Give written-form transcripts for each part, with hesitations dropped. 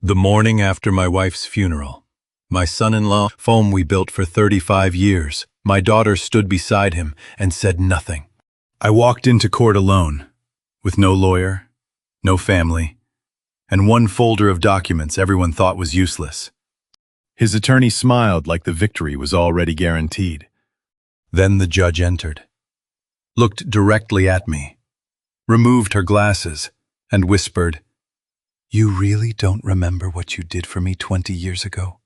The morning after my wife's funeral, my son-in-law, home we built for 35 years, my daughter stood beside him and said nothing. I walked into court alone, with no lawyer, no family, and one folder of documents everyone thought was useless. His attorney smiled like the victory was already guaranteed. Then the judge entered, looked directly at me, removed her glasses, and whispered, "You really don't remember what you did for me 20 years ago,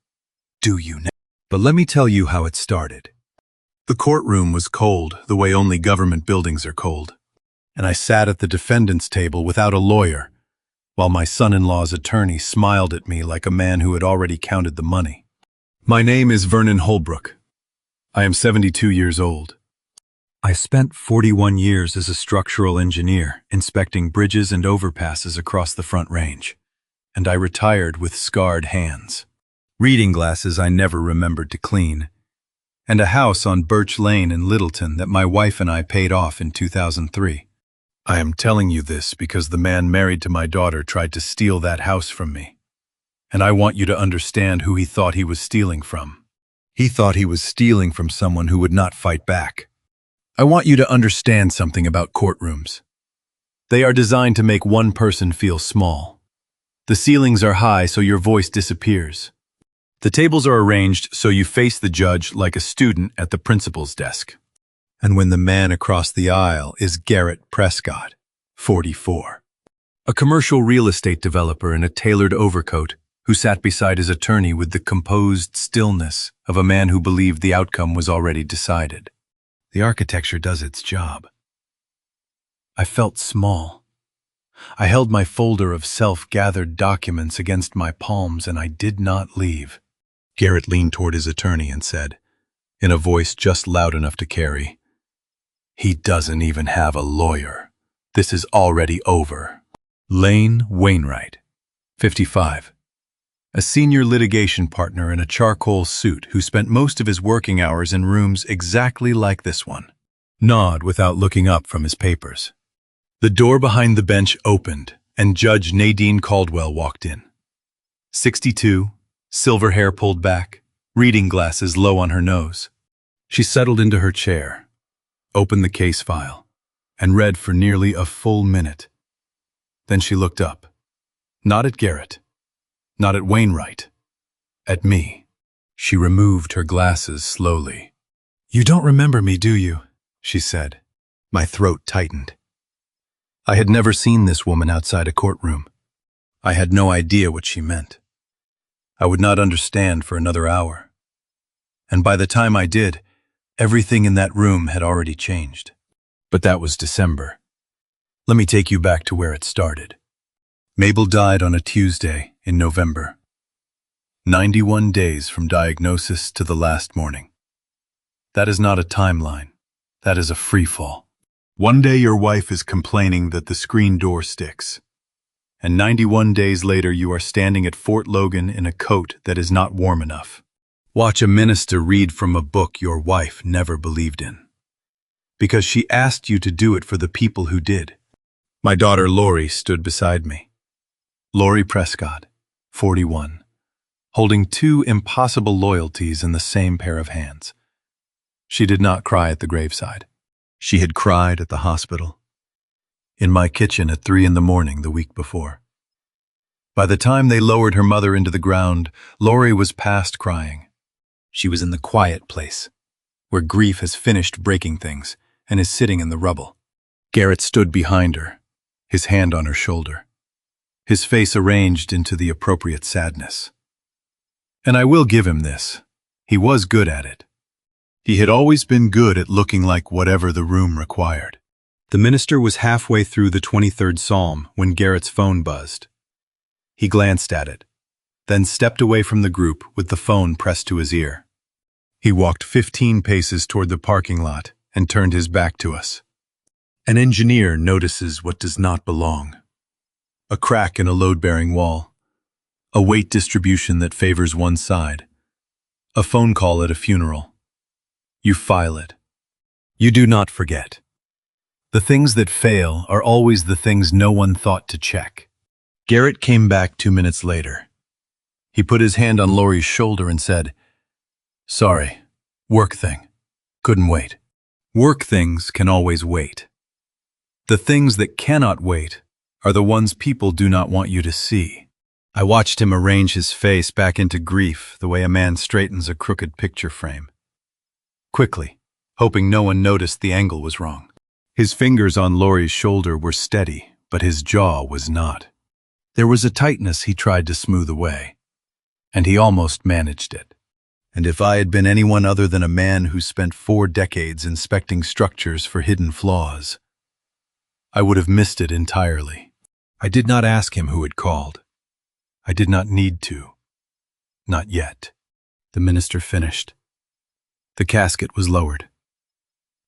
do you now?" But let me tell you how it started. The courtroom was cold, the way only government buildings are cold, and I sat at the defendant's table without a lawyer, while my son-in-law's attorney smiled at me like a man who had already counted the money. My name is Vernon Holbrook. I am 72 years old. I spent 41 years as a structural engineer, inspecting bridges and overpasses across the Front Range, and I retired with scarred hands, reading glasses I never remembered to clean, and a house on Birch Lane in Littleton that my wife and I paid off in 2003. I am telling you this because the man married to my daughter tried to steal that house from me, and I want you to understand who he thought he was stealing from. He thought he was stealing from someone who would not fight back. I want you to understand something about courtrooms. They are designed to make one person feel small. The ceilings are high so your voice disappears. The tables are arranged so you face the judge like a student at the principal's desk. And when the man across the aisle is Garrett Prescott, 44, a commercial real estate developer in a tailored overcoat who sat beside his attorney with the composed stillness of a man who believed the outcome was already decided. The architecture does its job. I felt small. I held my folder of self-gathered documents against my palms and I did not leave. Garrett leaned toward his attorney and said, in a voice just loud enough to carry, "He doesn't even have a lawyer. This is already over." Lane Wainwright, 55, a senior litigation partner in a charcoal suit who spent most of his working hours in rooms exactly like this one, nodded without looking up from his papers. The door behind the bench opened, and Judge Nadine Caldwell walked in. 62, silver hair pulled back, reading glasses low on her nose. She settled into her chair, opened the case file, and read for nearly a full minute. Then she looked up, not at Garrett, not at Wainwright, at me. She removed her glasses slowly. "You don't remember me, do you?" she said. My throat tightened. I had never seen this woman outside a courtroom. I had no idea what she meant. I would not understand for another hour. And by the time I did, everything in that room had already changed. But that was December. Let me take you back to where it started. Mabel died on a Tuesday in November. 91 days from diagnosis to the last morning. That is not a timeline. That is a free fall. One day your wife is complaining that the screen door sticks. And 91 days later you are standing at Fort Logan in a coat that is not warm enough. Watch a minister read from a book your wife never believed in. Because she asked you to do it for the people who did. My daughter Lori stood beside me. Lori Prescott, 41, holding two impossible loyalties in the same pair of hands. She did not cry at the graveside. She had cried at the hospital. In my kitchen at 3 a.m. the week before. By the time they lowered her mother into the ground, Lori was past crying. She was in the quiet place, where grief has finished breaking things and is sitting in the rubble. Garrett stood behind her, his hand on her shoulder, his face arranged into the appropriate sadness. And I will give him this. He was good at it. He had always been good at looking like whatever the room required. The minister was halfway through the 23rd Psalm when Garrett's phone buzzed. He glanced at it, then stepped away from the group with the phone pressed to his ear. He walked 15 paces toward the parking lot and turned his back to us. An engineer notices what does not belong. A crack in a load-bearing wall, a weight distribution that favors one side, a phone call at a funeral. You file it. You do not forget. The things that fail are always the things no one thought to check. Garrett came back 2 minutes later, He put his hand on Lori's shoulder and said, "Sorry, work thing. Couldn't wait." Work things can always wait. The things that cannot wait are the ones people do not want you to see. I watched him arrange his face back into grief the way a man straightens a crooked picture frame. Quickly, hoping no one noticed the angle was wrong. His fingers on Lori's shoulder were steady, but his jaw was not. There was a tightness he tried to smooth away, and he almost managed it. And if I had been anyone other than a man who spent 4 decades inspecting structures for hidden flaws, I would have missed it entirely. I did not ask him who had called. I did not need to. Not yet. The minister finished. The casket was lowered.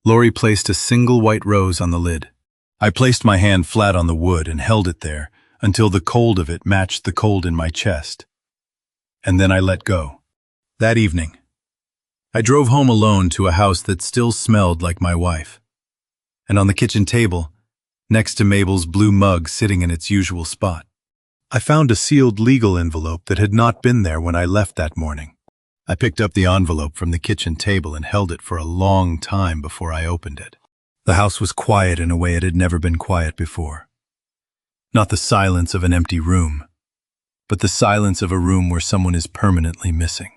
Lori placed a single white rose on the lid. I placed my hand flat on the wood and held it there until the cold of it matched the cold in my chest. And then I let go. That evening, I drove home alone to a house that still smelled like my wife. And on the kitchen table, next to Mabel's blue mug sitting in its usual spot, I found a sealed legal envelope that had not been there when I left that morning. I picked up the envelope from the kitchen table and held it for a long time before I opened it. The house was quiet in a way it had never been quiet before. Not the silence of an empty room, but the silence of a room where someone is permanently missing.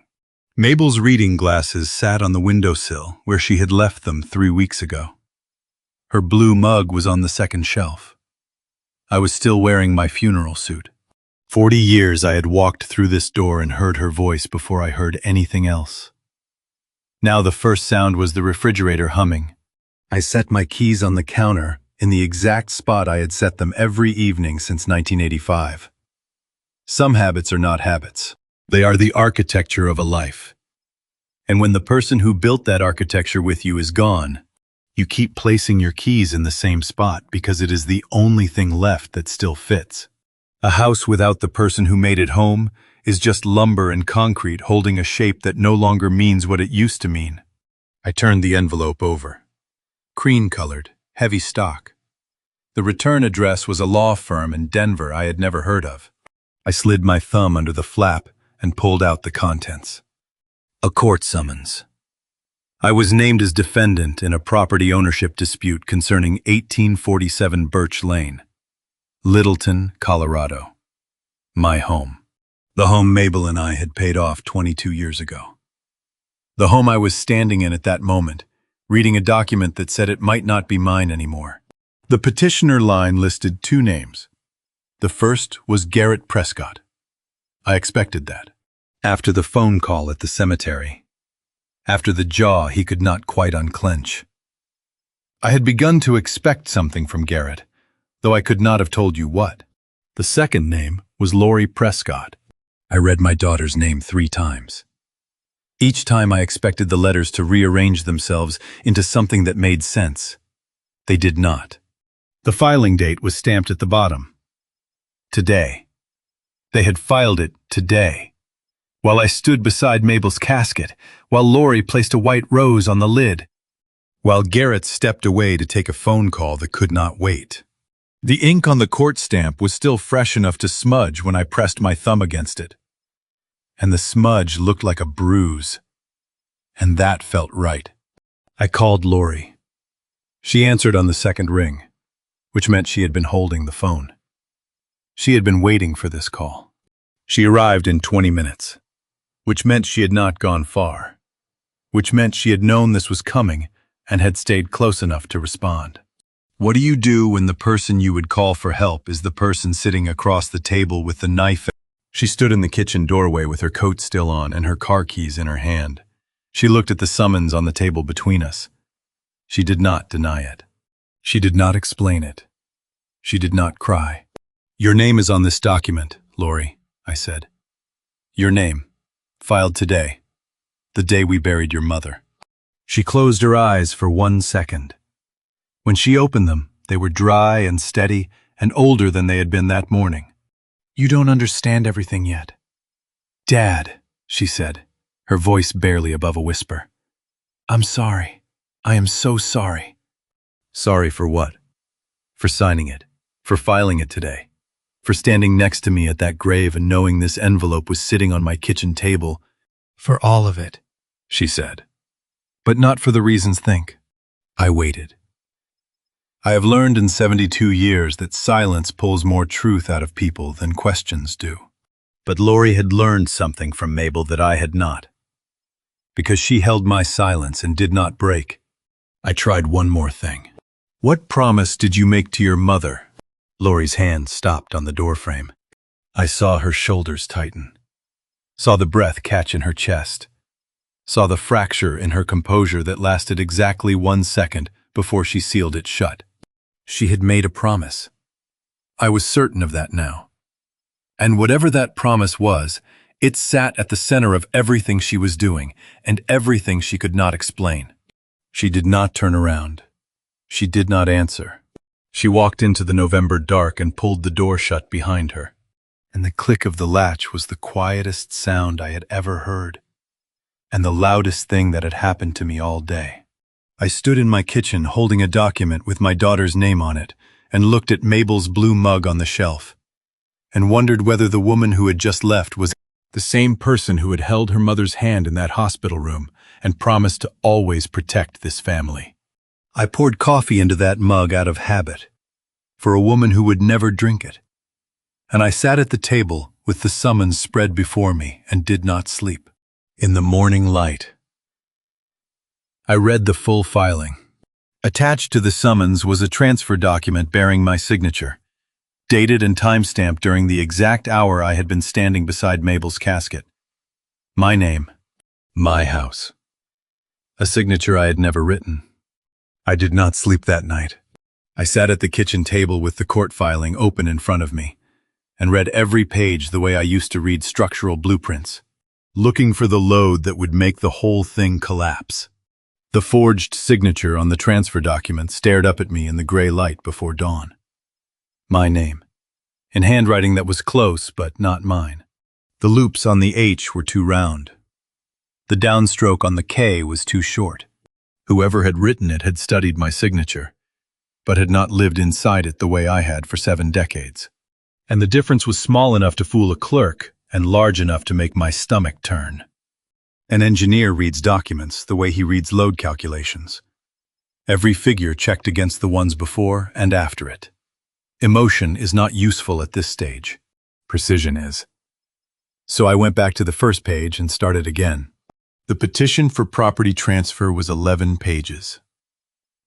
Mabel's reading glasses sat on the windowsill where she had left them 3 weeks ago. Her blue mug was on the second shelf. I was still wearing my funeral suit. 40 years I had walked through this door and heard her voice before I heard anything else. Now the first sound was the refrigerator humming. I set my keys on the counter in the exact spot I had set them every evening since 1985. Some habits are not habits. They are the architecture of a life. And when the person who built that architecture with you is gone, you keep placing your keys in the same spot because it is the only thing left that still fits. A house without the person who made it home is just lumber and concrete holding a shape that no longer means what it used to mean. I turned the envelope over. Cream-colored, heavy stock. The return address was a law firm in Denver I had never heard of. I slid my thumb under the flap and pulled out the contents. A court summons. I was named as defendant in a property ownership dispute concerning 1847 Birch Lane, Littleton, Colorado. My home. The home Mabel and I had paid off 22 years ago. The home I was standing in at that moment, reading a document that said it might not be mine anymore. The petitioner line listed 2 names. The first was Garrett Prescott. I expected that. After the phone call at the cemetery. After the jaw he could not quite unclench. I had begun to expect something from Garrett, though I could not have told you what. The second name was Lori Prescott. I read my daughter's name 3 times. Each time I expected the letters to rearrange themselves into something that made sense. They did not. The filing date was stamped at the bottom. Today. They had filed it today. While I stood beside Mabel's casket, while Lori placed a white rose on the lid, while Garrett stepped away to take a phone call that could not wait. The ink on the court stamp was still fresh enough to smudge when I pressed my thumb against it. And the smudge looked like a bruise. And that felt right. I called Lori. She answered on the second ring, which meant she had been holding the phone. She had been waiting for this call. She arrived in 20 minutes, which meant she had not gone far, which meant she had known this was coming and had stayed close enough to respond. What do you do when the person you would call for help is the person sitting across the table with the knife? She stood in the kitchen doorway with her coat still on and her car keys in her hand. She looked at the summons on the table between us. She did not deny it. She did not explain it. She did not cry. Your name is on this document, Lori, I said. Your name, filed today, the day we buried your mother. She closed her eyes for 1 second. When she opened them, they were dry and steady and older than they had been that morning. You don't understand everything yet. Dad, she said, her voice barely above a whisper. I'm sorry. I am so sorry. Sorry for what? For signing it. For filing it today. for standing next to me at that grave and knowing this envelope was sitting on my kitchen table. "For all of it," she said. "But not for the reasons think." I waited. I have learned in 72 years that silence pulls more truth out of people than questions do. But Lori had learned something from Mabel that I had not. Because she held my silence and did not break, I tried one more thing. "What promise did you make to your mother?" Lori's hand stopped on the doorframe. I saw her shoulders tighten, saw the breath catch in her chest, saw the fracture in her composure that lasted exactly 1 second before she sealed it shut. She had made a promise. I was certain of that now. And whatever that promise was, it sat at the center of everything she was doing and everything she could not explain. She did not turn around. She did not answer. She walked into the November dark and pulled the door shut behind her. And the click of the latch was the quietest sound I had ever heard, and the loudest thing that had happened to me all day. I stood in my kitchen holding a document with my daughter's name on it and looked at Mabel's blue mug on the shelf, and wondered whether the woman who had just left was the same person who had held her mother's hand in that hospital room and promised to always protect this family. I poured coffee into that mug out of habit, for a woman who would never drink it, and I sat at the table with the summons spread before me and did not sleep. In the morning light, I read the full filing. Attached to the summons was a transfer document bearing my signature, dated and time-stamped during the exact hour I had been standing beside Mabel's casket. My name, my house. A signature I had never written. I did not sleep that night. I sat at the kitchen table with the court filing open in front of me and read every page the way I used to read structural blueprints, looking for the load that would make the whole thing collapse. The forged signature on the transfer document stared up at me in the gray light before dawn. My name, in handwriting that was close but not mine. The loops on the H were too round. The downstroke on the K was too short. Whoever had written it had studied my signature, but had not lived inside it the way I had for 7 decades. And the difference was small enough to fool a clerk and large enough to make my stomach turn. An engineer reads documents the way he reads load calculations. Every figure checked against the ones before and after it. Emotion is not useful at this stage. Precision is. So I went back to the first page and started again. The petition for property transfer was 11 pages.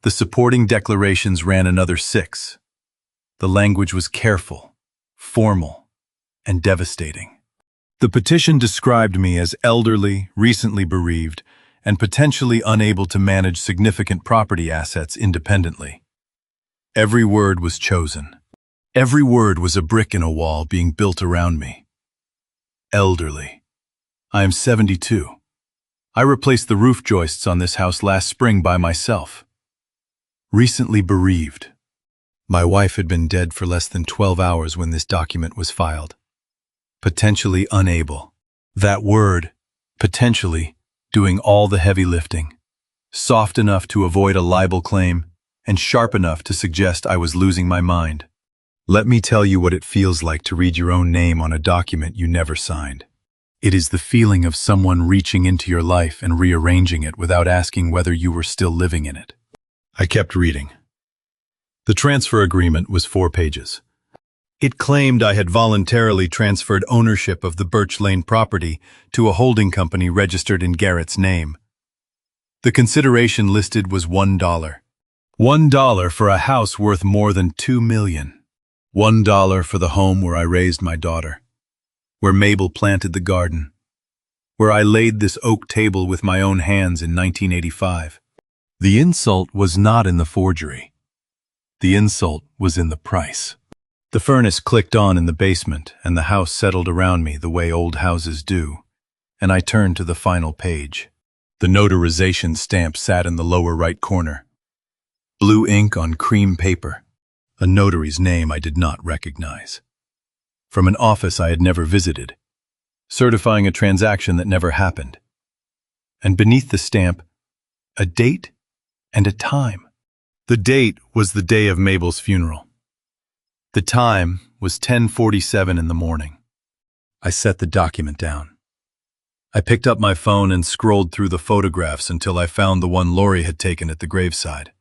The supporting declarations ran another 6. The language was careful, formal, and devastating. The petition described me as elderly, recently bereaved, and potentially unable to manage significant property assets independently. Every word was chosen. Every word was a brick in a wall being built around me. Elderly. I am 72. I replaced the roof joists on this house last spring by myself. Recently bereaved. My wife had been dead for less than 12 hours when this document was filed. Potentially unable. That word, potentially, doing all the heavy lifting. Soft enough to avoid a libel claim, and sharp enough to suggest I was losing my mind. Let me tell you what it feels like to read your own name on a document you never signed. It is the feeling of someone reaching into your life and rearranging it without asking whether you were still living in it. I kept reading. The transfer agreement was 4 pages. It claimed I had voluntarily transferred ownership of the Birch Lane property to a holding company registered in Garrett's name. The consideration listed was $1. $1 for a house worth more than $2 million. $1 for the home where I raised my daughter, where Mabel planted the garden, where I laid this oak table with my own hands in 1985. The insult was not in the forgery. The insult was in the price. The furnace clicked on in the basement, and the house settled around me the way old houses do, and I turned to the final page. The notarization stamp sat in the lower right corner. Blue ink on cream paper. A notary's name I did not recognize. From an office I had never visited, certifying a transaction that never happened. And beneath the stamp, a date and a time. The date was the day of Mabel's funeral. The time was 10:47 in the morning. I set the document down. I picked up my phone and scrolled through the photographs until I found the one Lori had taken at the graveside.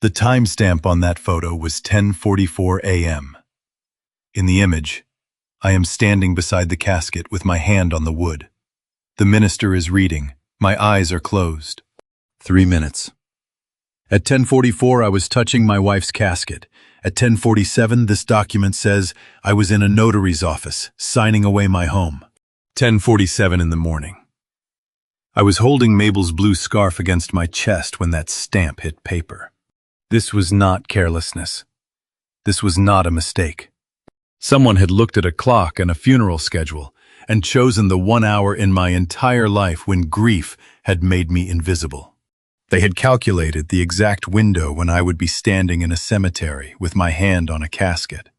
The timestamp on that photo was 10:44 a.m. In the image, I am standing beside the casket with my hand on the wood. The minister is reading. My eyes are closed. 3 minutes. At 10:44, I was touching my wife's casket. At 10:47, this document says I was in a notary's office, signing away my home. 10:47 in the morning. I was holding Mabel's blue scarf against my chest when that stamp hit paper. This was not carelessness. This was not a mistake. Someone had looked at a clock and a funeral schedule and chosen the 1 hour in my entire life when grief had made me invisible. They had calculated the exact window when I would be standing in a cemetery with my hand on a casket,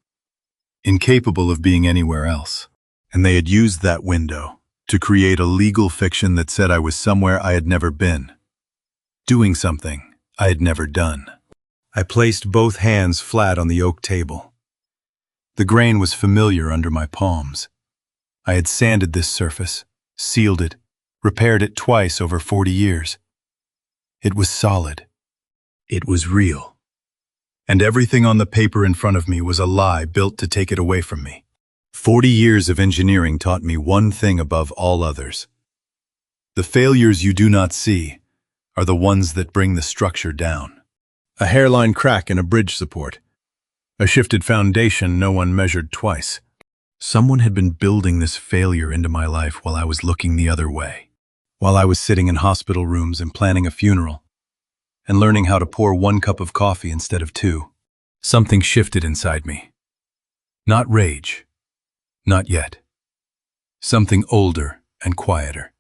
incapable of being anywhere else. And they had used that window to create a legal fiction that said I was somewhere I had never been, doing something I had never done. I placed both hands flat on the oak table. The grain was familiar under my palms. I had sanded this surface, sealed it, repaired it twice over 40 years. It was solid. It was real. And everything on the paper in front of me was a lie built to take it away from me. 40 years of engineering taught me one thing above all others. The failures you do not see are the ones that bring the structure down. A hairline crack in a bridge support. A shifted foundation no one measured twice. Someone had been building this failure into my life while I was looking the other way. While I was sitting in hospital rooms and planning a funeral, and learning how to pour 1 cup of coffee instead of 2. Something shifted inside me. Not rage. Not yet. Something older and quieter.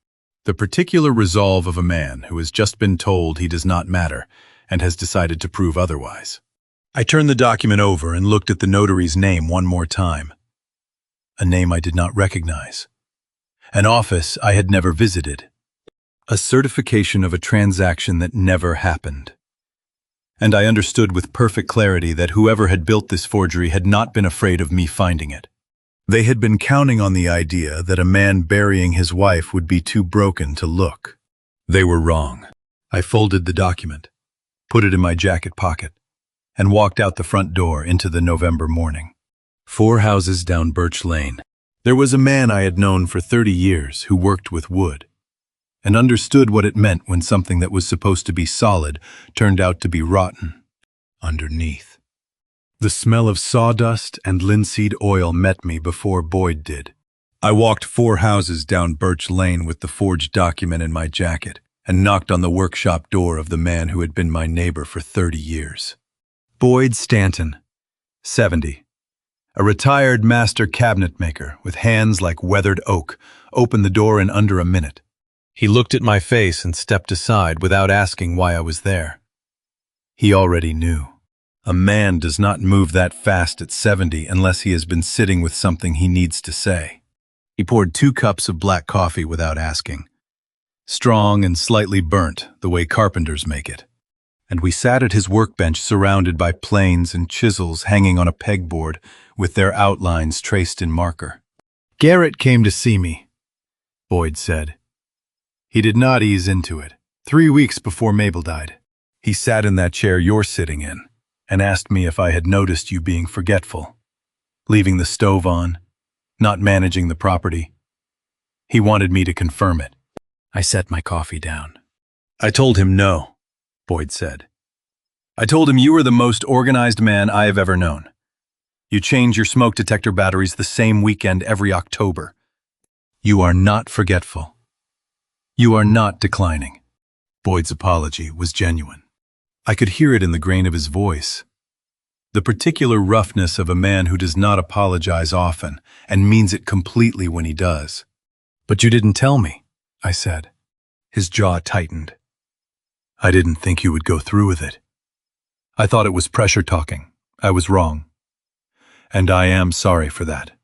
The particular resolve of a man who has just been told he does not matter and has decided to prove otherwise. I turned the document over and looked at the notary's name one more time. A name I did not recognize. An office I had never visited. A certification of a transaction that never happened. And I understood with perfect clarity that whoever had built this forgery had not been afraid of me finding it. They had been counting on the idea that a man burying his wife would be too broken to look. They were wrong. I folded the document, put it in my jacket pocket, and walked out the front door into the November morning. 4 houses down Birch Lane. There was a man I had known for 30 years who worked with wood, and understood what it meant when something that was supposed to be solid turned out to be rotten underneath. The smell of sawdust and linseed oil met me before Boyd did. I walked 4 houses down Birch Lane with the forged document in my jacket and knocked on the workshop door of the man who had been my neighbor for 30 years. Boyd Stanton, 70. A retired master cabinet maker with hands like weathered oak, opened the door in under a minute. He looked at my face and stepped aside without asking why I was there. He already knew. A man does not move that fast at 70 unless he has been sitting with something he needs to say. He poured 2 cups of black coffee without asking. Strong and slightly burnt, the way carpenters make it. And we sat at his workbench surrounded by planes and chisels hanging on a pegboard with their outlines traced in marker. "Garrett came to see me," Boyd said. He did not ease into it. 3 weeks before Mabel died. He sat in that chair you're sitting in and asked me if I had noticed you being forgetful, leaving the stove on, not managing the property. He wanted me to confirm it. I set my coffee down. I told him no, Boyd said. I told him you were the most organized man I have ever known. You change your smoke detector batteries the same weekend every October. You are not forgetful. You are not declining. Boyd's apology was genuine. I could hear it in the grain of his voice. The particular roughness of a man who does not apologize often and means it completely when he does. "But you didn't tell me," I said. His jaw tightened. "I didn't think you would go through with it. I thought it was pressure talking. I was wrong. And I am sorry for that."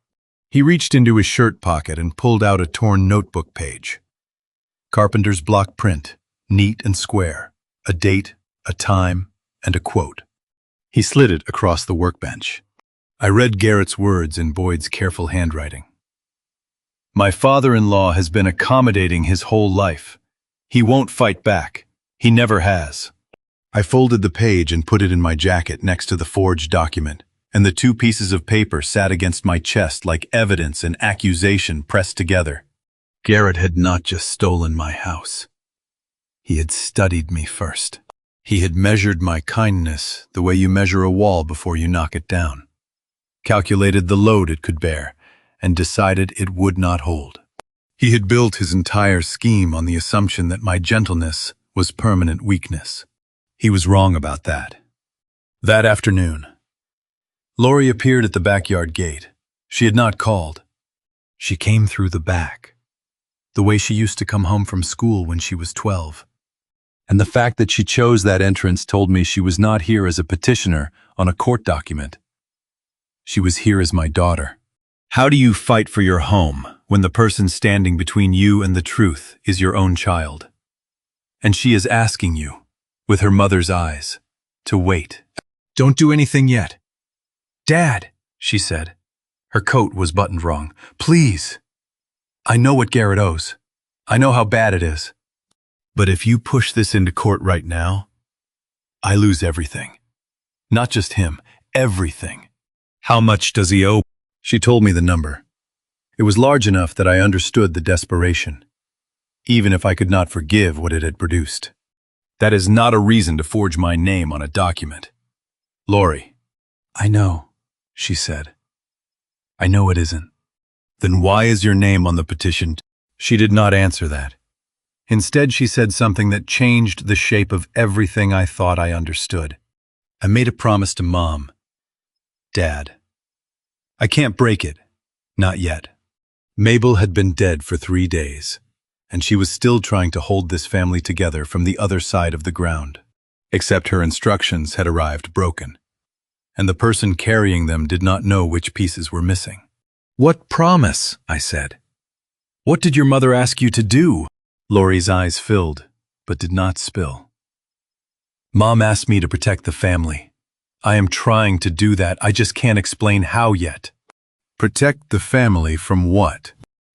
He reached into his shirt pocket and pulled out a torn notebook page. Carpenter's block print, neat and square, a date, a time, and a quote. He slid it across the workbench. I read Garrett's words in Boyd's careful handwriting. My father-in-law has been accommodating his whole life. He won't fight back. He never has. I folded the page and put it in my jacket next to the forged document, and the two pieces of paper sat against my chest like evidence and accusation pressed together. Garrett had not just stolen my house. He had studied me first. He had measured my kindness the way you measure a wall before you knock it down, calculated the load it could bear, and decided it would not hold. He had built his entire scheme on the assumption that my gentleness was permanent weakness. He was wrong about that. That afternoon, Lori appeared at the backyard gate. She had not called. She came through the back, the way she used to come home from school when she was 12. And the fact that she chose that entrance told me she was not here as a petitioner on a court document. She was here as my daughter. How do you fight for your home when the person standing between you and the truth is your own child? And she is asking you, with her mother's eyes, to wait. Don't do anything yet. Dad, she said. Her coat was buttoned wrong. Please. I know what Garrett owes. I know how bad it is. But if you push this into court right now, I lose everything. Not just him, everything. How much does he owe? She told me the number. It was large enough that I understood the desperation, even if I could not forgive what it had produced. That is not a reason to forge my name on a document. Lori. I know, she said. I know it isn't. Then why is your name on the petition? She did not answer that. Instead, she said something that changed the shape of everything I thought I understood. I made a promise to Mom. Dad. I can't break it. Not yet. Mabel had been dead for 3 days, and she was still trying to hold this family together from the other side of the ground. Except her instructions had arrived broken, and the person carrying them did not know which pieces were missing. What promise? I said. What did your mother ask you to do? Lori's eyes filled, but did not spill. Mom asked me to protect the family. I am trying to do that, I just can't explain how yet. Protect the family from what?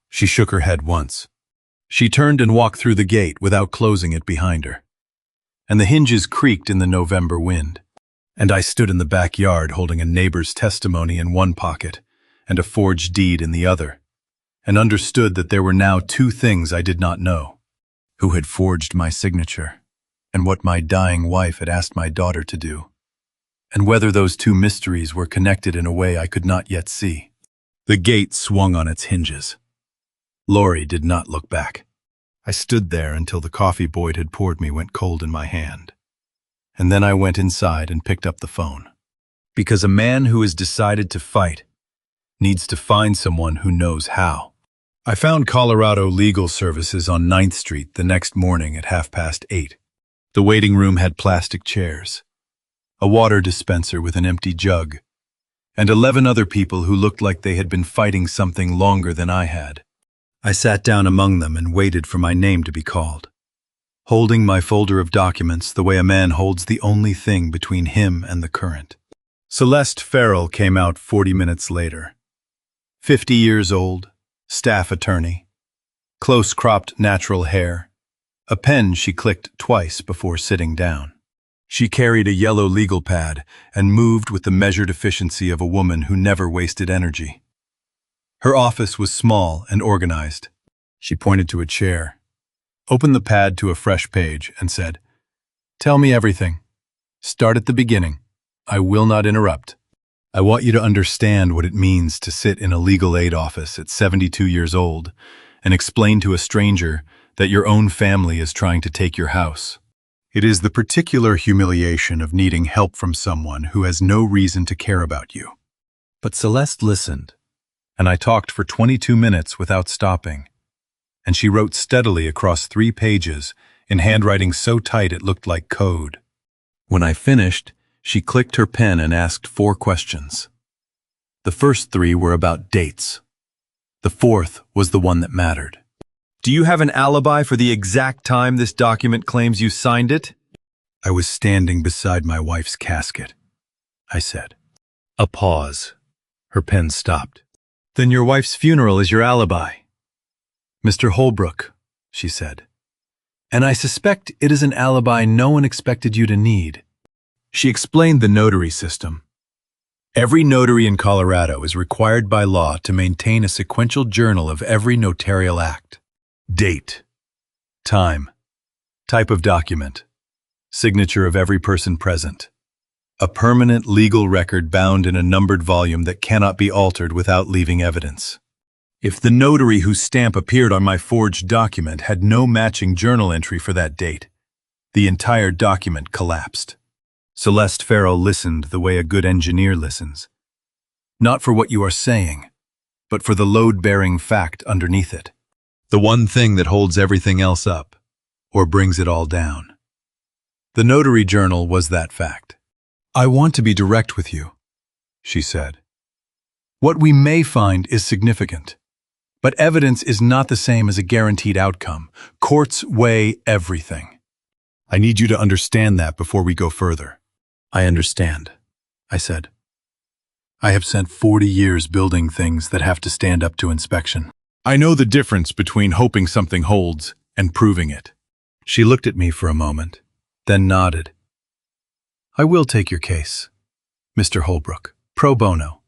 She shook her head once. She turned and walked through the gate without closing it behind her. And the hinges creaked in the November wind. And I stood in the backyard holding a neighbor's testimony in one pocket and a forged deed in the other, and understood that there were now 2 things I did not know: who had forged my signature, and what my dying wife had asked my daughter to do, and whether those 2 mysteries were connected in a way I could not yet see. The gate swung on its hinges. Lori did not look back. I stood there until the coffee Boyd had poured me went cold in my hand. And then I went inside and picked up the phone. Because a man who has decided to fight needs to find someone who knows how. I found Colorado Legal Services on 9th Street the next morning at 8:30. The waiting room had plastic chairs, a water dispenser with an empty jug, and 11 other people who looked like they had been fighting something longer than I had. I sat down among them and waited for my name to be called, holding my folder of documents the way a man holds the only thing between him and the current. Celeste Farrell came out 40 minutes later. 50 years old, staff attorney, close-cropped natural hair, a pen she clicked twice before sitting down. She carried a yellow legal pad and moved with the measured efficiency of a woman who never wasted energy. Her office was small and organized. She pointed to a chair, opened the pad to a fresh page, and said, "Tell me everything. Start at the beginning. I will not interrupt. I want you to understand what it means to sit in a legal aid office at 72 years old and explain to a stranger that your own family is trying to take your house. It is the particular humiliation of needing help from someone who has no reason to care about you." But Celeste listened, and I talked for 22 minutes without stopping, and she wrote steadily across 3 pages in handwriting so tight it looked like code. When I finished, she clicked her pen and asked 4 questions. The first 3 were about dates. The 4th was the one that mattered. "Do you have an alibi for the exact time this document claims you signed it?" "I was standing beside my wife's casket," I said. A pause. Her pen stopped. Then your wife's funeral is your alibi. Mr. Holbrook, she said. And I suspect it is an alibi no one expected you to need. She explained the notary system. Every notary in Colorado is required by law to maintain a sequential journal of every notarial act. Date, time, type of document, signature of every person present. A permanent legal record bound in a numbered volume that cannot be altered without leaving evidence. If the notary whose stamp appeared on my forged document had no matching journal entry for that date, the entire document collapsed. Celeste Farrell listened the way a good engineer listens. Not for what you are saying, but for the load-bearing fact underneath it. The one thing that holds everything else up, or brings it all down. The notary journal was that fact. I want to be direct with you, she said. What we may find is significant, but evidence is not the same as a guaranteed outcome. Courts weigh everything. I need you to understand that before we go further. I understand, I said. I have spent 40 years building things that have to stand up to inspection. I know the difference between hoping something holds and proving it. She looked at me for a moment, then nodded. I will take your case, Mr. Holbrook, pro bono.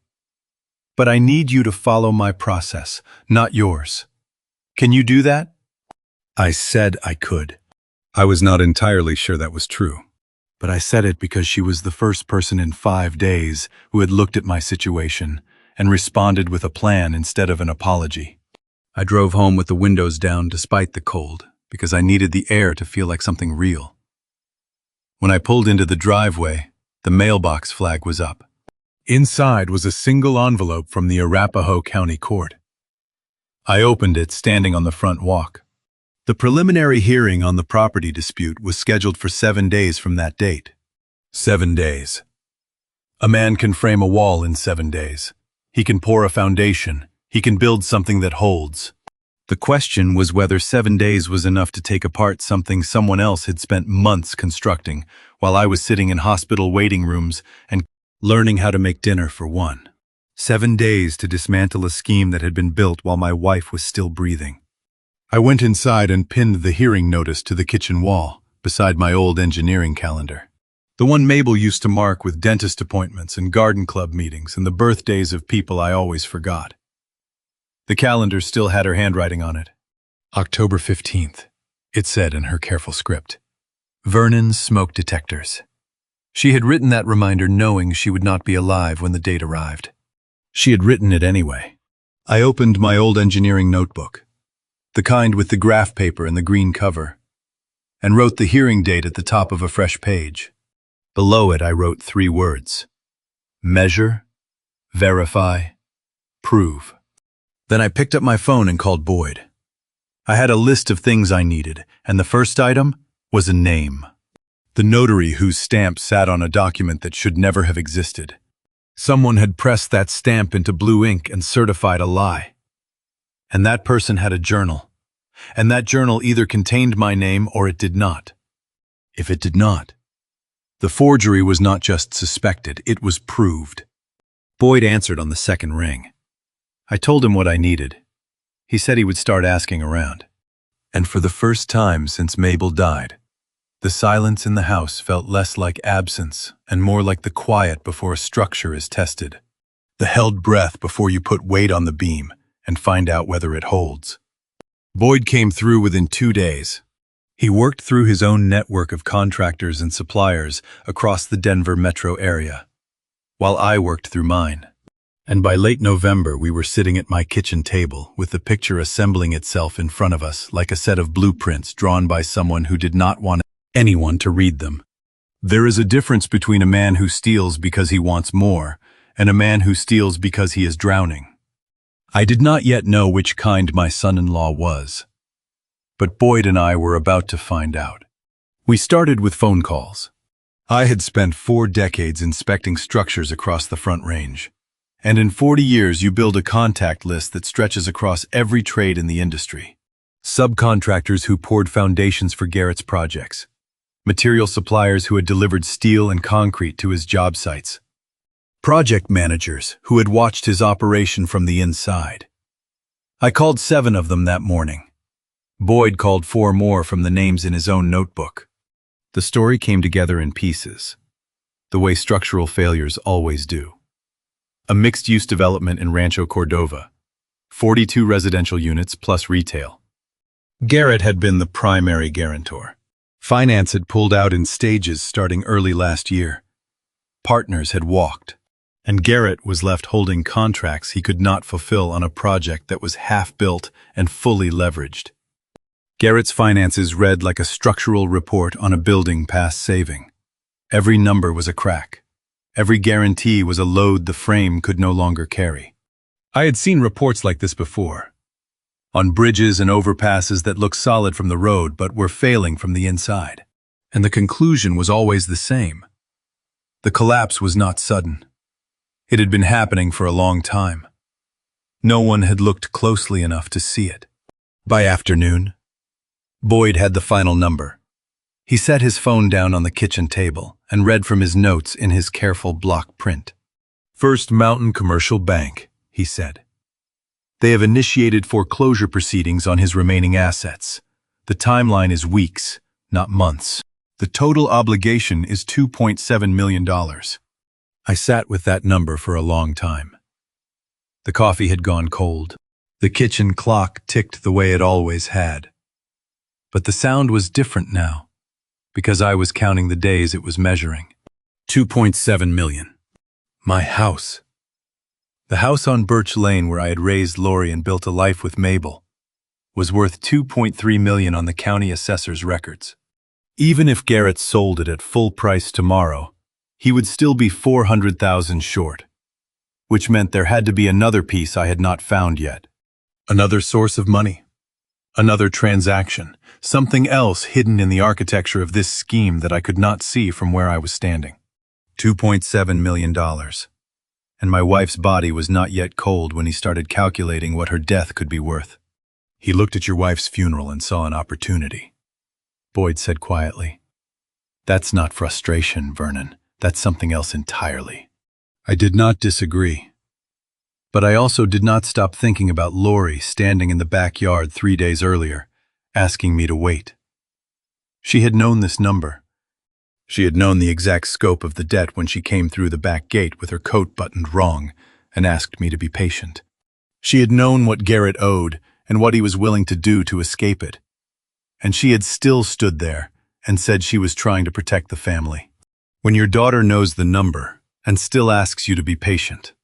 But I need you to follow my process, not yours. Can you do that? I said I could. I was not entirely sure that was true, but I said it because she was the first person in 5 days who had looked at my situation and responded with a plan instead of an apology. I drove home with the windows down despite the cold, because I needed the air to feel like something real. When I pulled into the driveway, the mailbox flag was up. Inside was a single envelope from the Arapahoe County Court. I opened it standing on the front walk. The preliminary hearing on the property dispute was scheduled for 7 days from that date. 7 days. A man can frame a wall in 7 days. He can pour a foundation. He can build something that holds. The question was whether 7 days was enough to take apart something someone else had spent months constructing, while I was sitting in hospital waiting rooms and learning how to make dinner for one. 7 days to dismantle a scheme that had been built while my wife was still breathing. I went inside and pinned the hearing notice to the kitchen wall, beside my old engineering calendar. The one Mabel used to mark with dentist appointments and garden club meetings and the birthdays of people I always forgot. The calendar still had her handwriting on it. October 15th, it said in her careful script. Vernon's smoke detectors. She had written that reminder knowing she would not be alive when the date arrived. She had written it anyway. I opened my old engineering notebook, the kind with the graph paper and the green cover, and wrote the hearing date at the top of a fresh page. Below it I wrote 3 words: measure, verify, prove. Then I picked up my phone and called Boyd. I had a list of things I needed, and the first item was a name. The notary whose stamp sat on a document that should never have existed. Someone had pressed that stamp into blue ink and certified a lie. And that person had a journal. And that journal either contained my name or it did not. If it did not, the forgery was not just suspected, it was proved. Boyd answered on the second ring. I told him what I needed. He said he would start asking around. And for the first time since Mabel died, the silence in the house felt less like absence and more like the quiet before a structure is tested. The held breath before you put weight on the beam and find out whether it holds. Boyd came through within 2 days. He worked through his own network of contractors and suppliers across the Denver metro area, while I worked through mine. And by late November, we were sitting at my kitchen table with the picture assembling itself in front of us like a set of blueprints drawn by someone who did not want anyone to read them. There is a difference between a man who steals because he wants more and a man who steals because he is drowning. I did not yet know which kind my son-in-law was, but Boyd and I were about to find out. We started with phone calls. I had spent 4 decades inspecting structures across the Front Range. And in 40 years, you build a contact list that stretches across every trade in the industry. Subcontractors who poured foundations for Garrett's projects. Material suppliers who had delivered steel and concrete to his job sites. project managers who had watched his operation from the inside. I called 7 of them that morning. Boyd called 4 more from the names in his own notebook. The story came together in pieces, the way structural failures always do. A mixed-use development in Rancho Cordova, 42 residential units plus retail. Garrett had been the primary guarantor. Finance had pulled out in stages starting early last year. Partners had walked, and Garrett was left holding contracts he could not fulfill on a project that was half-built and fully leveraged. Garrett's finances read like a structural report on a building past saving. Every number was a crack. Every guarantee was a load the frame could no longer carry. I had seen reports like this before, on bridges and overpasses that looked solid from the road but were failing from the inside. And the conclusion was always the same. The collapse was not sudden. It had been happening for a long time. No one had looked closely enough to see it. By afternoon, Boyd had the final number. He set his phone down on the kitchen table and read from his notes in his careful block print. First Mountain Commercial Bank, he said. They have initiated foreclosure proceedings on his remaining assets. The timeline is weeks, not months. The total obligation is $2.7 million. I sat with that number for a long time. The coffee had gone cold. The kitchen clock ticked the way it always had. But the sound was different now, because I was counting the days it was measuring. 2.7 million. My house. The house on Birch Lane where I had raised Lori and built a life with Mabel was worth $2.3 million on the county assessor's records. Even if Garrett sold it at full price tomorrow, he would still be $400,000 short, which meant there had to be another piece I had not found yet. Another source of money. Another transaction. Something else hidden in the architecture of this scheme that I could not see from where I was standing. $2.7 million. And my wife's body was not yet cold when he started calculating what her death could be worth. He looked at your wife's funeral and saw an opportunity. Boyd said quietly, "That's not frustration, Vernon. That's something else entirely." I did not disagree. But I also did not stop thinking about Lori standing in the backyard 3 days earlier, asking me to wait. She had known this number. She had known the exact scope of the debt when she came through the back gate with her coat buttoned wrong and asked me to be patient. She had known what Garrett owed and what he was willing to do to escape it. And she had still stood there and said she was trying to protect the family. When your daughter knows the number and still asks you to be patient,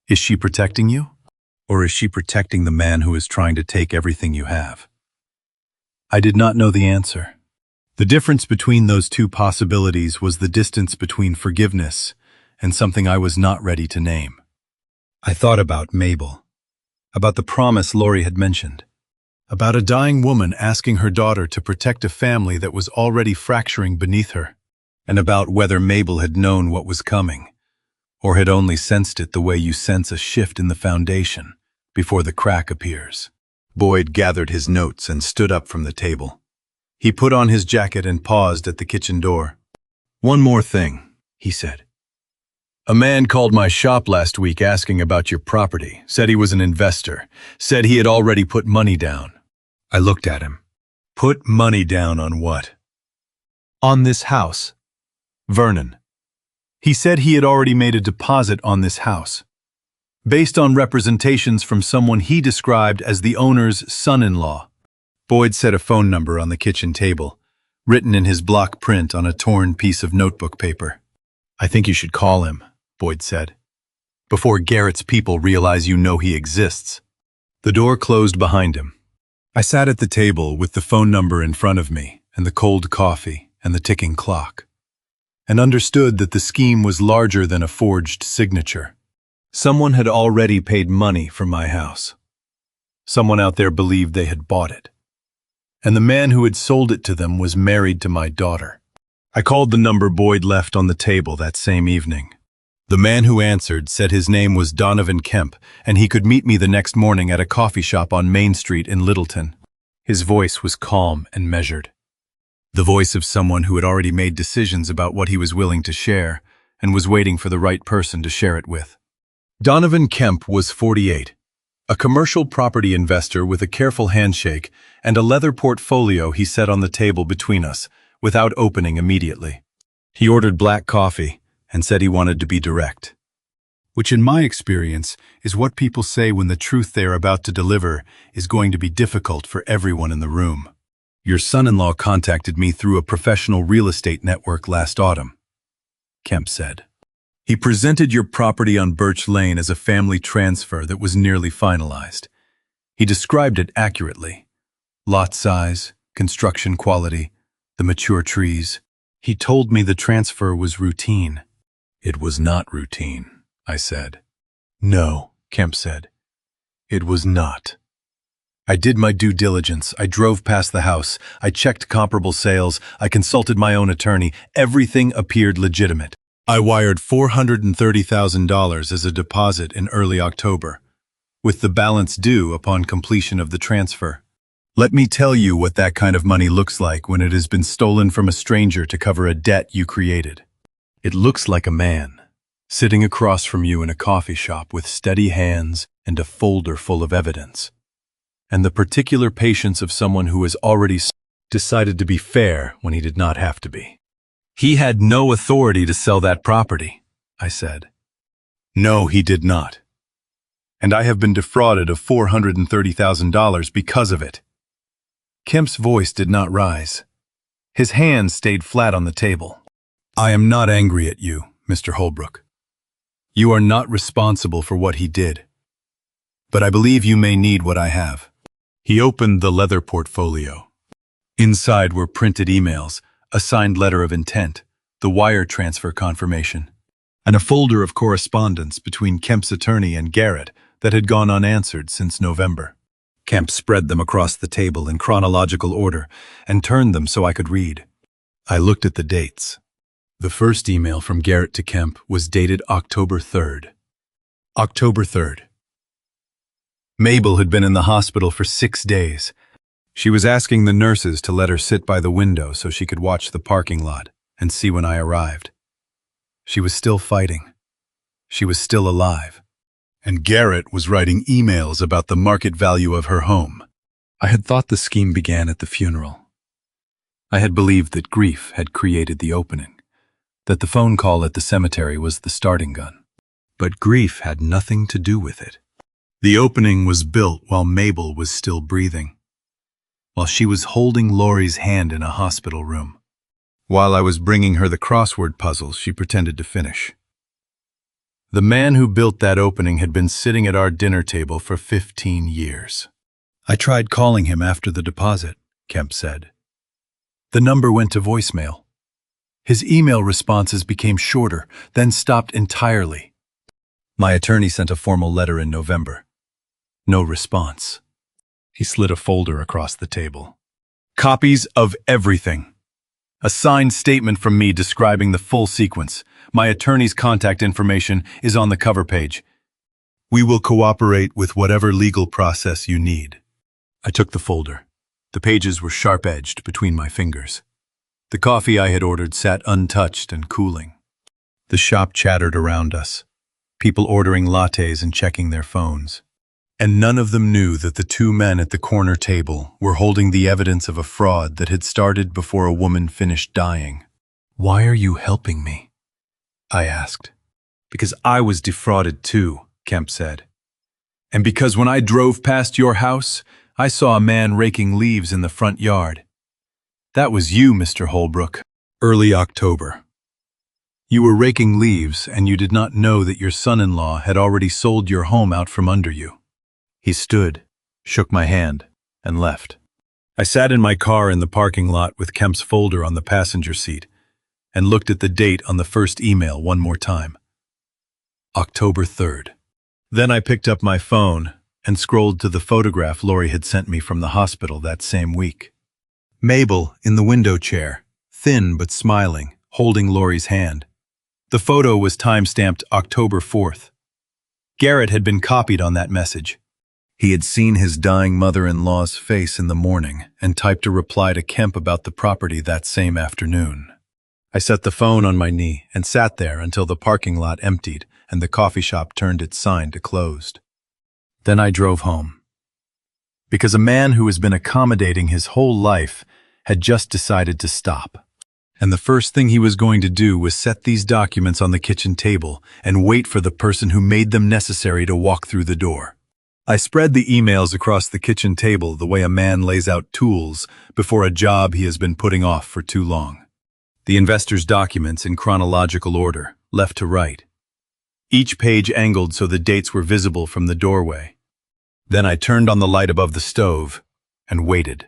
is she protecting you? Or is she protecting the man who is trying to take everything you have? I did not know the answer. The difference between those two possibilities was the distance between forgiveness and something I was not ready to name. I thought about Mabel, about the promise Lori had mentioned, about a dying woman asking her daughter to protect a family that was already fracturing beneath her, and about whether Mabel had known what was coming, or had only sensed it the way you sense a shift in the foundation before the crack appears. Boyd gathered his notes and stood up from the table. He put on his jacket and paused at the kitchen door. "One more thing," he said. "A man called my shop last week asking about your property, said he was an investor, said he had already put money down." I looked at him. "Put money down on what?" "On this house. Vernon. He said he had already made a deposit on this house, based on representations from someone he described as the owner's son-in-law." Boyd set a phone number on the kitchen table, written in his block print on a torn piece of notebook paper. "I think you should call him," Boyd said, "before Garrett's people realize you know he exists." The door closed behind him. I sat at the table with the phone number in front of me and the cold coffee and the ticking clock, and understood that the scheme was larger than a forged signature. Someone had already paid money for my house. Someone out there believed they had bought it. And the man who had sold it to them was married to my daughter. I called the number Boyd left on the table that same evening. The man who answered said his name was Donovan Kemp, and he could meet me the next morning at a coffee shop on Main Street in Littleton. His voice was calm and measured. The voice of someone who had already made decisions about what he was willing to share and was waiting for the right person to share it with. Donovan Kemp was 48, a commercial property investor with a careful handshake and a leather portfolio he set on the table between us, without opening immediately. He ordered black coffee and said he wanted to be direct, which in my experience is what people say when the truth they are about to deliver is going to be difficult for everyone in the room. Your son-in-law contacted me through a professional real estate network last autumn, Kemp said. He presented your property on Birch Lane as a family transfer that was nearly finalized. He described it accurately. Lot size, construction quality, the mature trees. He told me the transfer was routine. It was not routine, I said. No, Kemp said. It was not. I did my due diligence. I drove past the house. I checked comparable sales. I consulted my own attorney. Everything appeared legitimate. I wired $430,000 as a deposit in early October, with the balance due upon completion of the transfer. Let me tell you what that kind of money looks like when it has been stolen from a stranger to cover a debt you created. It looks like a man, sitting across from you in a coffee shop with steady hands and a folder full of evidence, and the particular patience of someone who has already decided to be fair when he did not have to be. He had no authority to sell that property, I said. No, he did not. And I have been defrauded of $430,000 because of it. Kemp's voice did not rise. His hands stayed flat on the table. I am not angry at you, Mr. Holbrook. You are not responsible for what he did. But I believe you may need what I have. He opened the leather portfolio. Inside were printed emails, a signed letter of intent, the wire transfer confirmation, and a folder of correspondence between Kemp's attorney and Garrett that had gone unanswered since November. Kemp spread them across the table in chronological order and turned them so I could read. I looked at the dates. The first email from Garrett to Kemp was dated October 3rd. October 3rd. Mabel had been in the hospital for 6 days. She was asking the nurses to let her sit by the window so she could watch the parking lot and see when I arrived. She was still fighting. She was still alive. And Garrett was writing emails about the market value of her home. I had thought the scheme began at the funeral. I had believed that grief had created the opening, that the phone call at the cemetery was the starting gun. But grief had nothing to do with it. The opening was built while Mabel was still breathing, while she was holding Laurie's hand in a hospital room. While I was bringing her the crossword puzzles she pretended to finish. The man who built that opening had been sitting at our dinner table for 15 years. I tried calling him after the deposit, Kemp said. The number went to voicemail. His email responses became shorter, then stopped entirely. My attorney sent a formal letter in November. No response. He slid a folder across the table. Copies of everything. A signed statement from me describing the full sequence. My attorney's contact information is on the cover page. We will cooperate with whatever legal process you need. I took the folder. The pages were sharp-edged between my fingers. The coffee I had ordered sat untouched and cooling. The shop chattered around us, people ordering lattes and checking their phones. And none of them knew that the two men at the corner table were holding the evidence of a fraud that had started before a woman finished dying. Why are you helping me? I asked. Because I was defrauded too, Kemp said. And because when I drove past your house, I saw a man raking leaves in the front yard. That was you, Mr. Holbrook. Early October. You were raking leaves and you did not know that your son-in-law had already sold your home out from under you. He stood, shook my hand, and left. I sat in my car in the parking lot with Kemp's folder on the passenger seat and looked at the date on the first email one more time. October 3rd. Then I picked up my phone and scrolled to the photograph Laurie had sent me from the hospital that same week. Mabel in the window chair, thin but smiling, holding Laurie's hand. The photo was time-stamped October 4th. Garrett had been copied on that message. He had seen his dying mother-in-law's face in the morning and typed a reply to Kemp about the property that same afternoon. I set the phone on my knee and sat there until the parking lot emptied and the coffee shop turned its sign to closed. Then I drove home. Because a man who has been accommodating his whole life had just decided to stop. And the first thing he was going to do was set these documents on the kitchen table and wait for the person who made them necessary to walk through the door. I spread the emails across the kitchen table the way a man lays out tools before a job he has been putting off for too long. The investor's documents in chronological order, left to right. Each page angled so the dates were visible from the doorway. Then I turned on the light above the stove and waited.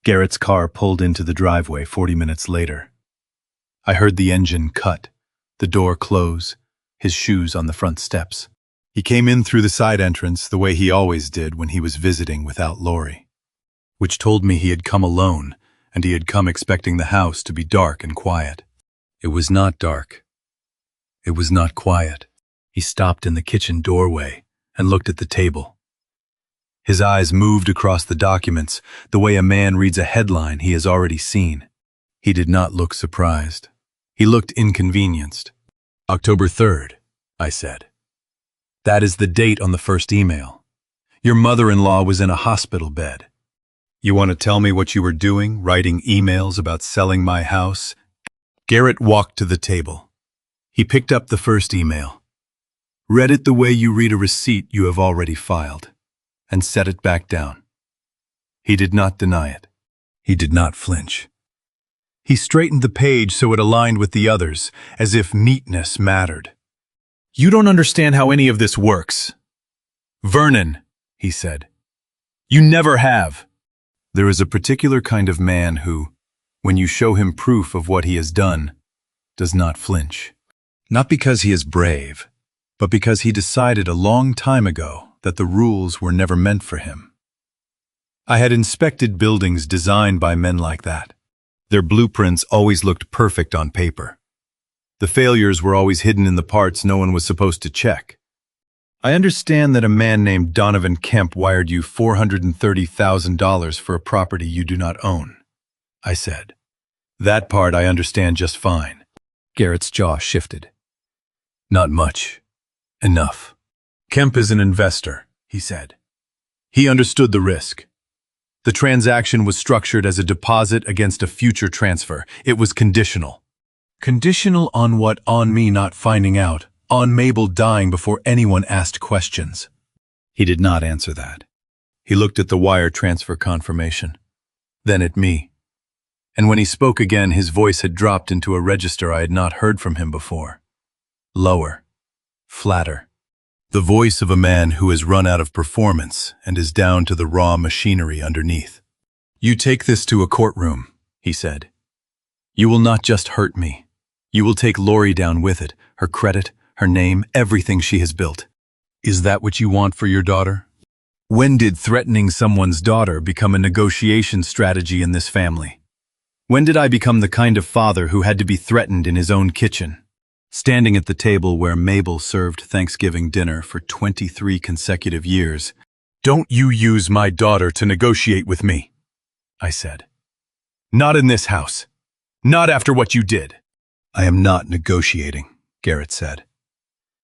Garrett's car pulled into the driveway 40 minutes later. I heard the engine cut, the door close, his shoes on the front steps. He came in through the side entrance the way he always did when he was visiting without Lori, which told me he had come alone, and he had come expecting the house to be dark and quiet. It was not dark. It was not quiet. He stopped in the kitchen doorway and looked at the table. His eyes moved across the documents the way a man reads a headline he has already seen. He did not look surprised. He looked inconvenienced. October 3rd, I said. That is the date on the first email. Your mother-in-law was in a hospital bed. You want to tell me what you were doing, writing emails about selling my house? Garrett walked to the table. He picked up the first email, read it the way you read a receipt you have already filed, and set it back down. He did not deny it. He did not flinch. He straightened the page so it aligned with the others, as if neatness mattered. You don't understand how any of this works. Vernon, he said. You never have. There is a particular kind of man who, when you show him proof of what he has done, does not flinch. Not because he is brave, but because he decided a long time ago that the rules were never meant for him. I had inspected buildings designed by men like that. Their blueprints always looked perfect on paper. The failures were always hidden in the parts no one was supposed to check. I understand that a man named Donovan Kemp wired you $430,000 for a property you do not own, I said. That part I understand just fine. Garrett's jaw shifted. Not much. Enough. Kemp is an investor, he said. He understood the risk. The transaction was structured as a deposit against a future transfer. It was conditional. Conditional on what? On me not finding out. On Mabel dying before anyone asked questions. He did not answer that. He looked at the wire transfer confirmation, then at me. And when he spoke again, his voice had dropped into a register I had not heard from him before. Lower, flatter. The voice of a man who has run out of performance and is down to the raw machinery underneath. You take this to a courtroom, he said. You will not just hurt me. You will take Lori down with it, her credit, her name, everything she has built. Is that what you want for your daughter? When did threatening someone's daughter become a negotiation strategy in this family? When did I become the kind of father who had to be threatened in his own kitchen? Standing at the table where Mabel served Thanksgiving dinner for 23 consecutive years. Don't you use my daughter to negotiate with me, I said. Not in this house. Not after what you did. I am not negotiating, Garrett said.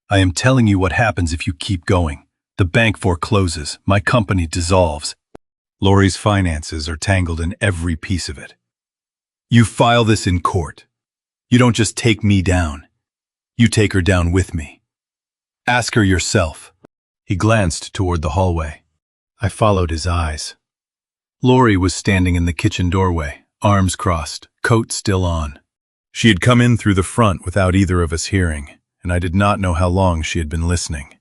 I am telling you what happens if you keep going. The bank forecloses, my company dissolves. Lori's finances are tangled in every piece of it. You file this in court. You don't just take me down. You take her down with me. Ask her yourself. He glanced toward the hallway. I followed his eyes. Lori was standing in the kitchen doorway, arms crossed, coat still on. She had come in through the front without either of us hearing, and I did not know how long she had been listening.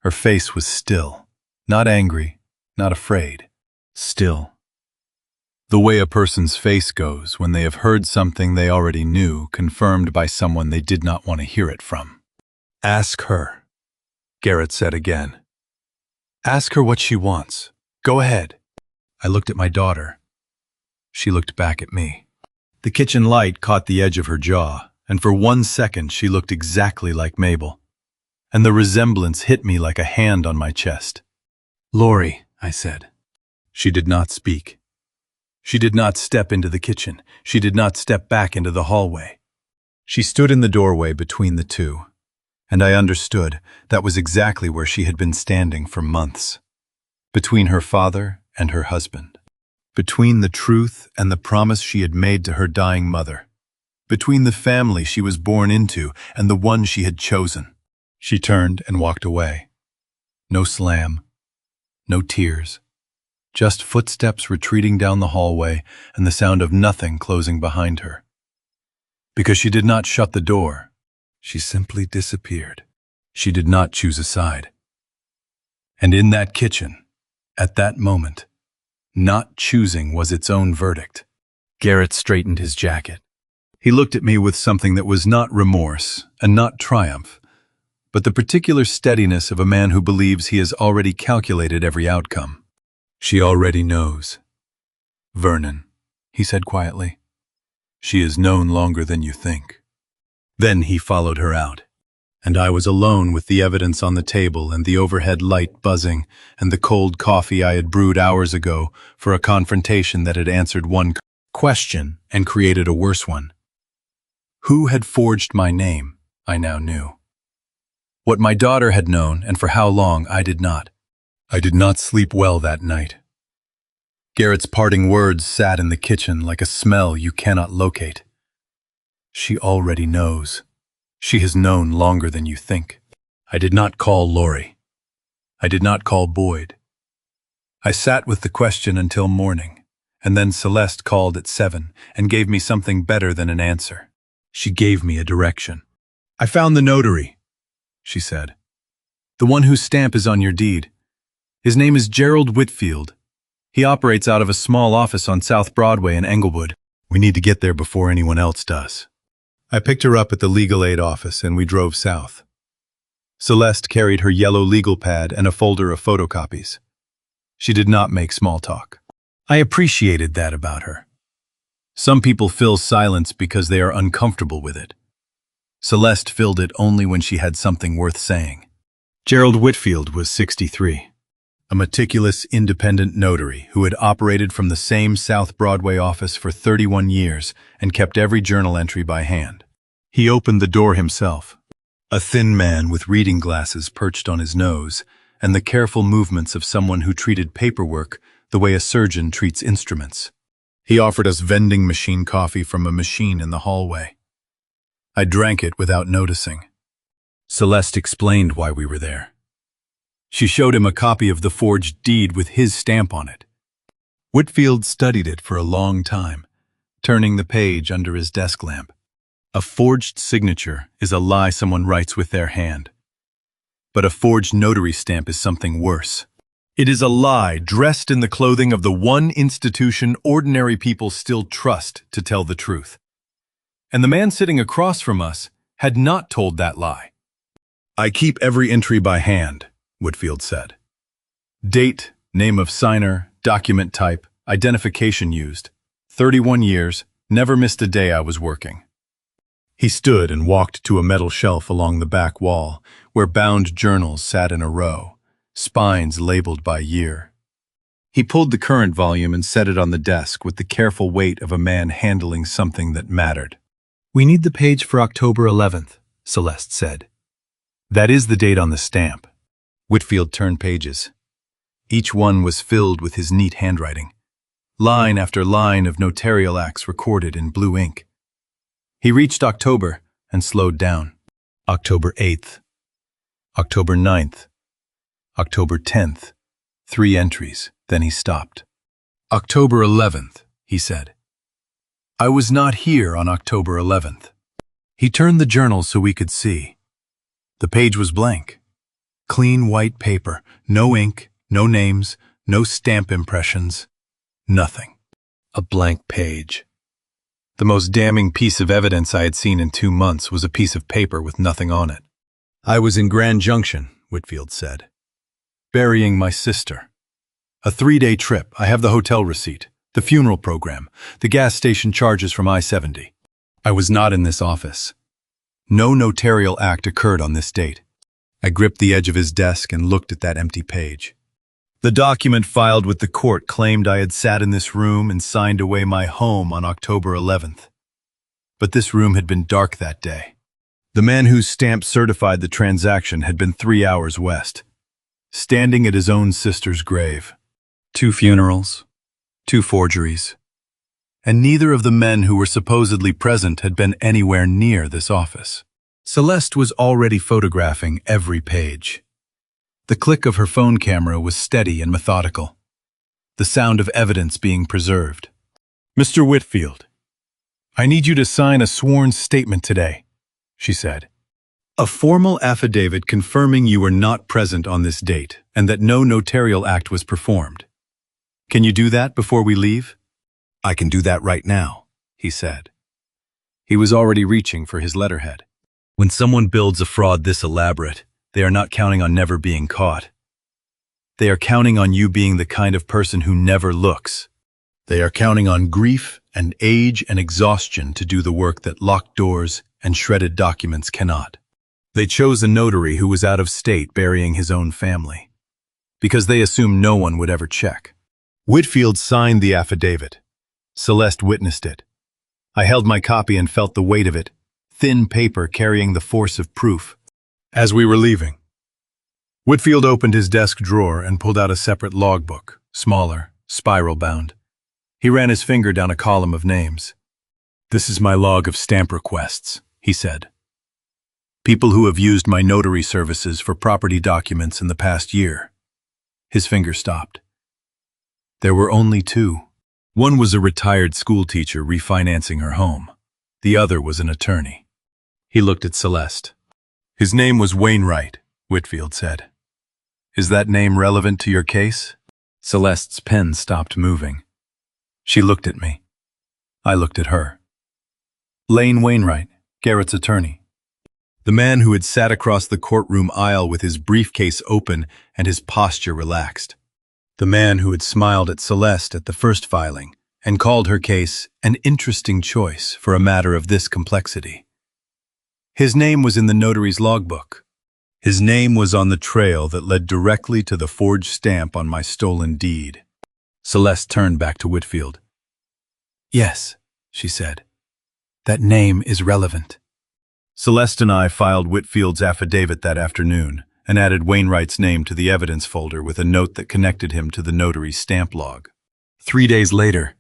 Her face was still, not angry, not afraid, still. The way a person's face goes when they have heard something they already knew confirmed by someone they did not want to hear it from. Ask her, Garrett said again. Ask her what she wants. Go ahead. I looked at my daughter. She looked back at me. The kitchen light caught the edge of her jaw, and for 1 second she looked exactly like Mabel. And the resemblance hit me like a hand on my chest. Lori, I said. She did not speak. She did not step into the kitchen. She did not step back into the hallway. She stood in the doorway between the two, and I understood that was exactly where she had been standing for months. Between her father and her husband. Between the truth and the promise she had made to her dying mother. Between the family she was born into and the one she had chosen. She turned and walked away. No slam. No tears. Just footsteps retreating down the hallway and the sound of nothing closing behind her. Because she did not shut the door, she simply disappeared. She did not choose a side. And in that kitchen, at that moment, not choosing was its own verdict. Garrett straightened his jacket. He looked at me with something that was not remorse and not triumph, but the particular steadiness of a man who believes he has already calculated every outcome. She already knows. Vernon, he said quietly. She is known longer than you think. Then he followed her out, and I was alone with the evidence on the table and the overhead light buzzing and the cold coffee I had brewed hours ago for a confrontation that had answered one question and created a worse one. Who had forged my name, I now knew. What my daughter had known and for how long, I did not. I did not sleep well that night. Garrett's parting words sat in the kitchen like a smell you cannot locate. She already knows. She has known longer than you think. I did not call Lori. I did not call Boyd. I sat with the question until morning, and then Celeste called at 7 and gave me something better than an answer. She gave me a direction. I found the notary, she said. The one whose stamp is on your deed. His name is Gerald Whitfield. He operates out of a small office on South Broadway in Englewood. We need to get there before anyone else does. I picked her up at the legal aid office and we drove south. Celeste carried her yellow legal pad and a folder of photocopies. She did not make small talk. I appreciated that about her. Some people fill silence because they are uncomfortable with it. Celeste filled it only when she had something worth saying. Gerald Whitfield was 63. A meticulous, independent notary who had operated from the same South Broadway office for 31 years and kept every journal entry by hand. He opened the door himself, a thin man with reading glasses perched on his nose and the careful movements of someone who treated paperwork the way a surgeon treats instruments. He offered us vending machine coffee from a machine in the hallway. I drank it without noticing. Celeste explained why we were there. She showed him a copy of the forged deed with his stamp on it. Whitfield studied it for a long time, turning the page under his desk lamp. A forged signature is a lie someone writes with their hand. But a forged notary stamp is something worse. It is a lie dressed in the clothing of the one institution ordinary people still trust to tell the truth. And the man sitting across from us had not told that lie. I keep every entry by hand, Whitfield said. Date, name of signer, document type, identification used. 31 years, never missed a day I was working. He stood and walked to a metal shelf along the back wall, where bound journals sat in a row, spines labeled by year. He pulled the current volume and set it on the desk with the careful weight of a man handling something that mattered. We need the page for October 11th, Celeste said. That is the date on the stamp. Whitfield turned pages. Each one was filled with his neat handwriting, line after line of notarial acts recorded in blue ink. He reached October and slowed down. October 8th, October 9th, October 10th, 3 entries, then he stopped. October 11th, he said. I was not here on October 11th. He turned the journal so we could see. The page was blank. Clean white paper, no ink, no names, no stamp impressions, nothing. A blank page. The most damning piece of evidence I had seen in 2 months was a piece of paper with nothing on it. I was in Grand Junction, Whitfield said, burying my sister. A 3-day trip. I have the hotel receipt, the funeral program, the gas station charges from I-70. I was not in this office. No notarial act occurred on this date. I gripped the edge of his desk and looked at that empty page. The document filed with the court claimed I had sat in this room and signed away my home on October 11th. But this room had been dark that day. The man whose stamp certified the transaction had been 3 hours west, standing at his own sister's grave. 2 funerals, 2 forgeries, and neither of the men who were supposedly present had been anywhere near this office. Celeste was already photographing every page. The click of her phone camera was steady and methodical, the sound of evidence being preserved. "Mr. Whitfield, I need you to sign a sworn statement today," she said. "A formal affidavit confirming you were not present on this date and that no notarial act was performed. Can you do that before we leave?" "I can do that right now," he said. He was already reaching for his letterhead. When someone builds a fraud this elaborate, they are not counting on never being caught. They are counting on you being the kind of person who never looks. They are counting on grief and age and exhaustion to do the work that locked doors and shredded documents cannot. They chose a notary who was out of state burying his own family, because they assumed no one would ever check. Whitfield signed the affidavit. Celeste witnessed it. I held my copy and felt the weight of it, thin paper carrying the force of proof. As we were leaving, Whitfield opened his desk drawer and pulled out a separate logbook, smaller, spiral-bound. He ran his finger down a column of names. "This is my log of stamp requests," he said. "People who have used my notary services for property documents in the past year." His finger stopped. There were only 2. One was a retired schoolteacher refinancing her home. The other was an attorney. He looked at Celeste. "His name was Wainwright," Whitfield said. "Is that name relevant to your case?" Celeste's pen stopped moving. She looked at me. I looked at her. "Lane Wainwright, Garrett's attorney." The man who had sat across the courtroom aisle with his briefcase open and his posture relaxed. The man who had smiled at Celeste at the first filing and called her case an interesting choice for a matter of this complexity. His name was in the notary's logbook. His name was on the trail that led directly to the forged stamp on my stolen deed. Celeste turned back to Whitfield. "Yes," she said. "That name is relevant." Celeste and I filed Whitfield's affidavit that afternoon and added Wainwright's name to the evidence folder with a note that connected him to the notary's stamp log. 3 days later,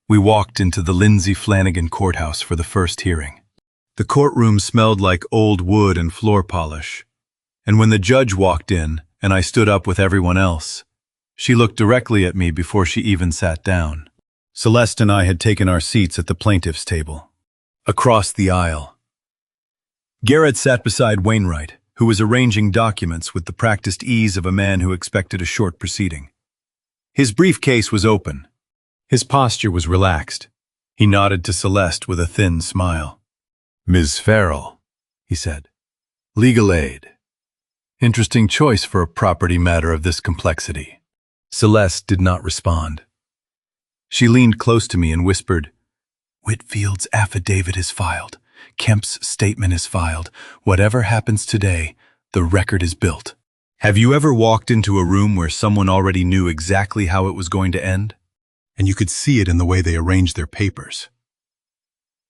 we walked into the Lindsay Flanagan courthouse for the first hearing. The courtroom smelled like old wood and floor polish, and when the judge walked in and I stood up with everyone else, she looked directly at me before she even sat down. Celeste and I had taken our seats at the plaintiff's table, across the aisle. Garrett sat beside Wainwright, who was arranging documents with the practiced ease of a man who expected a short proceeding. His briefcase was open. His posture was relaxed. He nodded to Celeste with a thin smile. "Ms. Farrell," he said. "Legal aid. Interesting choice for a property matter of this complexity." Celeste did not respond. She leaned close to me and whispered, "Whitfield's affidavit is filed. Kemp's statement is filed. Whatever happens today, the record is built." Have you ever walked into a room where someone already knew exactly how it was going to end? And you could see it in the way they arranged their papers.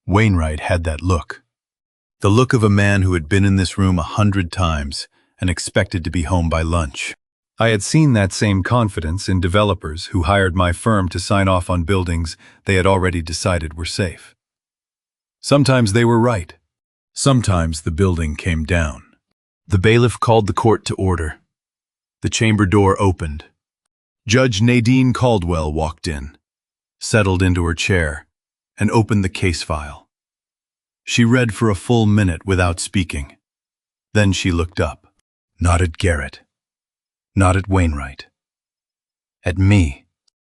Wainwright had that look. The look of a man who had been in this room 100 times and expected to be home by lunch. I had seen that same confidence in developers who hired my firm to sign off on buildings they had already decided were safe. Sometimes they were right. Sometimes the building came down. The bailiff called the court to order. The chamber door opened. Judge Nadine Caldwell walked in, settled into her chair, and opened the case file. She read for a full minute without speaking. Then she looked up, not at Garrett, not at Wainwright, at me.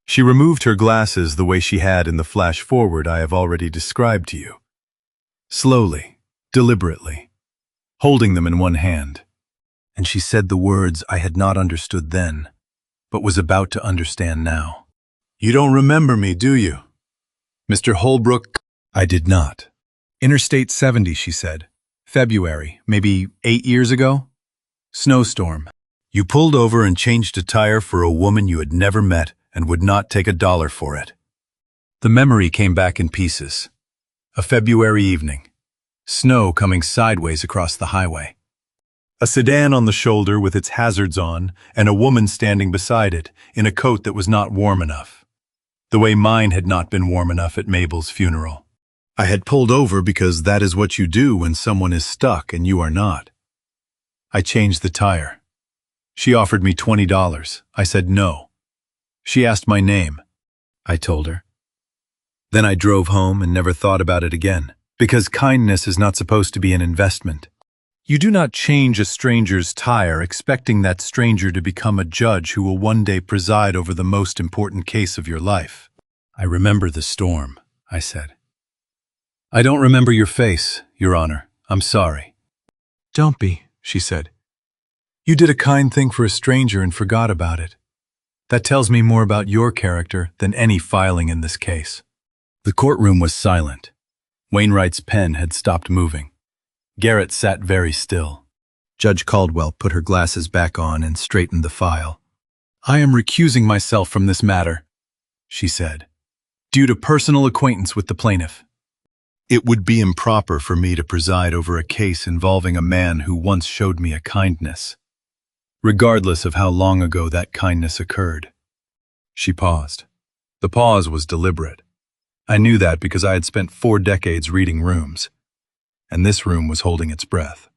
She removed her glasses the way she had in the flash forward I have already described to you. Slowly, deliberately, holding them in one hand. And she said the words I had not understood then, but was about to understand now. "You don't remember me, do you? Mr. Holbrook?" I did not. "Interstate 70, she said. February, maybe 8 years ago? Snowstorm. You pulled over and changed a tire for a woman you had never met and would not take $1 for it. The memory came back in pieces. A February evening. Snow coming sideways across the highway. A sedan on the shoulder with its hazards on, and a woman standing beside it, in a coat that was not warm enough. The way mine had not been warm enough at Mabel's funeral. I had pulled over because that is what you do when someone is stuck and you are not. I changed the tire. She offered me $20. I said no. She asked my name. I told her. Then I drove home and never thought about it again, because kindness is not supposed to be an investment. You do not change a stranger's tire expecting that stranger to become a judge who will one day preside over the most important case of your life. I remember the storm, I said. I don't remember your face, Your Honor. I'm sorry. Don't be, she said. You did a kind thing for a stranger and forgot about it. That tells me more about your character than any filing in this case. The courtroom was silent. Wainwright's pen had stopped moving. Garrett sat very still. Judge Caldwell put her glasses back on and straightened the file. I am recusing myself from this matter, she said, due to personal acquaintance with the plaintiff. It would be improper for me to preside over a case involving a man who once showed me a kindness, regardless of how long ago that kindness occurred. She paused. The pause was deliberate. I knew that because I had spent 4 decades reading rooms, and this room was holding its breath.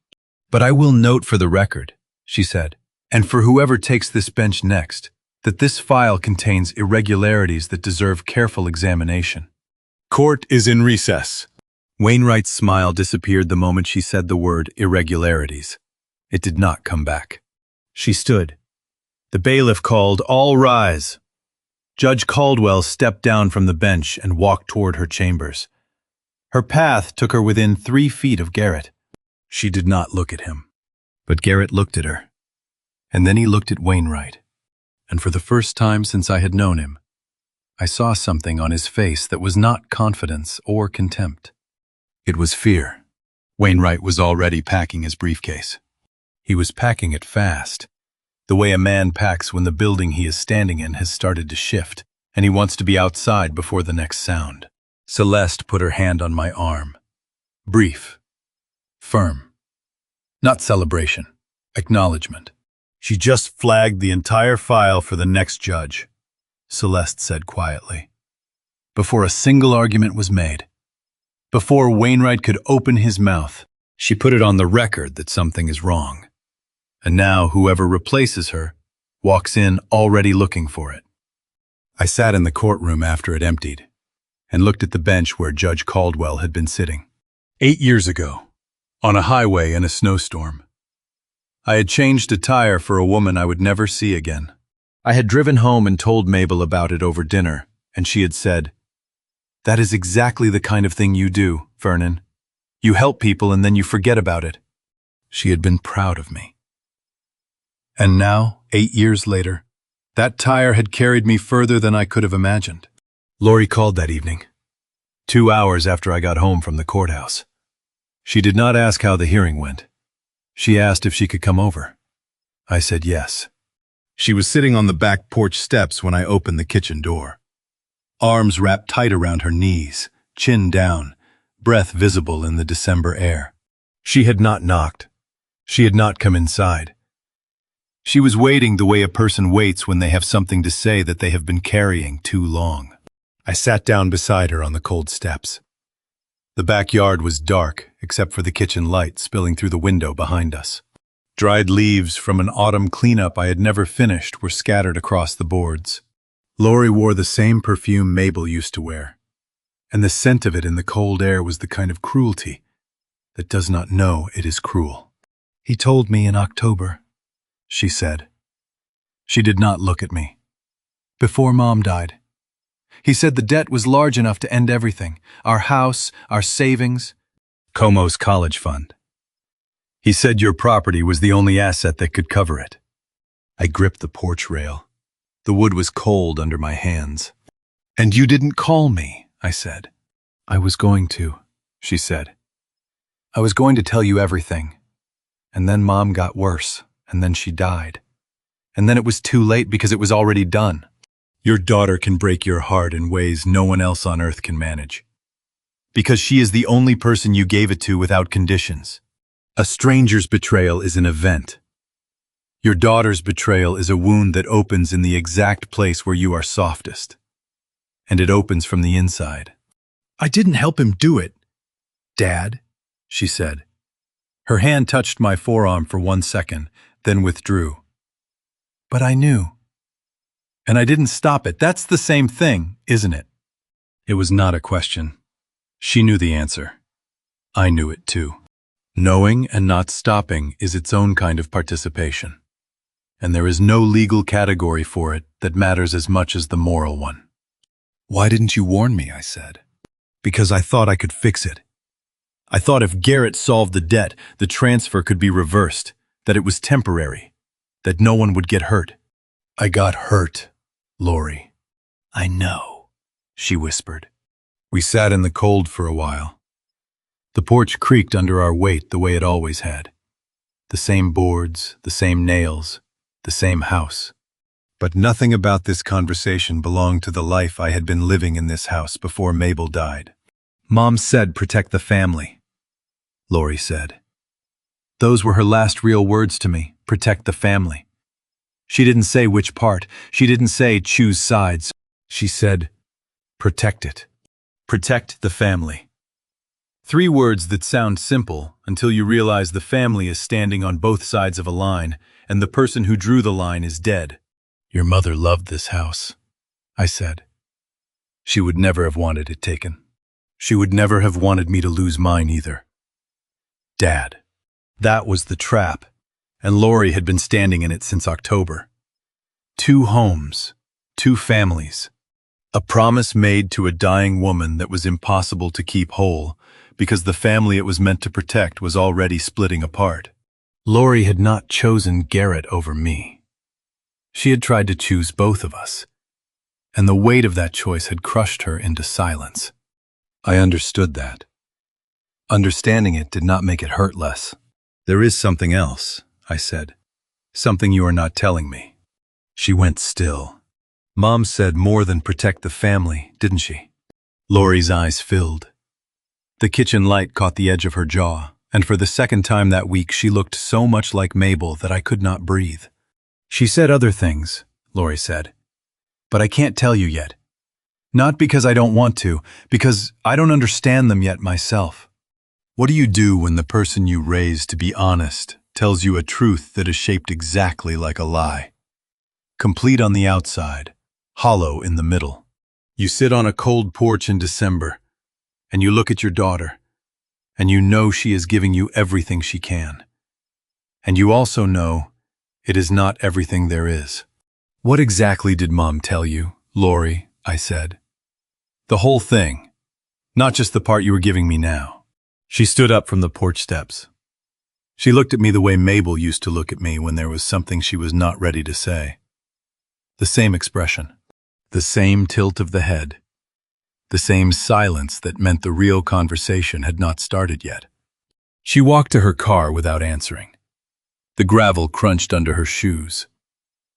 But I will note for the record, she said, and for whoever takes this bench next, that this file contains irregularities that deserve careful examination. Court is in recess. Wainwright's smile disappeared the moment she said the word irregularities. It did not come back. She stood. The bailiff called, "All rise." Judge Caldwell stepped down from the bench and walked toward her chambers. Her path took her within 3 feet of Garrett. She did not look at him. But Garrett looked at her. And then he looked at Wainwright. And for the first time since I had known him, I saw something on his face that was not confidence or contempt. It was fear. Wainwright was already packing his briefcase. He was packing it fast, the way a man packs when the building he is standing in has started to shift, and he wants to be outside before the next sound. Celeste put her hand on my arm. Brief. Firm. Not celebration. Acknowledgement. She just flagged the entire file for the next judge, Celeste said quietly. Before a single argument was made. Before Wainwright could open his mouth, she put it on the record that something is wrong. And now whoever replaces her walks in already looking for it. I sat in the courtroom after it emptied and looked at the bench where Judge Caldwell had been sitting. 8 years ago, on a highway in a snowstorm, I had changed a tire for a woman I would never see again. I had driven home and told Mabel about it over dinner, and she had said, "That is exactly the kind of thing you do, Vernon. You help people and then you forget about it." She had been proud of me. And now, 8 years later, that tire had carried me further than I could have imagined. Lori called that evening, 2 hours after I got home from the courthouse. She did not ask how the hearing went. She asked if she could come over. I said yes. She was sitting on the back porch steps when I opened the kitchen door. Arms wrapped tight around her knees, chin down, breath visible in the December air. She had not knocked. She had not come inside. She was waiting the way a person waits when they have something to say that they have been carrying too long. I sat down beside her on the cold steps. The backyard was dark, except for the kitchen light spilling through the window behind us. Dried leaves from an autumn cleanup I had never finished were scattered across the boards. Lori wore the same perfume Mabel used to wear, and the scent of it in the cold air was the kind of cruelty that does not know it is cruel. "He told me in October," she said. She did not look at me. "Before Mom died. He said the debt was large enough to end everything, our house, our savings, Como's college fund. He said your property was the only asset that could cover it." I gripped the porch rail. The wood was cold under my hands. "And you didn't call me," I said. "I was going to," she said. "I was going to tell you everything. And then Mom got worse, and then she died. And then it was too late because it was already done. Your daughter can break your heart in ways no one else on earth can manage. Because she is the only person you gave it to without conditions. A stranger's betrayal is an event. Your daughter's betrayal is a wound that opens in the exact place where you are softest. And it opens from the inside. I didn't help him do it, Dad, she said. Her hand touched my forearm for 1 second, then withdrew. But I knew. And I didn't stop it. That's the same thing, isn't it? It was not a question. She knew the answer. I knew it too. Knowing and not stopping is its own kind of participation. And there is no legal category for it that matters as much as the moral one. Why didn't you warn me, I said. Because I thought I could fix it. I thought if Garrett solved the debt, the transfer could be reversed, that it was temporary, that no one would get hurt. I got hurt, Lori. I know, she whispered. We sat in the cold for a while. The porch creaked under our weight the way it always had. The same boards, the same nails, the same house. But nothing about this conversation belonged to the life I had been living in this house before Mabel died. Mom said protect the family, Lori said. Those were her last real words to me, protect the family. She didn't say which part. She didn't say choose sides. She said, protect it. Protect the family. 3 words that sound simple until you realize the family is standing on both sides of a line and the person who drew the line is dead. Your mother loved this house, I said. She would never have wanted it taken. She would never have wanted me to lose mine either. Dad. That was the trap, and Lori had been standing in it since October. 2 homes, 2 families. A promise made to a dying woman that was impossible to keep whole because the family it was meant to protect was already splitting apart. Lori had not chosen Garrett over me. She had tried to choose both of us, and the weight of that choice had crushed her into silence. I understood that. Understanding it did not make it hurt less. There is something else, I said. Something you are not telling me. She went still. Mom said more than protect the family, didn't she? Lori's eyes filled. The kitchen light caught the edge of her jaw, and for the second time that week she looked so much like Mabel that I could not breathe. She said other things, Lori said, but I can't tell you yet. Not because I don't want to, because I don't understand them yet myself. What do you do when the person you raised to be honest tells you a truth that is shaped exactly like a lie? Complete on the outside, hollow in the middle. You sit on a cold porch in December, and you look at your daughter, and you know she is giving you everything she can. And you also know it is not everything there is. What exactly did Mom tell you, Lori? I said. The whole thing, not just the part you were giving me now. She stood up from the porch steps. She looked at me the way Mabel used to look at me when there was something she was not ready to say. The same expression, the same tilt of the head, the same silence that meant the real conversation had not started yet. She walked to her car without answering. The gravel crunched under her shoes.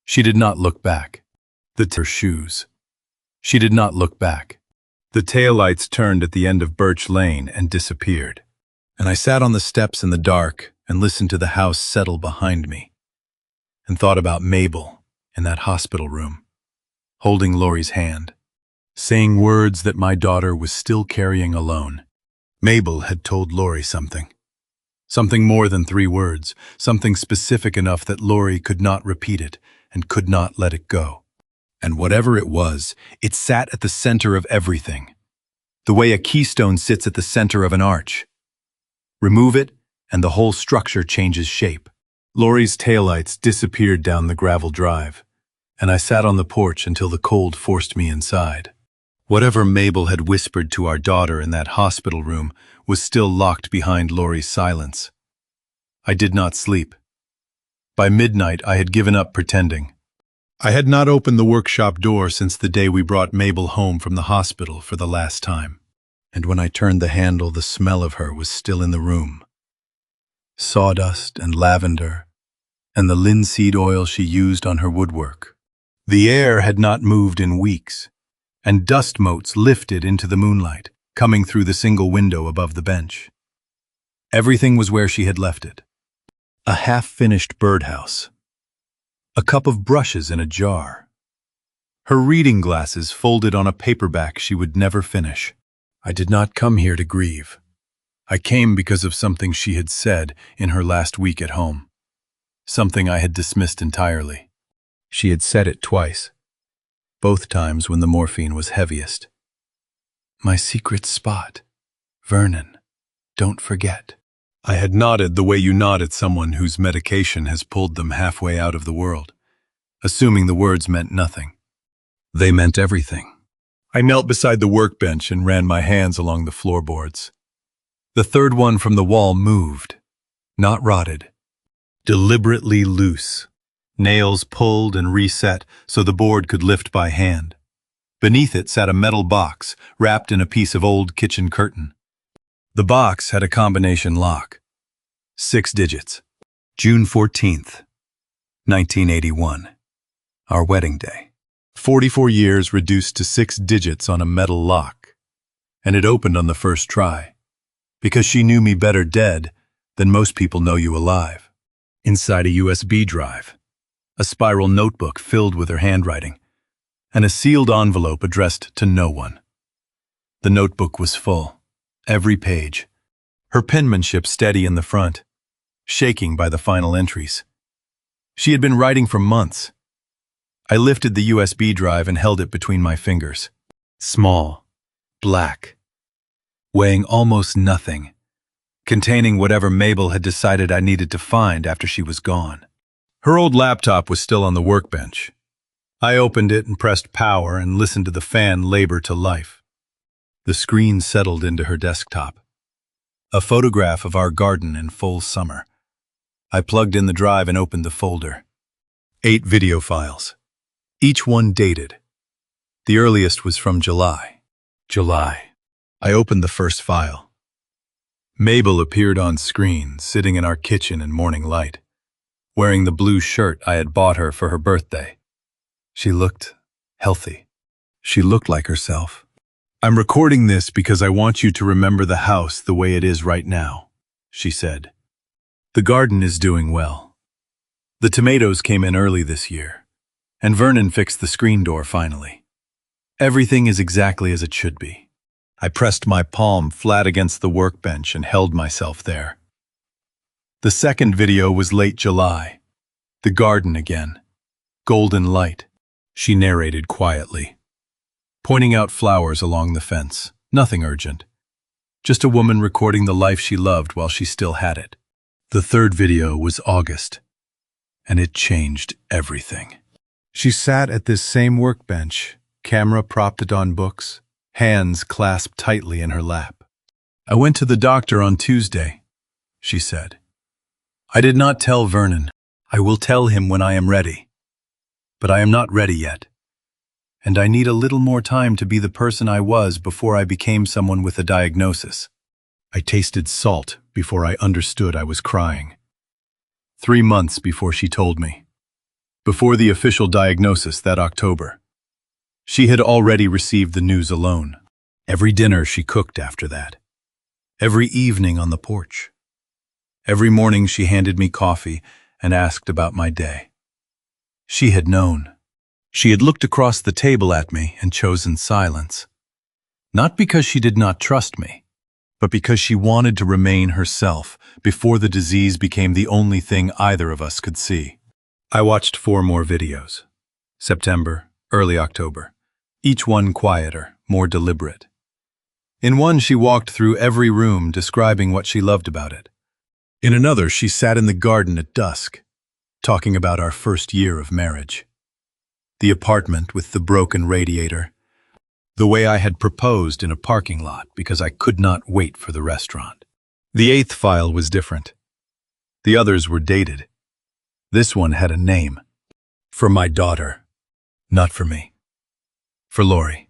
She did not look back. Her shoes. She did not look back. The taillights turned at the end of Birch Lane and disappeared. And I sat on the steps in the dark and listened to the house settle behind me, and thought about Mabel in that hospital room, holding Lori's hand, saying words that my daughter was still carrying alone. Mabel had told Lori something. Something more than 3 words, something specific enough that Lori could not repeat it and could not let it go. And whatever it was, it sat at the center of everything, the way a keystone sits at the center of an arch. Remove it, and the whole structure changes shape. Lori's taillights disappeared down the gravel drive, and I sat on the porch until the cold forced me inside. Whatever Mabel had whispered to our daughter in that hospital room was still locked behind Lori's silence. I did not sleep. By midnight, I had given up pretending. I had not opened the workshop door since the day we brought Mabel home from the hospital for the last time. And when I turned the handle, the smell of her was still in the room. Sawdust and lavender, and the linseed oil she used on her woodwork. The air had not moved in weeks, and dust motes lifted into the moonlight, coming through the single window above the bench. Everything was where she had left it. A half-finished birdhouse. A cup of brushes in a jar. Her reading glasses folded on a paperback she would never finish. I did not come here to grieve. I came because of something she had said in her last week at home. Something I had dismissed entirely. She had said it twice, both times when the morphine was heaviest. My secret spot. Vernon, don't forget. I had nodded the way you nod at someone whose medication has pulled them halfway out of the world, assuming the words meant nothing. They meant everything. I knelt beside the workbench and ran my hands along the floorboards. The third one from the wall moved, not rotted, deliberately loose. Nails pulled and reset so the board could lift by hand. Beneath it sat a metal box wrapped in a piece of old kitchen curtain. The box had a combination lock. 6 digits. June 14th, 1981. Our wedding day. 44 years reduced to 6 digits on a metal lock. And it opened on the first try. Because she knew me better dead than most people know you alive. Inside a USB drive. A spiral notebook filled with her handwriting, and a sealed envelope addressed to no one. The notebook was full, every page, her penmanship steady in the front, shaking by the final entries. She had been writing for months. I lifted the USB drive and held it between my fingers. Small, black, weighing almost nothing, containing whatever Mabel had decided I needed to find after she was gone. Her old laptop was still on the workbench. I opened it and pressed power and listened to the fan labor to life. The screen settled into her desktop. A photograph of our garden in full summer. I plugged in the drive and opened the folder. 8 video files. Each one dated. The earliest was from July. I opened the first file. Mabel appeared on screen, sitting in our kitchen in morning light, wearing the blue shirt I had bought her for her birthday. She looked healthy. She looked like herself. I'm recording this because I want you to remember the house the way it is right now, she said. The garden is doing well. The tomatoes came in early this year, and Vernon fixed the screen door finally. Everything is exactly as it should be. I pressed my palm flat against the workbench and held myself there. The second video was late July. The garden again. Golden light, she narrated quietly, pointing out flowers along the fence. Nothing urgent. Just a woman recording the life she loved while she still had it. The third video was August, and it changed everything. She sat at this same workbench, camera propped on books, hands clasped tightly in her lap. I went to the doctor on Tuesday, she said. I did not tell Vernon. I will tell him when I am ready. But I am not ready yet. And I need a little more time to be the person I was before I became someone with a diagnosis. I tasted salt before I understood I was crying. 3 months before she told me. Before the official diagnosis that October. She had already received the news alone. Every dinner she cooked after that. Every evening on the porch. Every morning she handed me coffee and asked about my day. She had known. She had looked across the table at me and chosen silence. Not because she did not trust me, but because she wanted to remain herself before the disease became the only thing either of us could see. I watched 4 more videos. September, early October. Each one quieter, more deliberate. In one, she walked through every room describing what she loved about it. In another, she sat in the garden at dusk, talking about our first year of marriage. The apartment with the broken radiator. The way I had proposed in a parking lot because I could not wait for the restaurant. The 8th file was different. The others were dated. This one had a name. For my daughter. Not for me. For Lori.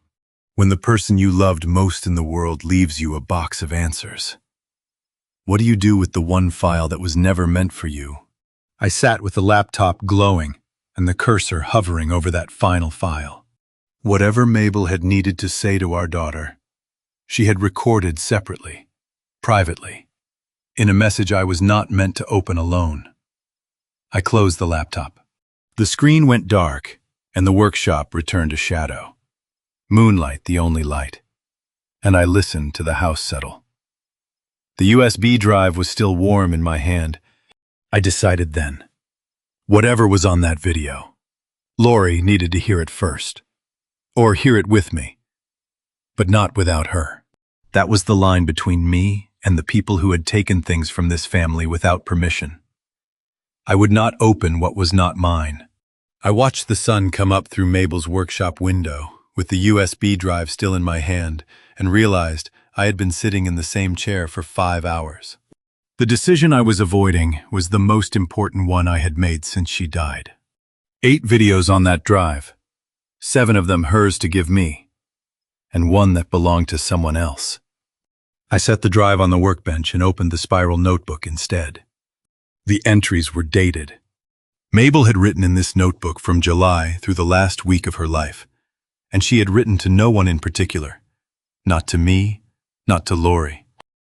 When the person you loved most in the world leaves you a box of answers. What do you do with the one file that was never meant for you? I sat with the laptop glowing and the cursor hovering over that final file. Whatever Mabel had needed to say to our daughter, she had recorded separately, privately, in a message I was not meant to open alone. I closed the laptop. The screen went dark, and the workshop returned to shadow. Moonlight the only light. And I listened to the house settle. The USB drive was still warm in my hand. I decided then, whatever was on that video, Lori needed to hear it first. Or hear it with me. But not without her. That was the line between me and the people who had taken things from this family without permission. I would not open what was not mine. I watched the sun come up through Mabel's workshop window, with the USB drive still in my hand, and realized I had been sitting in the same chair for 5 hours. The decision I was avoiding was the most important one I had made since she died. 8 videos on that drive, 7 of them hers to give me, and 1 that belonged to someone else. I set the drive on the workbench and opened the spiral notebook instead. The entries were dated. Mabel had written in this notebook from July through the last week of her life, and she had written to no one in particular. Not to me, not to Lori,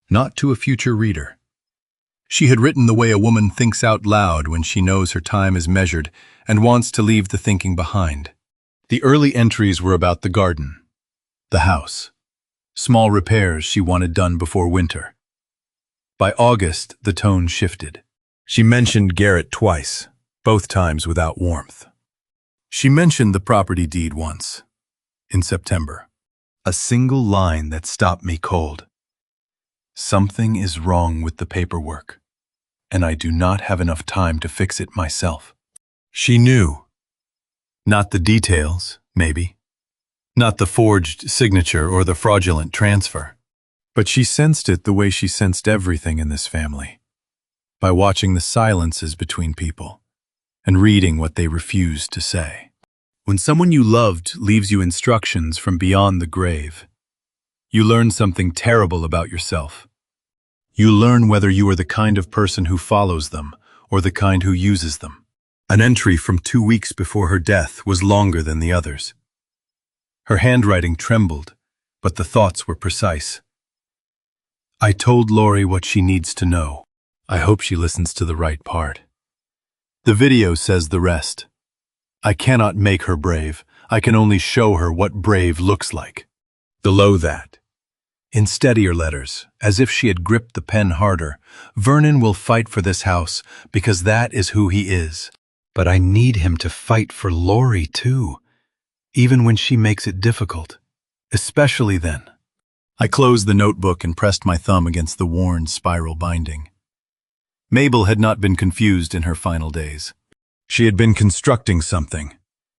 not to a future reader. She had written the way a woman thinks out loud when she knows her time is measured and wants to leave the thinking behind. The early entries were about the garden, the house, small repairs she wanted done before winter. By August, the tone shifted. She mentioned Garrett twice, both times without warmth. She mentioned the property deed once, in September. A single line that stopped me cold. Something is wrong with the paperwork, and I do not have enough time to fix it myself. She knew. Not the details, maybe. Not the forged signature or the fraudulent transfer. But she sensed it the way she sensed everything in this family. By watching the silences between people and reading what they refused to say. When someone you loved leaves you instructions from beyond the grave, you learn something terrible about yourself. You learn whether you are the kind of person who follows them or the kind who uses them. An entry from 2 weeks before her death was longer than the others. Her handwriting trembled, but the thoughts were precise. I told Lori what she needs to know. I hope she listens to the right part. The video says the rest. I cannot make her brave. I can only show her what brave looks like. Below that, in steadier letters, as if she had gripped the pen harder, Vernon will fight for this house because that is who he is. But I need him to fight for Lori too, even when she makes it difficult, especially then. I closed the notebook and pressed my thumb against the worn spiral binding. Mabel had not been confused in her final days. She had been constructing something,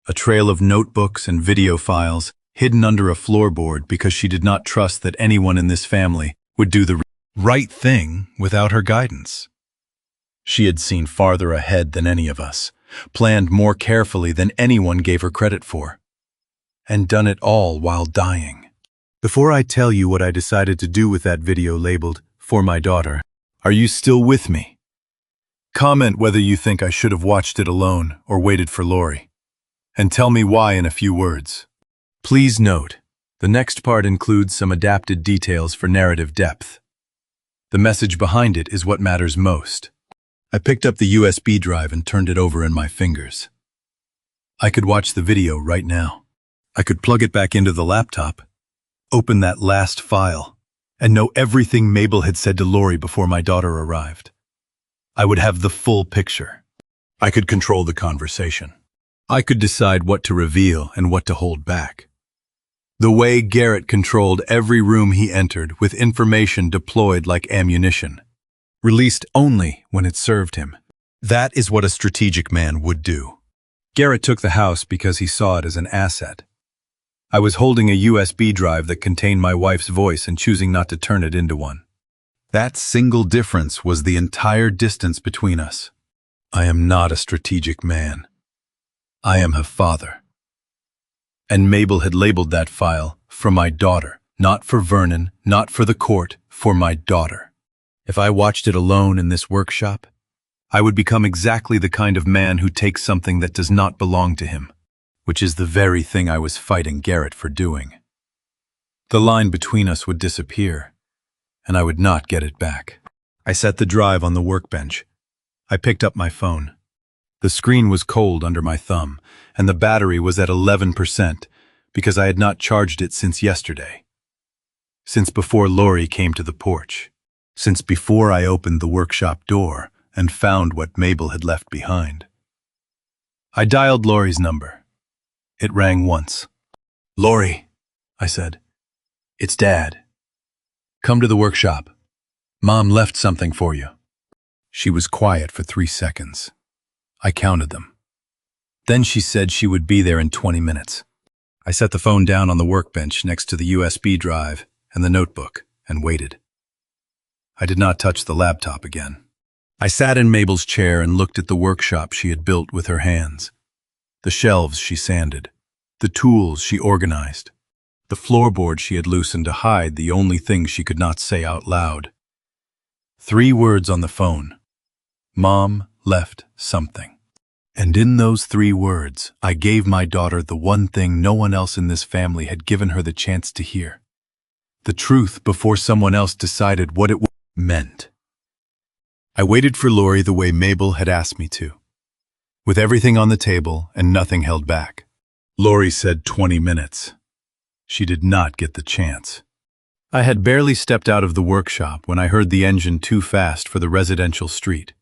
a trail of notebooks and video files hidden under a floorboard because she did not trust that anyone in this family would do the right thing without her guidance. She had seen farther ahead than any of us, planned more carefully than anyone gave her credit for, and done it all while dying. Before I tell you what I decided to do with that video labeled, "For My Daughter," are you still with me? Comment whether you think I should have watched it alone or waited for Lori, and tell me why in a few words. Please note, the next part includes some adapted details for narrative depth. The message behind it is what matters most. I picked up the USB drive and turned it over in my fingers. I could watch the video right now. I could plug it back into the laptop, open that last file, and know everything Mabel had said to Lori before my daughter arrived. I would have the full picture. I could control the conversation. I could decide what to reveal and what to hold back. The way Garrett controlled every room he entered with information deployed like ammunition, released only when it served him. That is what a strategic man would do. Garrett took the house because he saw it as an asset. I was holding a USB drive that contained my wife's voice and choosing not to turn it into one. That single difference was the entire distance between us. I am not a strategic man. I am her father. And Mabel had labeled that file, "For My Daughter," not for Vernon, not for the court, for my daughter. If I watched it alone in this workshop, I would become exactly the kind of man who takes something that does not belong to him, which is the very thing I was fighting Garrett for doing. The line between us would disappear, and I would not get it back. I set the drive on the workbench. I picked up my phone. The screen was cold under my thumb, and the battery was at 11% because I had not charged it since yesterday. Since before Lori came to the porch. Since before I opened the workshop door and found what Mabel had left behind. I dialed Lori's number. It rang once. "Lori," I said. "It's Dad. Come to the workshop. Mom left something for you." She was quiet for 3 seconds. I counted them. Then she said she would be there in 20 minutes. I set the phone down on the workbench next to the USB drive and the notebook and waited. I did not touch the laptop again. I sat in Mabel's chair and looked at the workshop she had built with her hands. The shelves she sanded, the tools she organized, the floorboard she had loosened to hide the only thing she could not say out loud. 3 words on the phone. Mom left something. And in those 3 words, I gave my daughter the one thing no one else in this family had given her the chance to hear. The truth before someone else decided what it meant. I waited for Lori the way Mabel had asked me to, with everything on the table and nothing held back. Lori said 20 minutes. She did not get the chance. I had barely stepped out of the workshop when I heard the engine too fast for the residential street,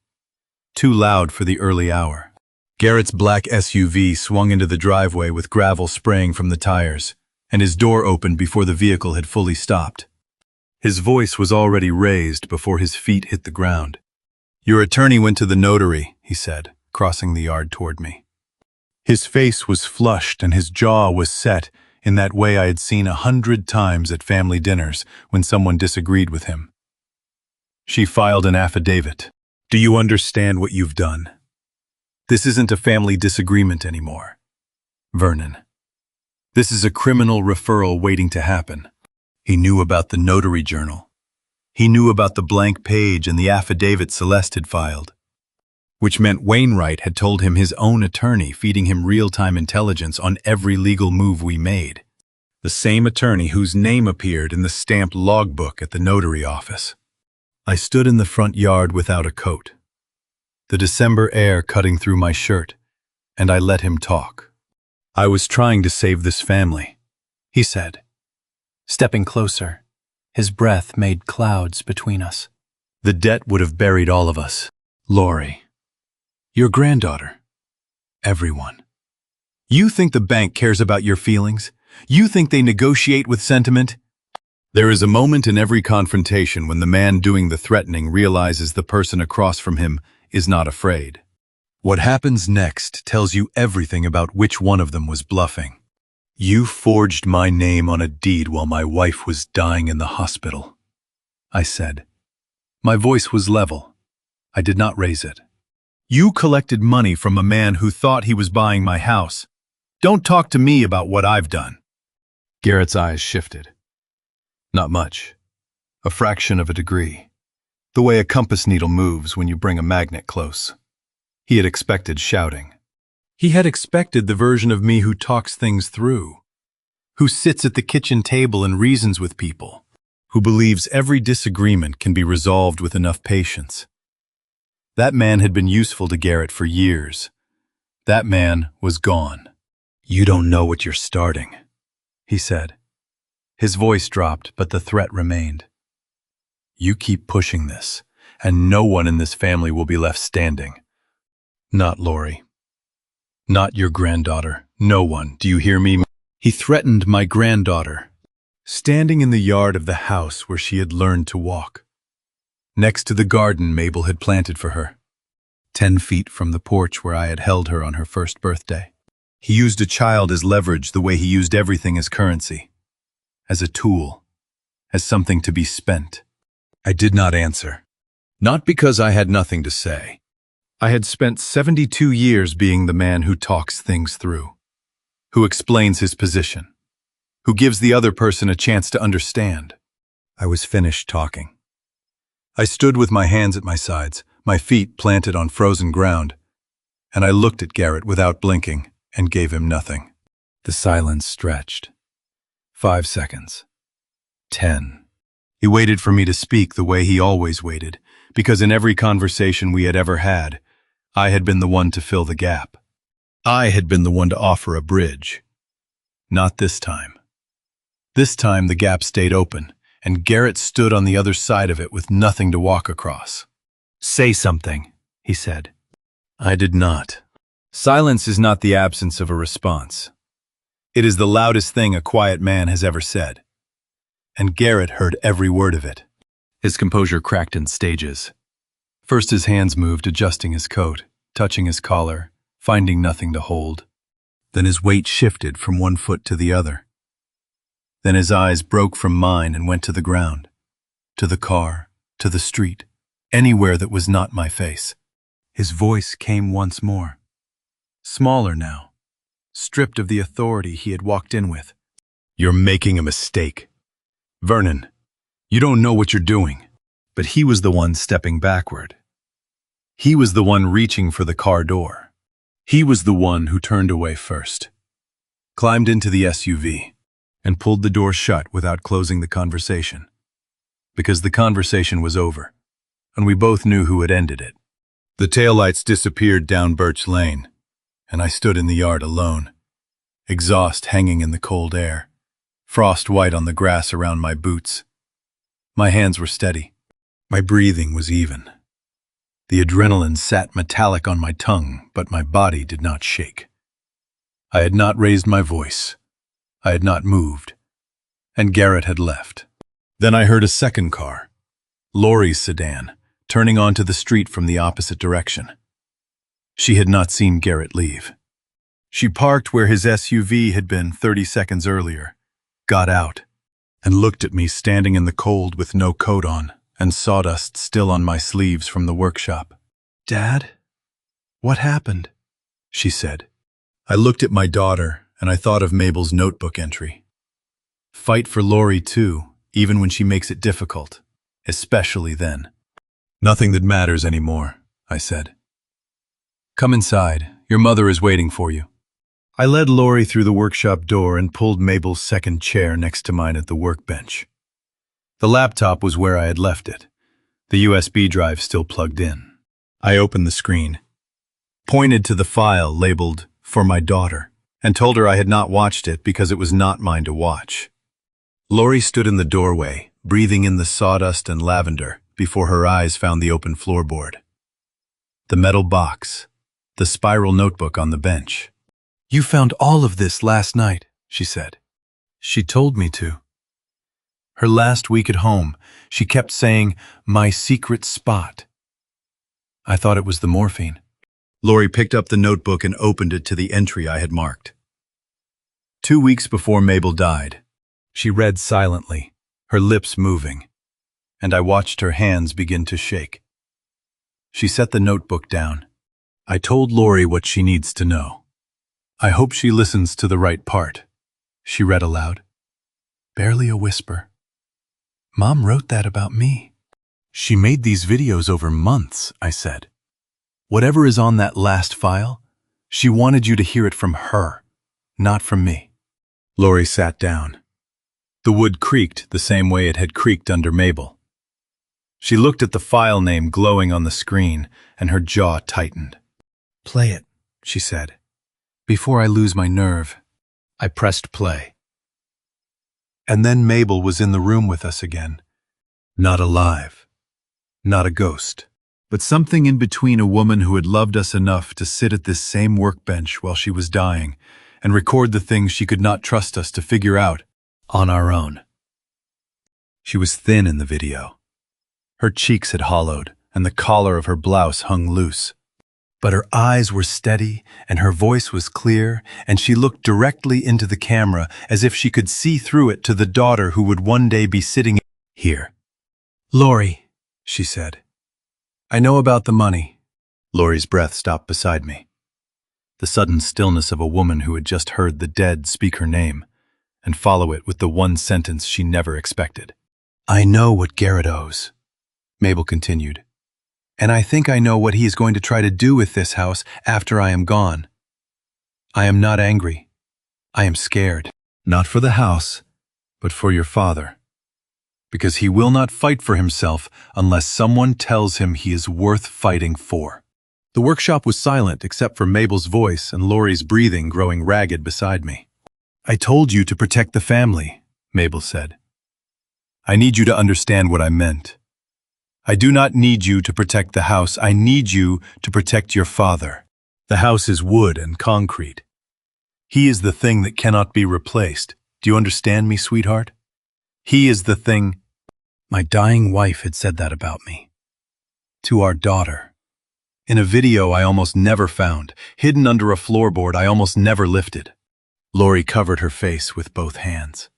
too loud for the early hour. Garrett's black SUV swung into the driveway with gravel spraying from the tires, and his door opened before the vehicle had fully stopped. His voice was already raised before his feet hit the ground. "Your attorney went to the notary," he said, crossing the yard toward me. His face was flushed and his jaw was set in that way I had seen 100 times at family dinners when someone disagreed with him. "She filed an affidavit. Do you understand what you've done? This isn't a family disagreement anymore, Vernon. This is a criminal referral waiting to happen." He knew about the notary journal. He knew about the blank page and the affidavit Celeste had filed, which meant Wainwright had told him his own attorney, feeding him real-time intelligence on every legal move we made. The same attorney whose name appeared in the stamped logbook at the notary office. I stood in the front yard without a coat, the December air cutting through my shirt, and I let him talk. "I was trying to save this family," he said, stepping closer. His breath made clouds between us. "The debt would have buried all of us. Lori, your granddaughter, everyone. You think the bank cares about your feelings? You think they negotiate with sentiment? There is a moment in every confrontation when the man doing the threatening realizes the person across from him is not afraid. What happens next tells you everything about which one of them was bluffing. You forged my name on a deed while my wife was dying in the hospital," I said. My voice was level. I did not raise it. "You collected money from a man who thought he was buying my house. Don't talk to me about what I've done." Garrett's eyes shifted. Not much. A fraction of a degree. The way a compass needle moves when you bring a magnet close. He had expected shouting. He had expected the version of me who talks things through, who sits at the kitchen table and reasons with people, who believes every disagreement can be resolved with enough patience. That man had been useful to Garrett for years. That man was gone. "You don't know what you're starting," he said. His voice dropped, but the threat remained. "You keep pushing this, and no one in this family will be left standing. Not Lori. Not your granddaughter. No one. Do you hear me?" He threatened my granddaughter, standing in the yard of the house where she had learned to walk, next to the garden Mabel had planted for her, 10 feet from the porch where I had held her on her first birthday. He used a child as leverage the way he used everything as currency, as a tool, as something to be spent. I did not answer. Not because I had nothing to say. I had spent 72 years being the man who talks things through, who explains his position, who gives the other person a chance to understand. I was finished talking. I stood with my hands at my sides, my feet planted on frozen ground, and I looked at Garrett without blinking and gave him nothing. The silence stretched. 5 seconds. 10. He waited for me to speak the way he always waited, because in every conversation we had ever had, I had been the one to fill the gap. I had been the one to offer a bridge. Not this time. This time the gap stayed open, and Garrett stood on the other side of it with nothing to walk across. "Say something," he said. I did not. Silence is not the absence of a response. It is the loudest thing a quiet man has ever said. And Garrett heard every word of it. His composure cracked in stages. First his hands moved, adjusting his coat, touching his collar, finding nothing to hold. Then his weight shifted from one foot to the other. Then his eyes broke from mine and went to the ground, to the car, to the street, anywhere that was not my face. His voice came once more. Smaller now, stripped of the authority he had walked in with. "You're making a mistake. Vernon, you don't know what you're doing." But he was the one stepping backward. He was the one reaching for the car door. He was the one who turned away first, climbed into the SUV, and pulled the door shut without closing the conversation. Because the conversation was over, and we both knew who had ended it. The taillights disappeared down Birch Lane, and I stood in the yard alone, exhaust hanging in the cold air, frost white on the grass around my boots. My hands were steady. My breathing was even. The adrenaline sat metallic on my tongue, but my body did not shake. I had not raised my voice. I had not moved. And Garrett had left. Then I heard a second car, Lori's sedan, turning onto the street from the opposite direction. She had not seen Garrett leave. She parked where his SUV had been 30 seconds earlier, got out, and looked at me standing in the cold with no coat on and sawdust still on my sleeves from the workshop. "Dad, what happened?" she said. I looked at my daughter and I thought of Mabel's notebook entry. "Fight for Lori too, even when she makes it difficult, especially then." "Nothing that matters anymore," I said. "Come inside. Your mother is waiting for you." I led Lori through the workshop door and pulled Mabel's second chair next to mine at the workbench. The laptop was where I had left it, the USB drive still plugged in. I opened the screen, pointed to the file labeled "For my daughter," and told her I had not watched it because it was not mine to watch. Lori stood in the doorway, breathing in the sawdust and lavender before her eyes found the open floorboard. The metal box, the spiral notebook on the bench. "You found all of this last night," she said. "She told me to." Her last week at home, she kept saying, "my secret spot." I thought it was the morphine. Lori picked up the notebook and opened it to the entry I had marked. 2 weeks before Mabel died. She read silently, her lips moving, and I watched her hands begin to shake. She set the notebook down. "I told Lori what she needs to know. I hope she listens to the right part," she read aloud. Barely a whisper. "Mom wrote that about me." "She made these videos over months," I said. "Whatever is on that last file, she wanted you to hear it from her, not from me." Lori sat down. The wood creaked the same way it had creaked under Mabel. She looked at the file name glowing on the screen, and her jaw tightened. "Play it," she said. "Before I lose my nerve." I pressed play. And then Mabel was in the room with us again. Not alive. Not a ghost. But something in between a woman who had loved us enough to sit at this same workbench while she was dying and record the things she could not trust us to figure out on our own. She was thin in the video. Her cheeks had hollowed, and the collar of her blouse hung loose. But her eyes were steady, and her voice was clear, and she looked directly into the camera as if she could see through it to the daughter who would one day be sitting here. "Lori," she said, "I know about the money." Lori's breath stopped beside me. The sudden stillness of a woman who had just heard the dead speak her name, and follow it with the one sentence she never expected. "I know what Garrett owes," Mabel continued. and I think I know what he is going to try to do with this house after I am gone. I am not angry. I am scared. Not for the house, but for your father. Because he will not fight for himself unless someone tells him he is worth fighting for. The workshop was silent except for Mabel's voice and Laurie's breathing growing ragged beside me. I told you to protect the family, Mabel said. I need you to understand what I meant. I do not need you to protect the house. I need you to protect your father. The house is wood and concrete. He is the thing that cannot be replaced. Do you understand me, sweetheart? He is the thing. My dying wife had said that about me. To our daughter. In a video I almost never found, hidden under a floorboard I almost never lifted. Laurie covered her face with both hands.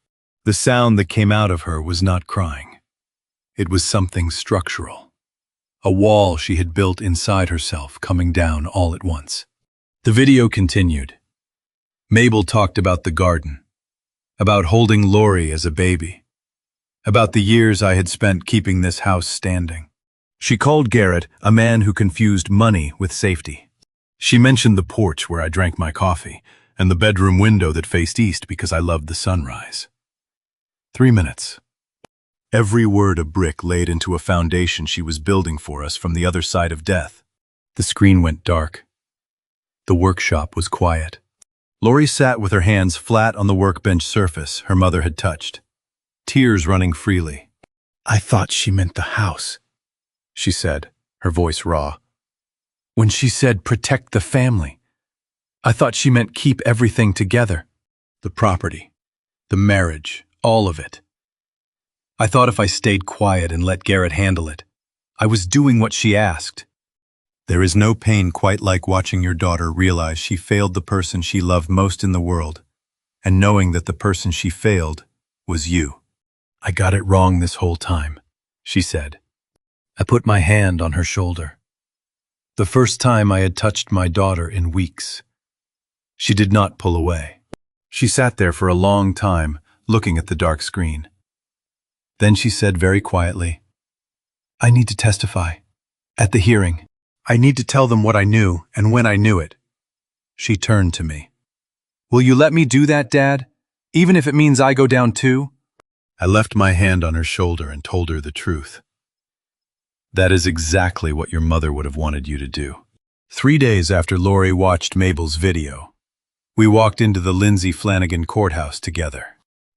The sound that came out of her was not crying. It was something structural. A wall she had built inside herself coming down all at once. The video continued. Mabel talked about the garden, about holding Laurie as a baby, about the years I had spent keeping this house standing. She called Garrett a man who confused money with safety. She mentioned the porch where I drank my coffee and the bedroom window that faced east because I loved the sunrise. 3 minutes. Every word a brick laid into a foundation she was building for us from the other side of death. The screen went dark. The workshop was quiet. Laurie sat with her hands flat on the workbench surface her mother had touched, tears running freely. I thought she meant the house, she said, her voice raw. When she said protect the family, I thought she meant keep everything together. The property, the marriage, all of it. I thought if I stayed quiet and let Garrett handle it, I was doing what she asked. There is no pain quite like watching your daughter realize she failed the person she loved most in the world, and knowing that the person she failed was you. I got it wrong this whole time, she said. I put my hand on her shoulder. The first time I had touched my daughter in weeks. She did not pull away. She sat there for a long time, looking at the dark screen. Then she said very quietly, I need to testify. At the hearing, I need to tell them what I knew and when I knew it. She turned to me. Will you let me do that, Dad? Even if it means I go down too? I left my hand on her shoulder and told her the truth. That is exactly what your mother would have wanted you to do. 3 days after Laurie watched Mabel's video, we walked into the Lindsay Flanagan courthouse together.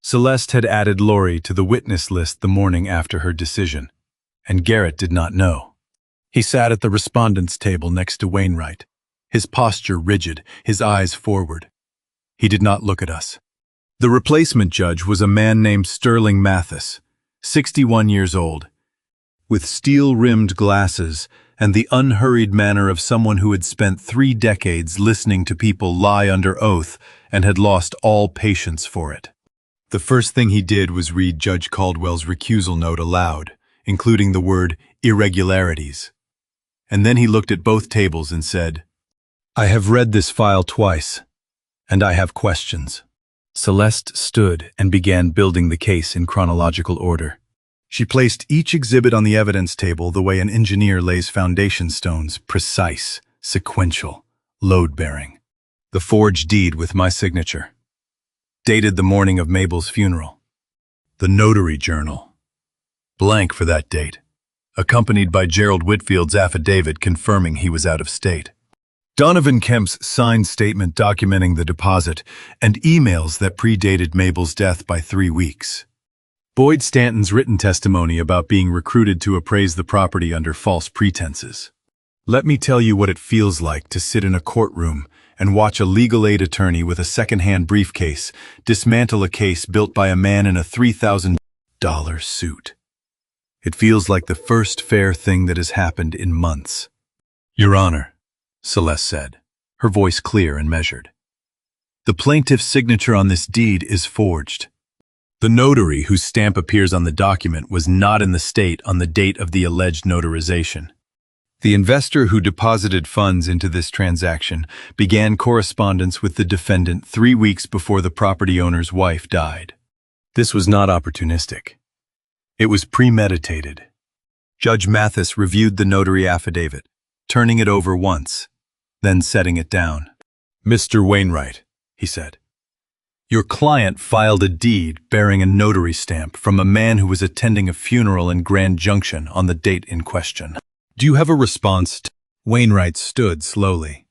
Celeste had added Laurie to the witness list the morning after her decision, and Garrett did not know. He sat at the respondent's table next to Wainwright, his posture rigid, his eyes forward. He did not look at us. The replacement judge was a man named Sterling Mathis, 61 years old, with steel-rimmed glasses and the unhurried manner of someone who had spent 3 decades listening to people lie under oath and had lost all patience for it. The first thing he did was read Judge Caldwell's recusal note aloud, including the word irregularities. And then he looked at both tables and said, I have read this file twice, and I have questions. Celeste stood and began building the case in chronological order. She placed each exhibit on the evidence table the way an engineer lays foundation stones, precise, sequential, load-bearing. The forged deed with my signature. Dated the morning of Mabel's funeral. The notary journal. Blank for that date, accompanied by Gerald Whitfield's affidavit confirming he was out of state. Donovan Kemp's signed statement documenting the deposit, and emails that predated Mabel's death by 3 weeks. Boyd Stanton's written testimony about being recruited to appraise the property under false pretenses. Let me tell you what it feels like to sit in a courtroom and watch a legal aid attorney with a second-hand briefcase dismantle a case built by a man in a $3,000 suit. It feels like the first fair thing that has happened in months. Your Honor, Celeste said, her voice clear and measured. The plaintiff's signature on this deed is forged. The notary whose stamp appears on the document was not in the state on the date of the alleged notarization. The investor who deposited funds into this transaction began correspondence with the defendant 3 weeks before the property owner's wife died. This was not opportunistic. It was premeditated. Judge Mathis reviewed the notary affidavit, turning it over once, then setting it down. "Mr. Wainwright," he said, "your client filed a deed bearing a notary stamp from a man who was attending a funeral in Grand Junction on the date in question. Do you have a response to—" Wainwright stood slowly.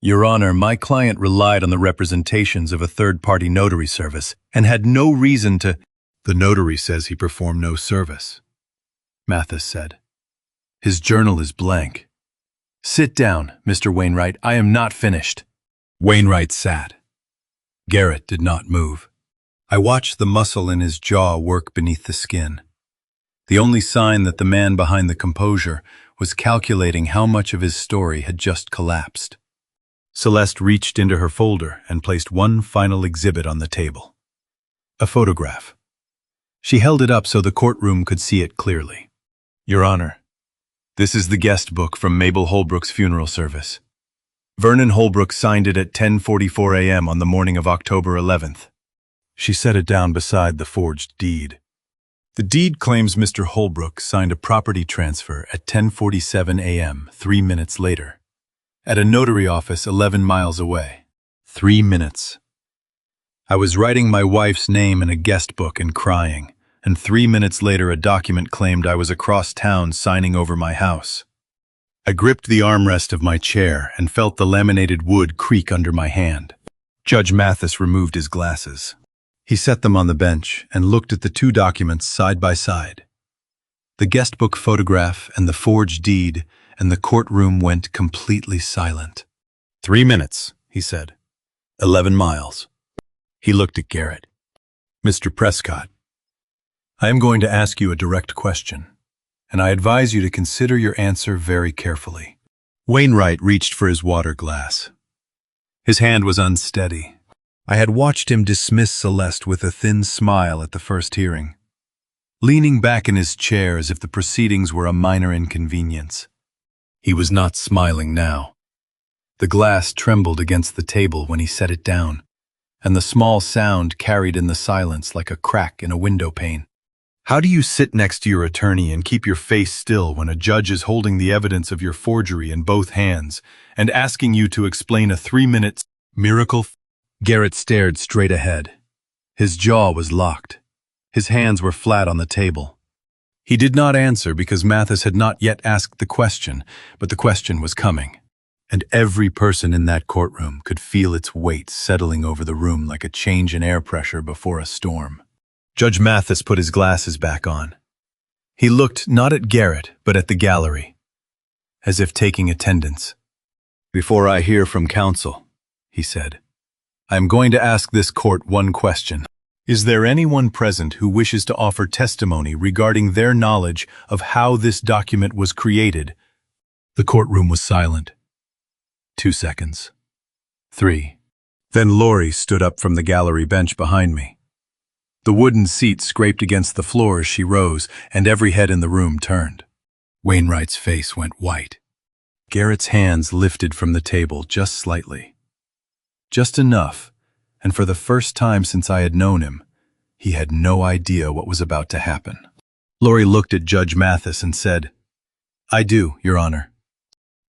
"Your Honor, my client relied on the representations of a third-party notary service and had no reason to—" "The notary says he performed no service," Mathis said. "His journal is blank." "Sit down, Mr. Wainwright. I am not finished." Wainwright sat. Garrett did not move. I watched the muscle in his jaw work beneath the skin. The only sign that the man behind the composure was calculating how much of his story had just collapsed. Celeste reached into her folder and placed one final exhibit on the table. A photograph. She held it up so the courtroom could see it clearly. "Your Honor, this is the guest book from Mabel Holbrook's funeral service. Vernon Holbrook signed it at 10:44 a.m. on the morning of October 11th. She set it down beside the forged deed. The deed claims Mr. Holbrook signed a property transfer at 10:47 a.m., 3 minutes later, at a notary office 11 miles away. 3 minutes. I was writing my wife's name in a guest book and crying, and 3 minutes later a document claimed I was across town signing over my house. I gripped the armrest of my chair and felt the laminated wood creak under my hand. Judge Mathis removed his glasses. He set them on the bench and looked at the two documents side by side. The guest book photograph and the forged deed, and the courtroom went completely silent. 3 minutes, he said. 11 miles. He looked at Garrett. "Mr. Prescott, I am going to ask you a direct question, and I advise you to consider your answer very carefully." Wainwright reached for his water glass. His hand was unsteady. I had watched him dismiss Celeste with a thin smile at the first hearing, leaning back in his chair as if the proceedings were a minor inconvenience. He was not smiling now. The glass trembled against the table when he set it down, and the small sound carried in the silence like a crack in a window pane. How do you sit next to your attorney and keep your face still when a judge is holding the evidence of your forgery in both hands and asking you to explain a 3-minute miracle? Garrett stared straight ahead. His jaw was locked. His hands were flat on the table. He did not answer because Mathis had not yet asked the question, but the question was coming. And every person in that courtroom could feel its weight settling over the room like a change in air pressure before a storm. Judge Mathis put his glasses back on. He looked not at Garrett, but at the gallery, as if taking attendance. "Before I hear from counsel," he said, "I am going to ask this court one question. Is there anyone present who wishes to offer testimony regarding their knowledge of how this document was created?" The courtroom was silent. 2 seconds. 3. Then Lori stood up from the gallery bench behind me. The wooden seat scraped against the floor as she rose, and every head in the room turned. Wainwright's face went white. Garrett's hands lifted from the table just slightly. Just enough, and for the first time since I had known him, he had no idea what was about to happen. Lori looked at Judge Mathis and said, "I do, Your Honor."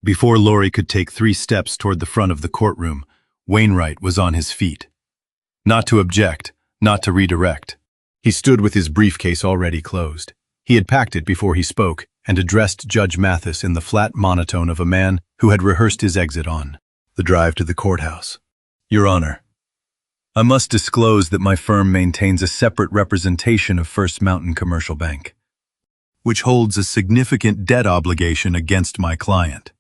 Before Lori could take 3 steps toward the front of the courtroom, Wainwright was on his feet. Not to object, not to redirect. He stood with his briefcase already closed. He had packed it before he spoke and addressed Judge Mathis in the flat monotone of a man who had rehearsed his exit on the drive to the courthouse. "Your Honor, I must disclose that my firm maintains a separate representation of First Mountain Commercial Bank, which holds a significant debt obligation against my client.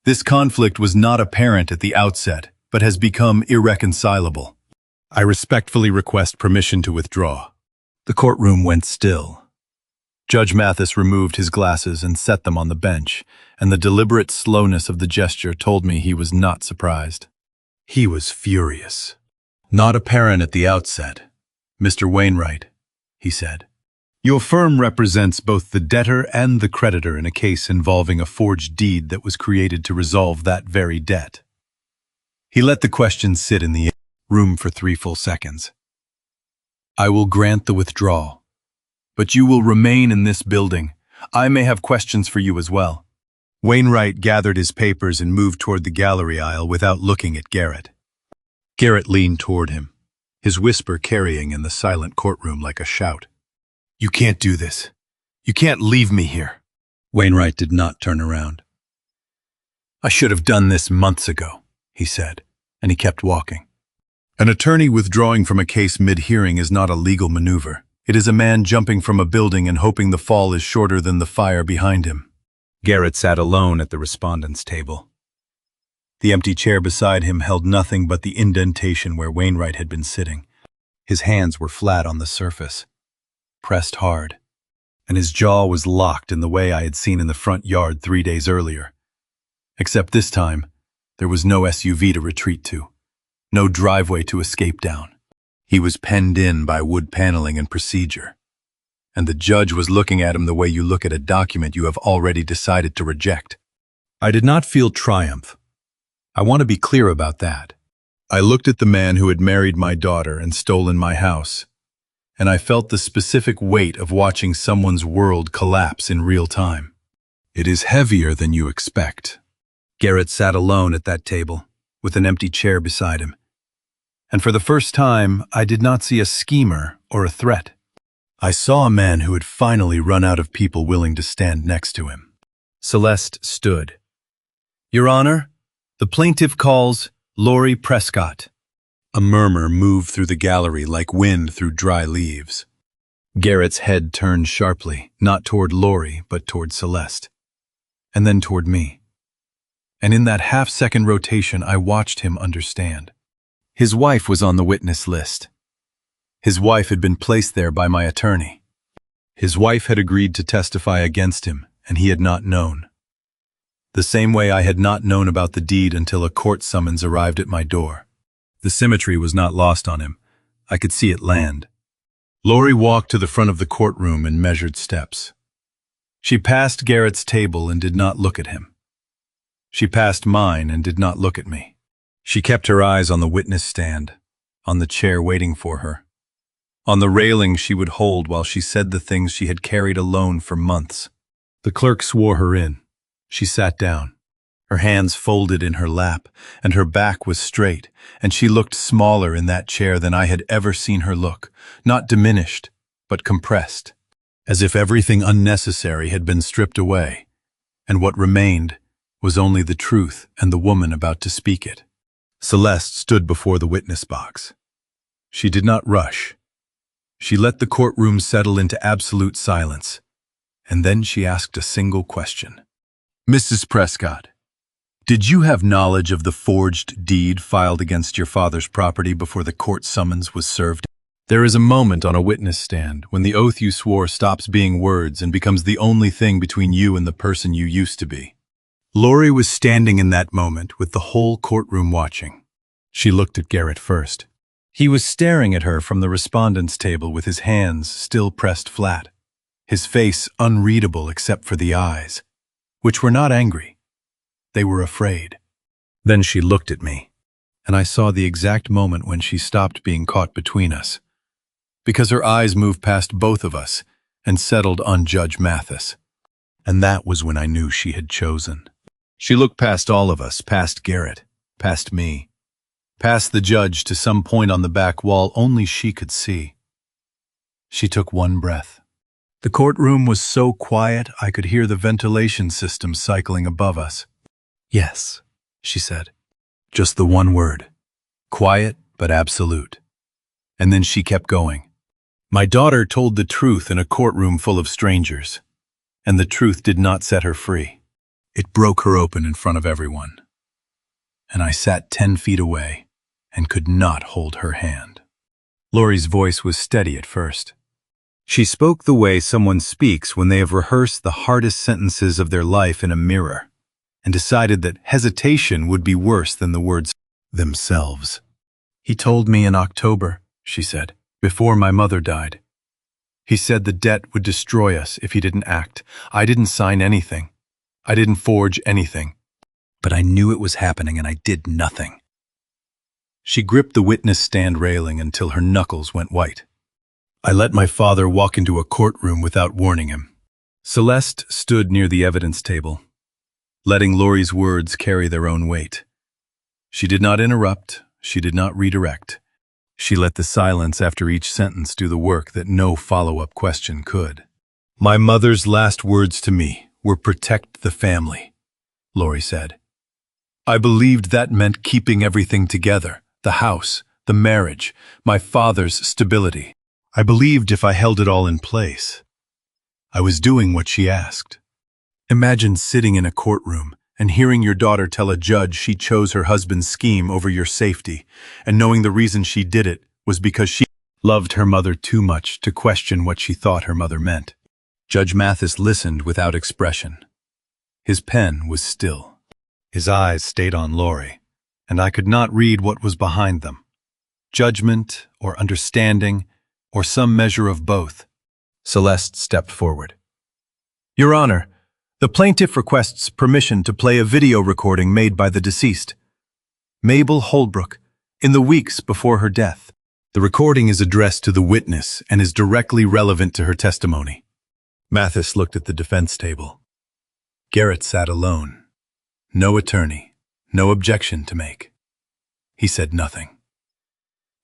This conflict was not apparent at the outset, but has become irreconcilable. I respectfully request permission to withdraw." The courtroom went still. Judge Mathis removed his glasses and set them on the bench, and the deliberate slowness of the gesture told me he was not surprised. He was furious. "Not apparent at the outset. Mr. Wainwright," he said, "your firm represents both the debtor and the creditor in a case involving a forged deed that was created to resolve that very debt." He let the question sit in the room for 3 full seconds. "I will grant the withdrawal. But you will remain in this building. I may have questions for you as well." Wainwright gathered his papers and moved toward the gallery aisle without looking at Garrett. Garrett leaned toward him, his whisper carrying in the silent courtroom like a shout. "You can't do this. You can't leave me here." Wainwright did not turn around. "I should have done this months ago," he said, and he kept walking. An attorney withdrawing from a case mid-hearing is not a legal maneuver. It is a man jumping from a building and hoping the fall is shorter than the fire behind him. Garrett sat alone at the respondent's table. The empty chair beside him held nothing but the indentation where Wainwright had been sitting. His hands were flat on the surface, pressed hard, and his jaw was locked in the way I had seen in the front yard 3 days earlier. Except this time, there was no SUV to retreat to, no driveway to escape down. He was penned in by wood paneling and procedure, and the judge was looking at him the way you look at a document you have already decided to reject. I did not feel triumph. I want to be clear about that. I looked at the man who had married my daughter and stolen my house, and I felt the specific weight of watching someone's world collapse in real time. It is heavier than you expect. Garrett sat alone at that table, with an empty chair beside him. And for the first time, I did not see a schemer or a threat. I saw a man who had finally run out of people willing to stand next to him. Celeste stood. "Your Honor, the plaintiff calls Lori Prescott." A murmur moved through the gallery like wind through dry leaves. Garrett's head turned sharply, not toward Lori, but toward Celeste, and then toward me. And in that half-second rotation, I watched him understand. His wife was on the witness list. His wife had been placed there by my attorney. His wife had agreed to testify against him, and he had not known. The same way I had not known about the deed until a court summons arrived at my door. The symmetry was not lost on him. I could see it land. Lori walked to the front of the courtroom and measured steps. She passed Garrett's table and did not look at him. She passed mine and did not look at me. She kept her eyes on the witness stand, on the chair waiting for her, on the railing she would hold while she said the things she had carried alone for months. The clerk swore her in. She sat down, her hands folded in her lap, and her back was straight, and she looked smaller in that chair than I had ever seen her look, not diminished, but compressed, as if everything unnecessary had been stripped away, and what remained was only the truth and the woman about to speak it. Celeste stood before the witness box. She did not rush. She let the courtroom settle into absolute silence, and then she asked a single question. "Mrs. Prescott, did you have knowledge of the forged deed filed against your father's property before the court summons was served?" There is a moment on a witness stand when the oath you swore stops being words and becomes the only thing between you and the person you used to be. Lori was standing in that moment with the whole courtroom watching. She looked at Garrett first. He was staring at her from the respondent's table with his hands still pressed flat, his face unreadable except for the eyes, which were not angry. They were afraid. Then she looked at me, and I saw the exact moment when she stopped being caught between us, because her eyes moved past both of us and settled on Judge Mathis. And that was when I knew she had chosen. She looked past all of us, past Garrett, past me, past the judge to some point on the back wall only she could see. She took one breath. The courtroom was so quiet I could hear the ventilation system cycling above us. "Yes," she said. Just the one word. Quiet but absolute. And then she kept going. "My daughter told the truth in a courtroom full of strangers, and the truth did not set her free. It broke her open in front of everyone. And I sat 10 feet away and could not hold her hand." Lori's voice was steady at first. She spoke the way someone speaks when they have rehearsed the hardest sentences of their life in a mirror and decided that hesitation would be worse than the words themselves. "He told me in October," she said, "before my mother died. He said the debt would destroy us if he didn't act. I didn't sign anything. I didn't forge anything. But I knew it was happening and I did nothing." She gripped the witness stand railing until her knuckles went white. I let my father walk into a courtroom without warning him. Celeste stood near the evidence table, letting Lori's words carry their own weight. She did not interrupt, she did not redirect. She let the silence after each sentence do the work that no follow-up question could. My mother's last words to me were "protect the family," Lori said. I believed that meant keeping everything together, the house, the marriage, my father's stability. I believed if I held it all in place, I was doing what she asked. Imagine sitting in a courtroom and hearing your daughter tell a judge she chose her husband's scheme over your safety, and knowing the reason she did it was because she loved her mother too much to question what she thought her mother meant. Judge Mathis listened without expression. His pen was still. His eyes stayed on Lori, and I could not read what was behind them. Judgment or understanding, or some measure of both. Celeste stepped forward. Your Honor, the plaintiff requests permission to play a video recording made by the deceased, Mabel Holbrook, in the weeks before her death. The recording is addressed to the witness and is directly relevant to her testimony. Mathis looked at the defense table. Garrett sat alone. No attorney, no objection to make. He said nothing.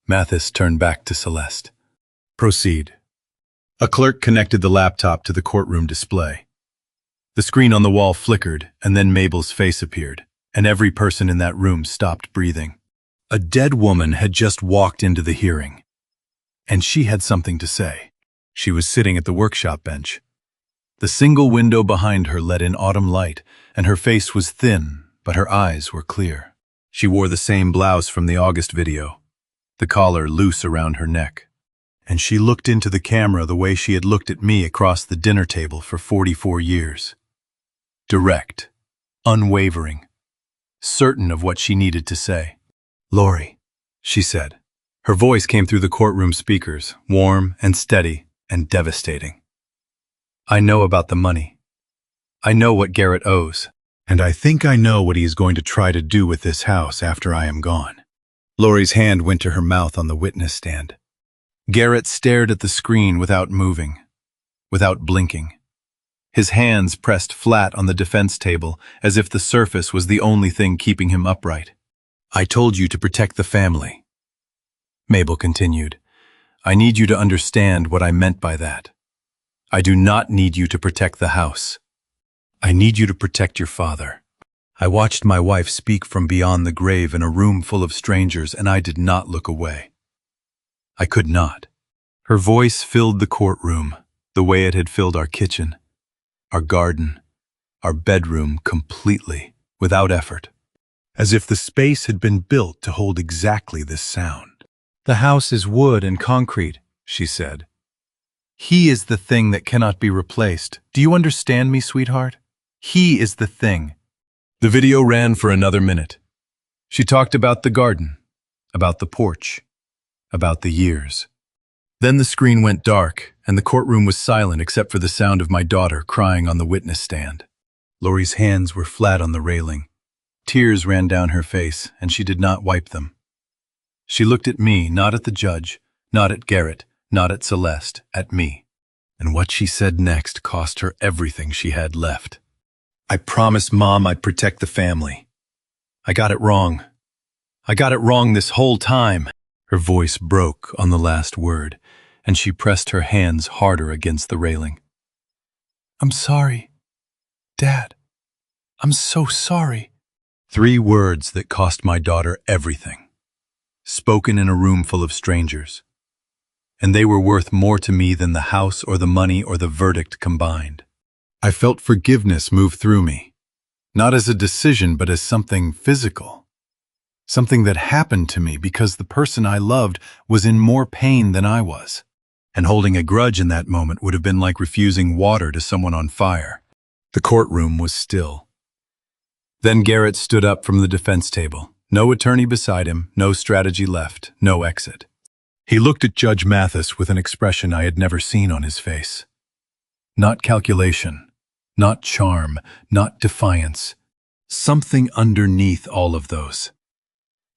Mathis turned back to Celeste. Proceed. A clerk connected the laptop to the courtroom display. The screen on the wall flickered, and then Mabel's face appeared, and every person in that room stopped breathing. A dead woman had just walked into the hearing, and she had something to say. She was sitting at the workshop bench. The single window behind her let in autumn light, and her face was thin, but her eyes were clear. She wore the same blouse from the August video, the collar loose around her neck. And she looked into the camera the way she had looked at me across the dinner table for 44 years. Direct, unwavering, certain of what she needed to say. Lori, she said. Her voice came through the courtroom speakers, warm and steady and devastating. I know about the money. I know what Garrett owes, and I think I know what he is going to try to do with this house after I am gone. Lori's hand went to her mouth on the witness stand. Garrett stared at the screen without moving, without blinking. His hands pressed flat on the defense table as if the surface was the only thing keeping him upright. I told you to protect the family. Mabel continued. I need you to understand what I meant by that. I do not need you to protect the house. I need you to protect your father. I watched my wife speak from beyond the grave in a room full of strangers, and I did not look away. I could not. Her voice filled the courtroom, the way it had filled our kitchen, our garden, our bedroom completely, without effort, as if the space had been built to hold exactly this sound. The house is wood and concrete, she said. He is the thing that cannot be replaced. Do you understand me, sweetheart? He is the thing. The video ran for another minute. She talked about the garden, about the porch, about the years. Then the screen went dark, and the courtroom was silent except for the sound of my daughter crying on the witness stand. Lori's hands were flat on the railing. Tears ran down her face, and she did not wipe them. She looked at me, not at the judge, not at Garrett, not at Celeste, at me. And what she said next cost her everything she had left. I promised Mom I'd protect the family. I got it wrong. I got it wrong this whole time. Her voice broke on the last word, and she pressed her hands harder against the railing. I'm sorry, Dad. I'm so sorry. 3 words that cost my daughter everything, spoken in a room full of strangers. And they were worth more to me than the house or the money or the verdict combined. I felt forgiveness move through me, not as a decision but as something physical. Something that happened to me because the person I loved was in more pain than I was. And holding a grudge in that moment would have been like refusing water to someone on fire. The courtroom was still. Then Garrett stood up from the defense table. No attorney beside him, no strategy left, no exit. He looked at Judge Mathis with an expression I had never seen on his face. Not calculation, not charm, not defiance. Something underneath all of those.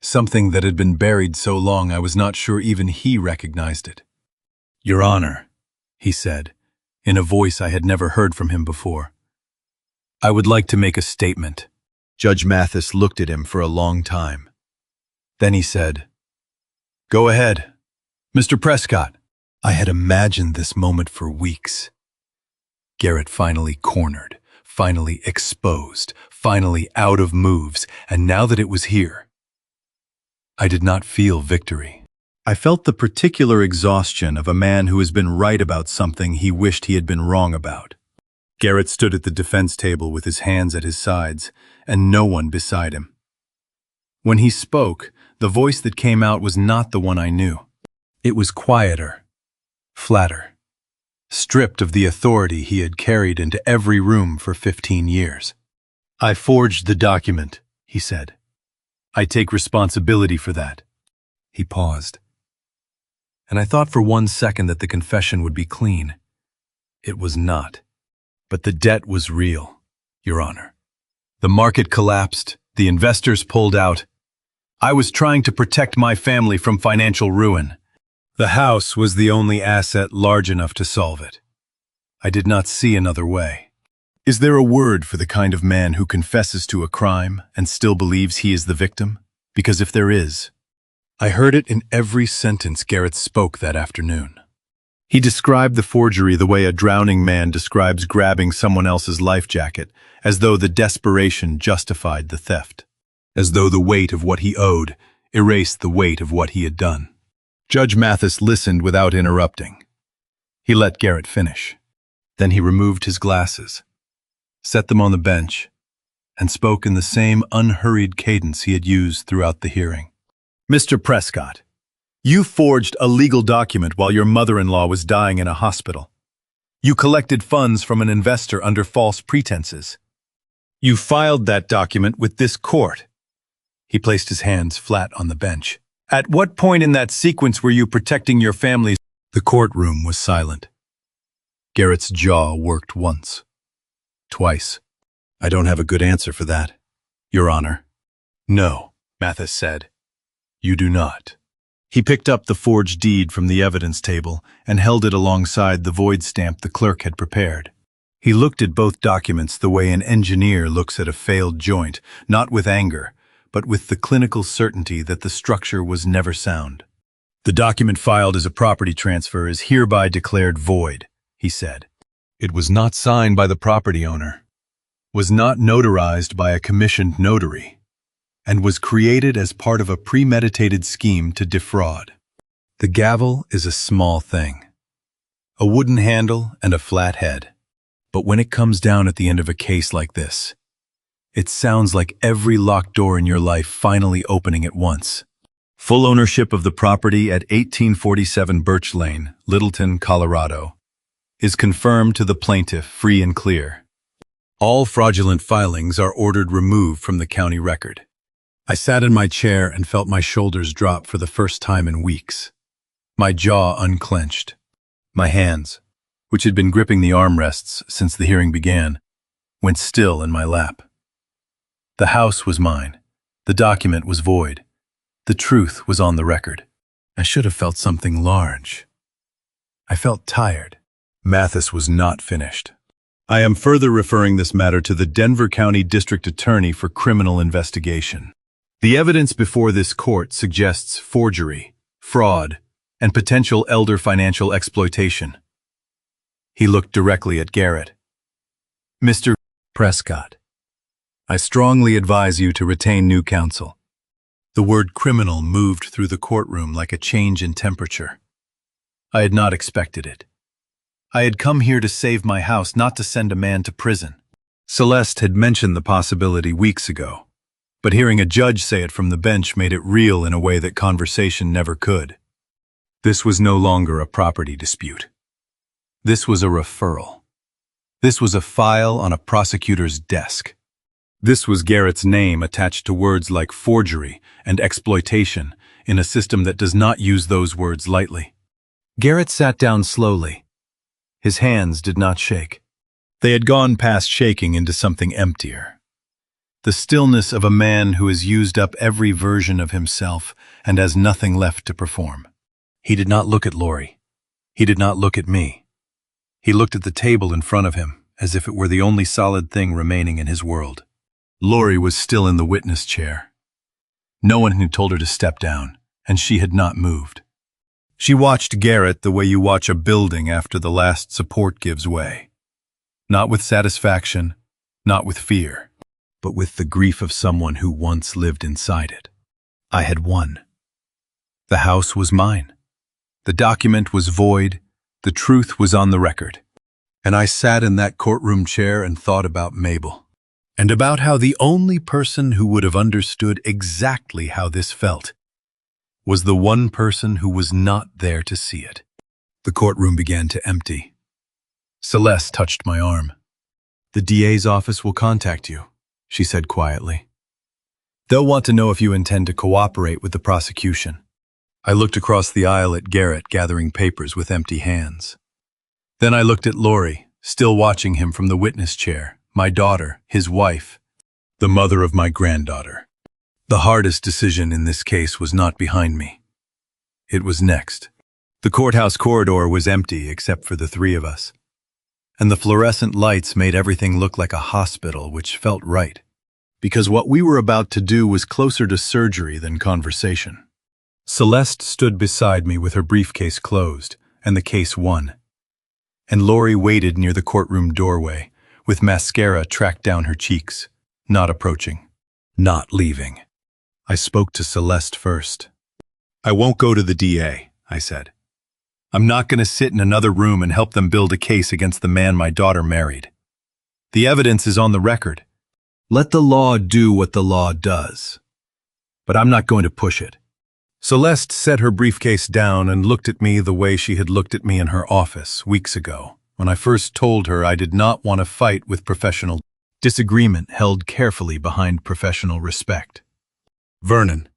Something that had been buried so long I was not sure even he recognized it. "Your Honor," he said, in a voice I had never heard from him before, "I would like to make a statement." Judge Mathis looked at him for a long time. Then he said, "Go ahead, Mr. Prescott." I had imagined this moment for weeks. Garrett finally cornered, finally exposed, finally out of moves, and now that it was here, I did not feel victory. I felt the particular exhaustion of a man who has been right about something he wished he had been wrong about. Garrett stood at the defense table with his hands at his sides, and no one beside him. When he spoke, the voice that came out was not the one I knew. It was quieter, flatter, stripped of the authority he had carried into every room for 15 years. "I forged the document," he said. "I take responsibility for that." He paused, and I thought for 1 second that the confession would be clean. It was not. But the debt was real, Your Honor. The market collapsed, the investors pulled out. I was trying to protect my family from financial ruin. The house was the only asset large enough to solve it. I did not see another way. Is there a word for the kind of man who confesses to a crime and still believes he is the victim? Because if there is, I heard it in every sentence Garrett spoke that afternoon. He described the forgery the way a drowning man describes grabbing someone else's life jacket, as though the desperation justified the theft, as though the weight of what he owed erased the weight of what he had done. Judge Mathis listened without interrupting. He let Garrett finish. Then he removed his glasses, set them on the bench, and spoke in the same unhurried cadence he had used throughout the hearing. "Mr. Prescott, you forged a legal document while your mother-in-law was dying in a hospital. You collected funds from an investor under false pretenses. You filed that document with this court." He placed his hands flat on the bench. "At what point in that sequence were you protecting your family?" The courtroom was silent. Garrett's jaw worked once, twice. "I don't have a good answer for that, Your Honor." "No," Mathis said. "You do not." He picked up the forged deed from the evidence table and held it alongside the void stamp the clerk had prepared. He looked at both documents the way an engineer looks at a failed joint, not with anger, but with the clinical certainty that the structure was never sound. "The document filed as a property transfer is hereby declared void," he said. "It was not signed by the property owner, was not notarized by a commissioned notary, and was created as part of a premeditated scheme to defraud." The gavel is a small thing, a wooden handle and a flat head. But when it comes down at the end of a case like this, it sounds like every locked door in your life finally opening at once. Full ownership of the property at 1847 Birch Lane, Littleton, Colorado, is confirmed to the plaintiff free and clear. All fraudulent filings are ordered removed from the county record. I sat in my chair and felt my shoulders drop for the first time in weeks. My jaw unclenched. My hands, which had been gripping the armrests since the hearing began, went still in my lap. The house was mine. The document was void. The truth was on the record. I should have felt something large. I felt tired. Mathis was not finished. "I am further referring this matter to the Denver County District Attorney for criminal investigation. The evidence before this court suggests forgery, fraud, and potential elder financial exploitation." He looked directly at Garrett. "Mr. Prescott, I strongly advise you to retain new counsel." The word criminal moved through the courtroom like a change in temperature. I had not expected it. I had come here to save my house, not to send a man to prison. Celeste had mentioned the possibility weeks ago, but hearing a judge say it from the bench made it real in a way that conversation never could. This was no longer a property dispute. This was a referral. This was a file on a prosecutor's desk. This was Garrett's name attached to words like forgery and exploitation in a system that does not use those words lightly. Garrett sat down slowly. His hands did not shake. They had gone past shaking into something emptier. The stillness of a man who has used up every version of himself and has nothing left to perform. He did not look at Lori. He did not look at me. He looked at the table in front of him, as if it were the only solid thing remaining in his world. Lori was still in the witness chair. No one had told her to step down, and she had not moved. She watched Garrett the way you watch a building after the last support gives way. Not with satisfaction, not with fear, but with the grief of someone who once lived inside it. I had won. The house was mine. The document was void. The truth was on the record. And I sat in that courtroom chair and thought about Mabel, and about how the only person who would have understood exactly how this felt was the one person who was not there to see it. The courtroom began to empty. Celeste touched my arm. "The DA's office will contact you," she said quietly. "They'll want to know if you intend to cooperate with the prosecution." I looked across the aisle at Garrett gathering papers with empty hands. Then I looked at Lori, still watching him from the witness chair, my daughter, his wife, the mother of my granddaughter. The hardest decision in this case was not behind me. It was next. The courthouse corridor was empty except for the three of us, and the fluorescent lights made everything look like a hospital, which felt right, because what we were about to do was closer to surgery than conversation. Celeste stood beside me with her briefcase closed, and the case won. And Lori waited near the courtroom doorway, with mascara tracked down her cheeks, not approaching, not leaving. I spoke to Celeste first. "I won't go to the DA," I said. "I'm not going to sit in another room and help them build a case against the man my daughter married. The evidence is on the record. Let the law do what the law does. But I'm not going to push it." Celeste set her briefcase down and looked at me the way she had looked at me in her office weeks ago, when I first told her I did not want to fight with professional disagreement held carefully behind professional respect. "Vernon,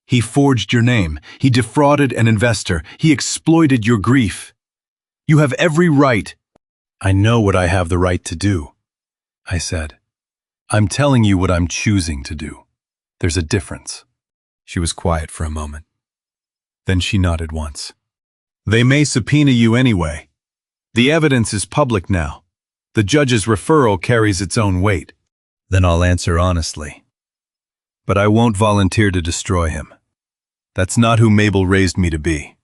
he forged your name. He defrauded an investor. He exploited your grief. You have every right." "I know what I have the right to do," I said. "I'm telling you what I'm choosing to do. There's a difference." She was quiet for a moment. Then she nodded once. "They may subpoena you anyway. The evidence is public now. The judge's referral carries its own weight." "Then I'll answer honestly. But I won't volunteer to destroy him. That's not who Mabel raised me to be."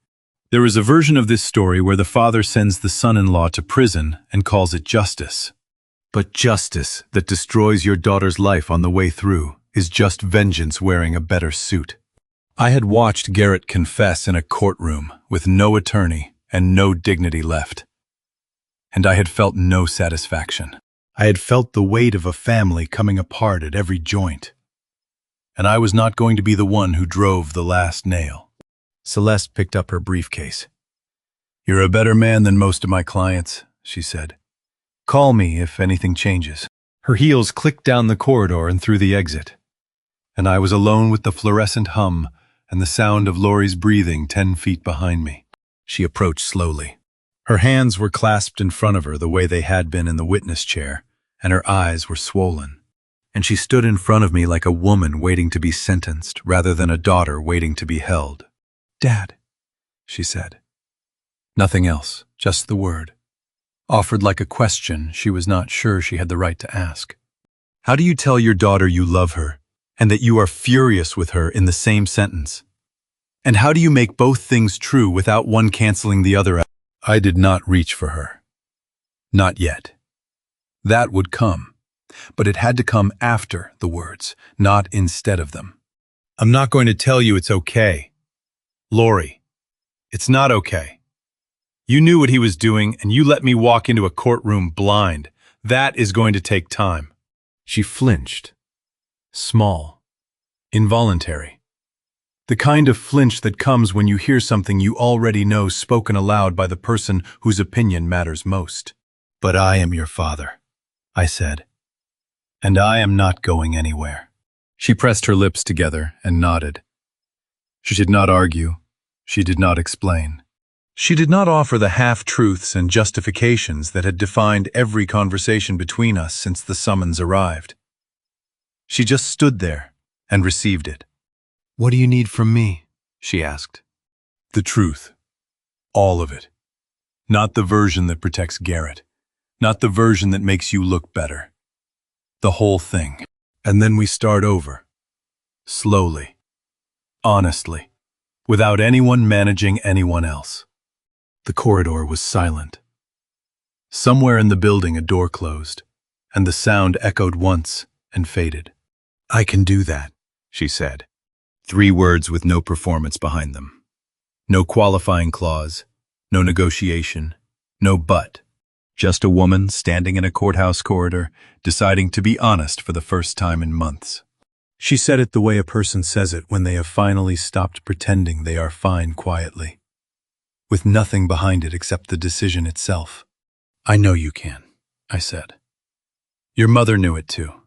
There is a version of this story where the father sends the son-in-law to prison and calls it justice. But justice that destroys your daughter's life on the way through is just vengeance wearing a better suit. I had watched Garrett confess in a courtroom with no attorney and no dignity left. And I had felt no satisfaction. I had felt the weight of a family coming apart at every joint. And I was not going to be the one who drove the last nail. Celeste picked up her briefcase. "You're a better man than most of my clients," she said. "Call me if anything changes." Her heels clicked down the corridor and through the exit. And I was alone with the fluorescent hum and the sound of Lori's breathing 10 feet behind me. She approached slowly. Her hands were clasped in front of her the way they had been in the witness chair, and her eyes were swollen. And she stood in front of me like a woman waiting to be sentenced rather than a daughter waiting to be held. "Dad," she said. Nothing else, just the word. Offered like a question she was not sure she had the right to ask. "How do you tell your daughter you love her and that you are furious with her in the same sentence? And how do you make both things true without one canceling the other out?" I did not reach for her. Not yet. That would come. But it had to come after the words, not instead of them. "I'm not going to tell you it's okay. Lori, it's not okay. You knew what he was doing, and you let me walk into a courtroom blind. That is going to take time." She flinched. Small. Involuntary. The kind of flinch that comes when you hear something you already know spoken aloud by the person whose opinion matters most. "But I am your father," I said. "And I am not going anywhere." She pressed her lips together and nodded. She did not argue. She did not explain. She did not offer the half-truths and justifications that had defined every conversation between us since the summons arrived. She just stood there and received it. "What do you need from me?" she asked. "The truth. All of it. Not the version that protects Garrett. Not the version that makes you look better. The whole thing. And then we start over. Slowly. Honestly. Without anyone managing anyone else. The corridor was silent. Somewhere in the building a door closed, and the sound echoed once and faded. "I can do that," she said. 3 words with no performance behind them. No qualifying clause, no negotiation, no but. Just a woman standing in a courthouse corridor, deciding to be honest for the first time in months. She said it the way a person says it when they have finally stopped pretending they are fine quietly, with nothing behind it except the decision itself. "I know you can," I said. "Your mother knew it too.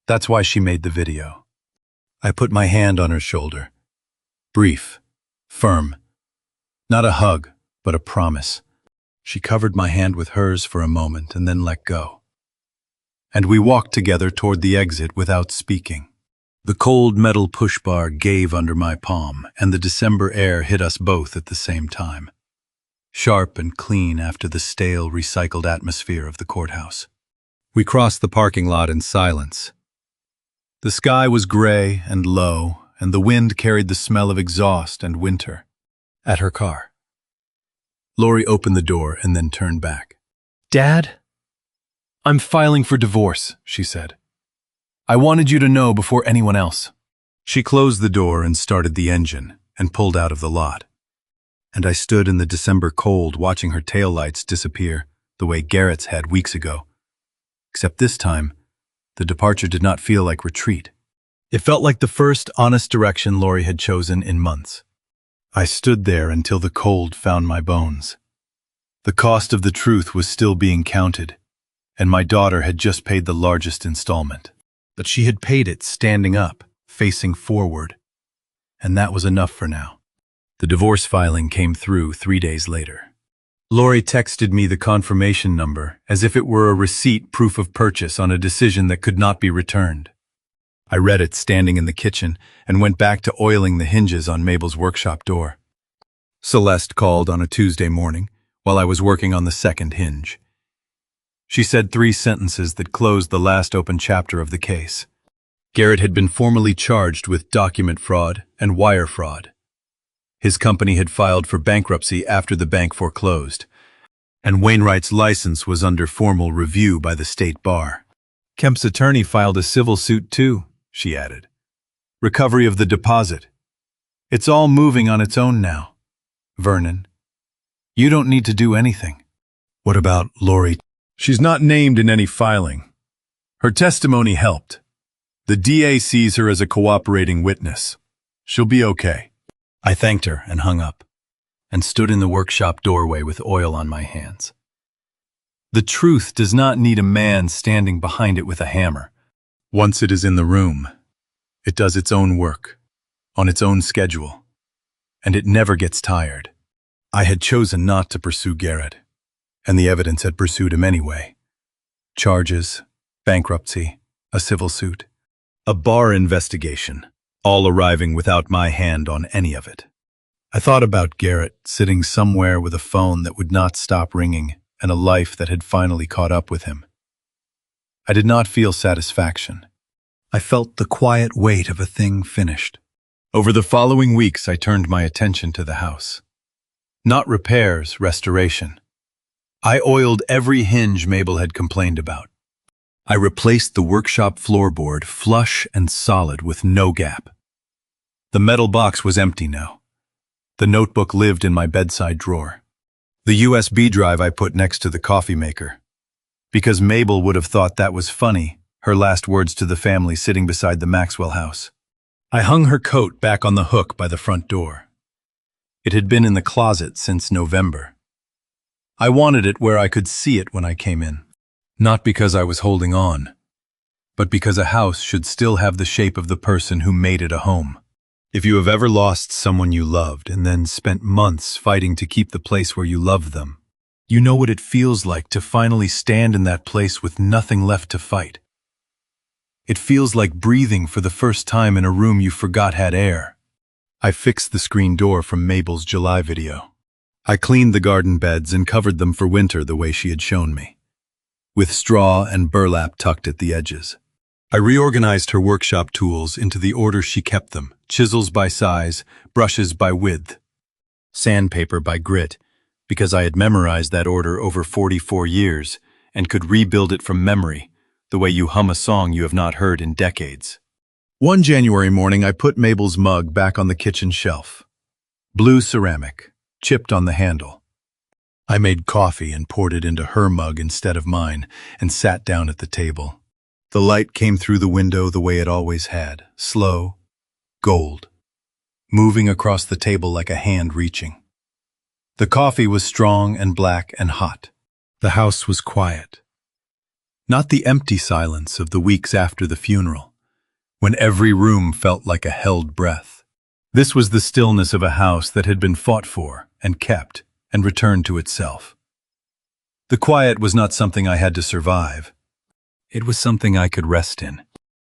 That's why she made the video." I put my hand on her shoulder. Brief, firm. Not a hug, but a promise. She covered my hand with hers for a moment and then let go. And we walked together toward the exit without speaking. The cold metal push bar gave under my palm, and the December air hit us both at the same time. Sharp and clean after the stale, recycled atmosphere of the courthouse. We crossed the parking lot in silence. The sky was gray and low, and the wind carried the smell of exhaust and winter. At her car. Lori opened the door and then turned back. "Dad? I'm filing for divorce," she said. "I wanted you to know before anyone else." She closed the door and started the engine and pulled out of the lot. And I stood in the December cold watching her taillights disappear the way Garrett's had weeks ago. Except this time, the departure did not feel like retreat. It felt like the first honest direction Lori had chosen in months. I stood there until the cold found my bones. The cost of the truth was still being counted, and my daughter had just paid the largest installment. But she had paid it standing up, facing forward. And that was enough for now. The divorce filing came through 3 days later. Lori texted me the confirmation number as if it were a receipt proof of purchase on a decision that could not be returned. I read it standing in the kitchen and went back to oiling the hinges on Mabel's workshop door. Celeste called on a Tuesday morning while I was working on the second hinge. She said 3 sentences that closed the last open chapter of the case. Garrett had been formally charged with document fraud and wire fraud. His company had filed for bankruptcy after the bank foreclosed, and Wainwright's license was under formal review by the state bar. Kemp's attorney filed a civil suit too, she added. Recovery of the deposit. It's all moving on its own now. Vernon, you don't need to do anything. What about Lori? She's not named in any filing. Her testimony helped. The DA sees her as a cooperating witness. She'll be okay. I thanked her and hung up, and stood in the workshop doorway with oil on my hands. The truth does not need a man standing behind it with a hammer. Once it is in the room, it does its own work, on its own schedule, and it never gets tired. I had chosen not to pursue Garrett, and the evidence had pursued him anyway. Charges, bankruptcy, a civil suit, a bar investigation, all arriving without my hand on any of it. I thought about Garrett sitting somewhere with a phone that would not stop ringing and a life that had finally caught up with him. I did not feel satisfaction. I felt the quiet weight of a thing finished. Over the following weeks, I turned my attention to the house. Not repairs, restoration. I oiled every hinge Mabel had complained about. I replaced the workshop floorboard flush and solid with no gap. The metal box was empty now. The notebook lived in my bedside drawer. The USB drive I put next to the coffee maker. Because Mabel would have thought that was funny, her last words to the family sitting beside the Maxwell house. I hung her coat back on the hook by the front door. It had been in the closet since November. I wanted it where I could see it when I came in. Not because I was holding on, but because a house should still have the shape of the person who made it a home. If you have ever lost someone you loved and then spent months fighting to keep the place where you loved them, you know what it feels like to finally stand in that place with nothing left to fight. It feels like breathing for the first time in a room you forgot had air. I fixed the screen door from Mabel's July video. I cleaned the garden beds and covered them for winter the way she had shown me, with straw and burlap tucked at the edges. I reorganized her workshop tools into the order she kept them: chisels by size, brushes by width, sandpaper by grit, because I had memorized that order over 44 years and could rebuild it from memory, the way you hum a song you have not heard in decades. One January morning, I put Mabel's mug back on the kitchen shelf. Blue ceramic, chipped on the handle. I made coffee and poured it into her mug instead of mine and sat down at the table. The light came through the window the way it always had, slow, gold, moving across the table like a hand reaching. The coffee was strong and black and hot. The house was quiet. Not the empty silence of the weeks after the funeral, when every room felt like a held breath. This was the stillness of a house that had been fought for and kept and returned to itself. The quiet was not something I had to survive. It was something I could rest in.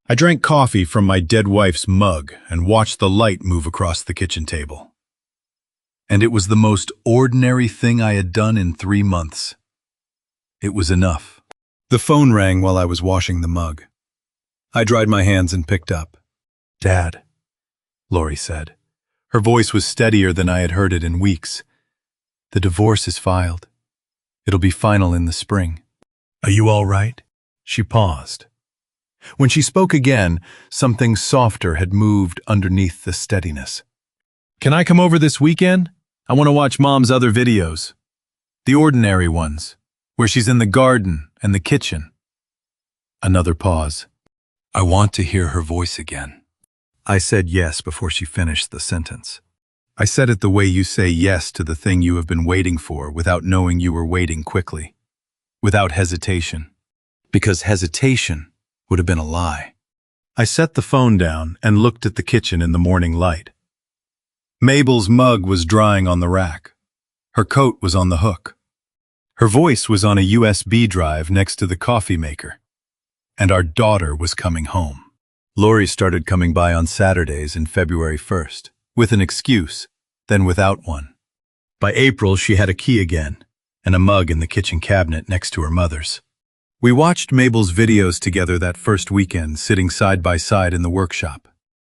I drank coffee from my dead wife's mug and watched the light move across the kitchen table. And it was the most ordinary thing I had done in 3 months. It was enough. The phone rang while I was washing the mug. I dried my hands and picked up. "Dad," Lori said. Her voice was steadier than I had heard it in weeks. "The divorce is filed. It'll be final in the spring. Are you all right?" She paused. When she spoke again, something softer had moved underneath the steadiness. "Can I come over this weekend? I want to watch Mom's other videos. The ordinary ones, where she's in the garden and the kitchen." Another pause. "I want to hear her voice again." I said yes before she finished the sentence. I said it the way you say yes to the thing you have been waiting for without knowing you were waiting quickly, without hesitation. Because hesitation would have been a lie. I set the phone down and looked at the kitchen in the morning light. Mabel's mug was drying on the rack. Her coat was on the hook. Her voice was on a USB drive next to the coffee maker. And our daughter was coming home. Lori started coming by on Saturdays in February 1st, with an excuse, then without one. By April, she had a key again, and a mug in the kitchen cabinet next to her mother's. We watched Mabel's videos together that first weekend, sitting side by side in the workshop,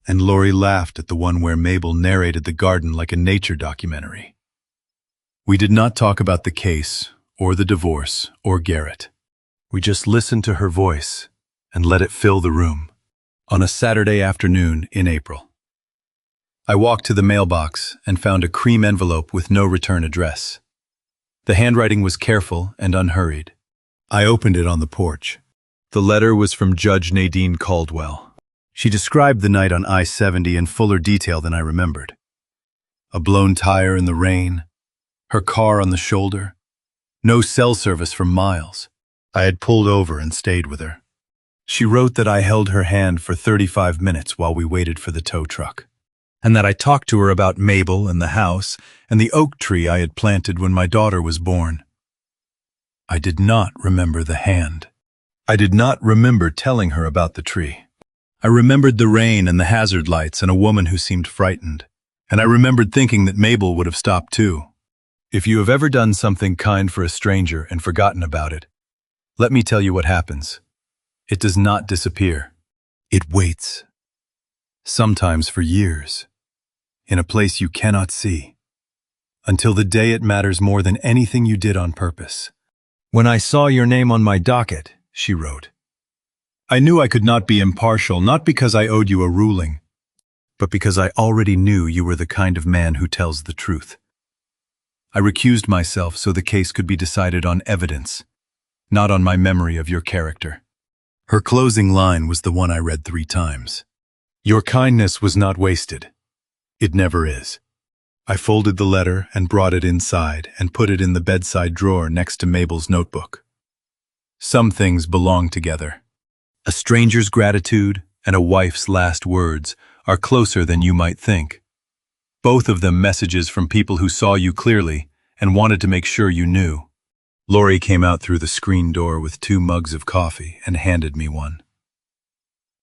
and Lori laughed at the one where Mabel narrated the garden like a nature documentary. We did not talk about the case, or the divorce, or Garrett. We just listened to her voice and let it fill the room. On a Saturday afternoon in April, I walked to the mailbox and found a cream envelope with no return address. The handwriting was careful and unhurried. I opened it on the porch. The letter was from Judge Nadine Caldwell. She described the night on I-70 in fuller detail than I remembered. A blown tire in the rain, her car on the shoulder, no cell service for miles. I had pulled over and stayed with her. She wrote that I held her hand for 35 minutes while we waited for the tow truck, and that I talked to her about Mabel and the house and the oak tree I had planted when my daughter was born. I did not remember the hand. I did not remember telling her about the tree. I remembered the rain and the hazard lights and a woman who seemed frightened, and I remembered thinking that Mabel would have stopped too. If you have ever done something kind for a stranger and forgotten about it, let me tell you what happens. It does not disappear. It waits. Sometimes for years, in a place you cannot see, until the day it matters more than anything you did on purpose. "When I saw your name on my docket," she wrote, "I knew I could not be impartial, not because I owed you a ruling, but because I already knew you were the kind of man who tells the truth. I recused myself so the case could be decided on evidence, not on my memory of your character." Her closing line was the one I read 3 times. "Your kindness was not wasted. It never is." I folded the letter and brought it inside and put it in the bedside drawer next to Mabel's notebook. Some things belong together. A stranger's gratitude and a wife's last words are closer than you might think. Both of them messages from people who saw you clearly and wanted to make sure you knew. Lori came out through the screen door with 2 mugs of coffee and handed me one.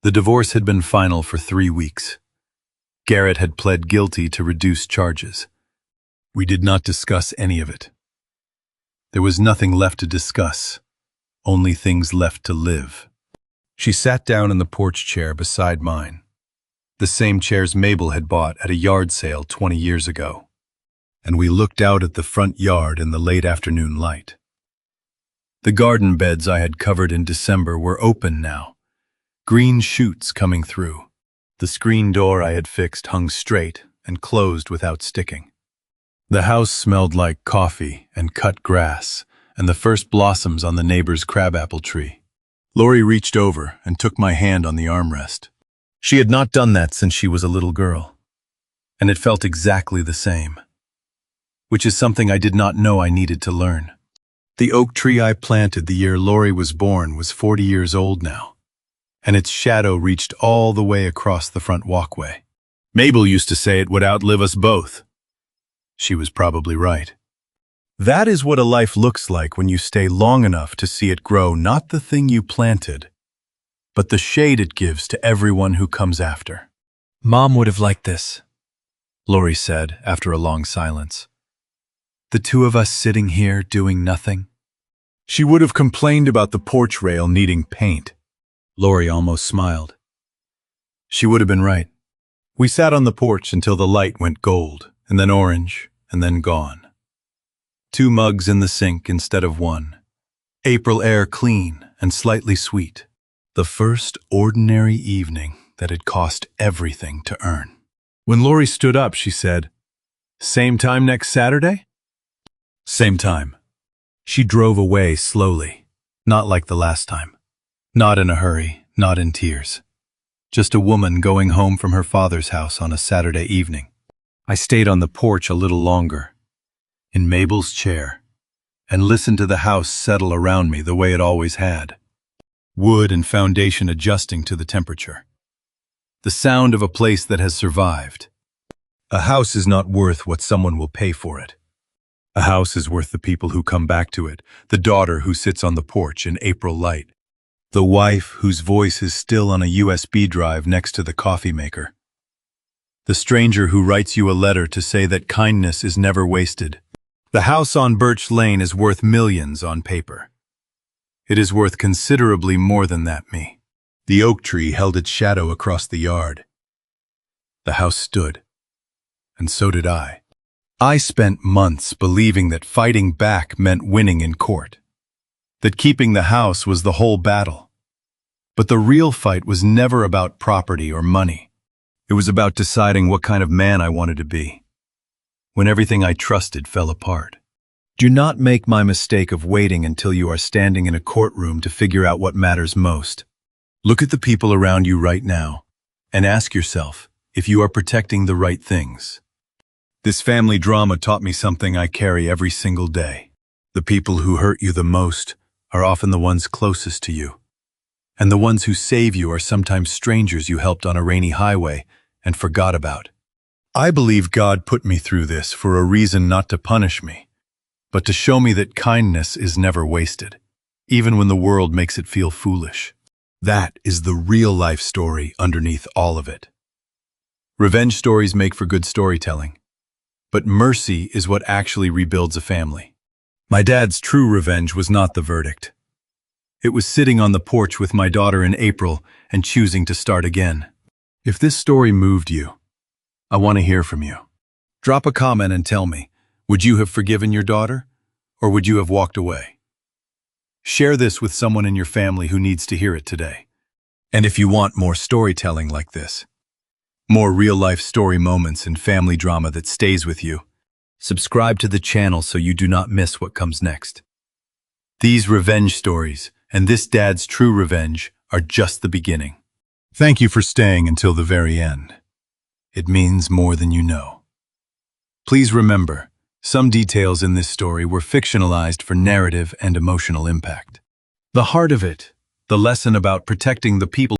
The divorce had been final for 3 weeks. Garrett had pled guilty to reduced charges. We did not discuss any of it. There was nothing left to discuss, only things left to live. She sat down in the porch chair beside mine, the same chairs Mabel had bought at a yard sale 20 years ago, and we looked out at the front yard in the late afternoon light. The garden beds I had covered in December were open now, green shoots coming through. The screen door I had fixed hung straight and closed without sticking. The house smelled like coffee and cut grass and the first blossoms on the neighbor's crabapple tree. Lori reached over and took my hand on the armrest. She had not done that since she was a little girl, and it felt exactly the same, which is something I did not know I needed to learn. The oak tree I planted the year Lori was born was 40 years old now, and its shadow reached all the way across the front walkway. Mabel used to say it would outlive us both. She was probably right. That is what a life looks like when you stay long enough to see it grow, not the thing you planted, but the shade it gives to everyone who comes after. Mom would have liked this, Lori said after a long silence. The two of us sitting here doing nothing. She would have complained about the porch rail needing paint. Lori almost smiled. She would have been right. We sat on the porch until the light went gold, and then orange, and then gone. 2 mugs in the sink instead of 1. April air clean and slightly sweet. The first ordinary evening that had cost everything to earn. When Lori stood up, she said, "Same time next Saturday?" Same time. She drove away slowly, not like the last time. Not in a hurry, not in tears. Just a woman going home from her father's house on a Saturday evening. I stayed on the porch a little longer, in Mabel's chair, and listened to the house settle around me the way it always had. Wood and foundation adjusting to the temperature. The sound of a place that has survived. A house is not worth what someone will pay for it. A house is worth the people who come back to it, the daughter who sits on the porch in April light, the wife whose voice is still on a USB drive next to the coffee maker, the stranger who writes you a letter to say that kindness is never wasted. The house on Birch Lane is worth millions on paper. It is worth considerably more than that, me. The oak tree held its shadow across the yard. The house stood, and so did I. I spent months believing that fighting back meant winning in court, that keeping the house was the whole battle. But the real fight was never about property or money. It was about deciding what kind of man I wanted to be, when everything I trusted fell apart. Do not make my mistake of waiting until you are standing in a courtroom to figure out what matters most. Look at the people around you right now, and ask yourself if you are protecting the right things. This family drama taught me something I carry every single day. The people who hurt you the most are often the ones closest to you, and the ones who save you are sometimes strangers you helped on a rainy highway and forgot about. I believe God put me through this for a reason, not to punish me, but to show me that kindness is never wasted, even when the world makes it feel foolish. That is the real-life story underneath all of it. Revenge stories make for good storytelling, but mercy is what actually rebuilds a family. My dad's true revenge was not the verdict. It was sitting on the porch with my daughter in April and choosing to start again. If this story moved you, I want to hear from you. Drop a comment and tell me, would you have forgiven your daughter, or would you have walked away? Share this with someone in your family who needs to hear it today. And if you want more storytelling like this, more real-life story moments and family drama that stays with you, subscribe to the channel so you do not miss what comes next. These revenge stories and this dad's true revenge are just the beginning. Thank you for staying until the very end. It means more than you know. Please remember, some details in this story were fictionalized for narrative and emotional impact. The heart of it, the lesson about protecting the people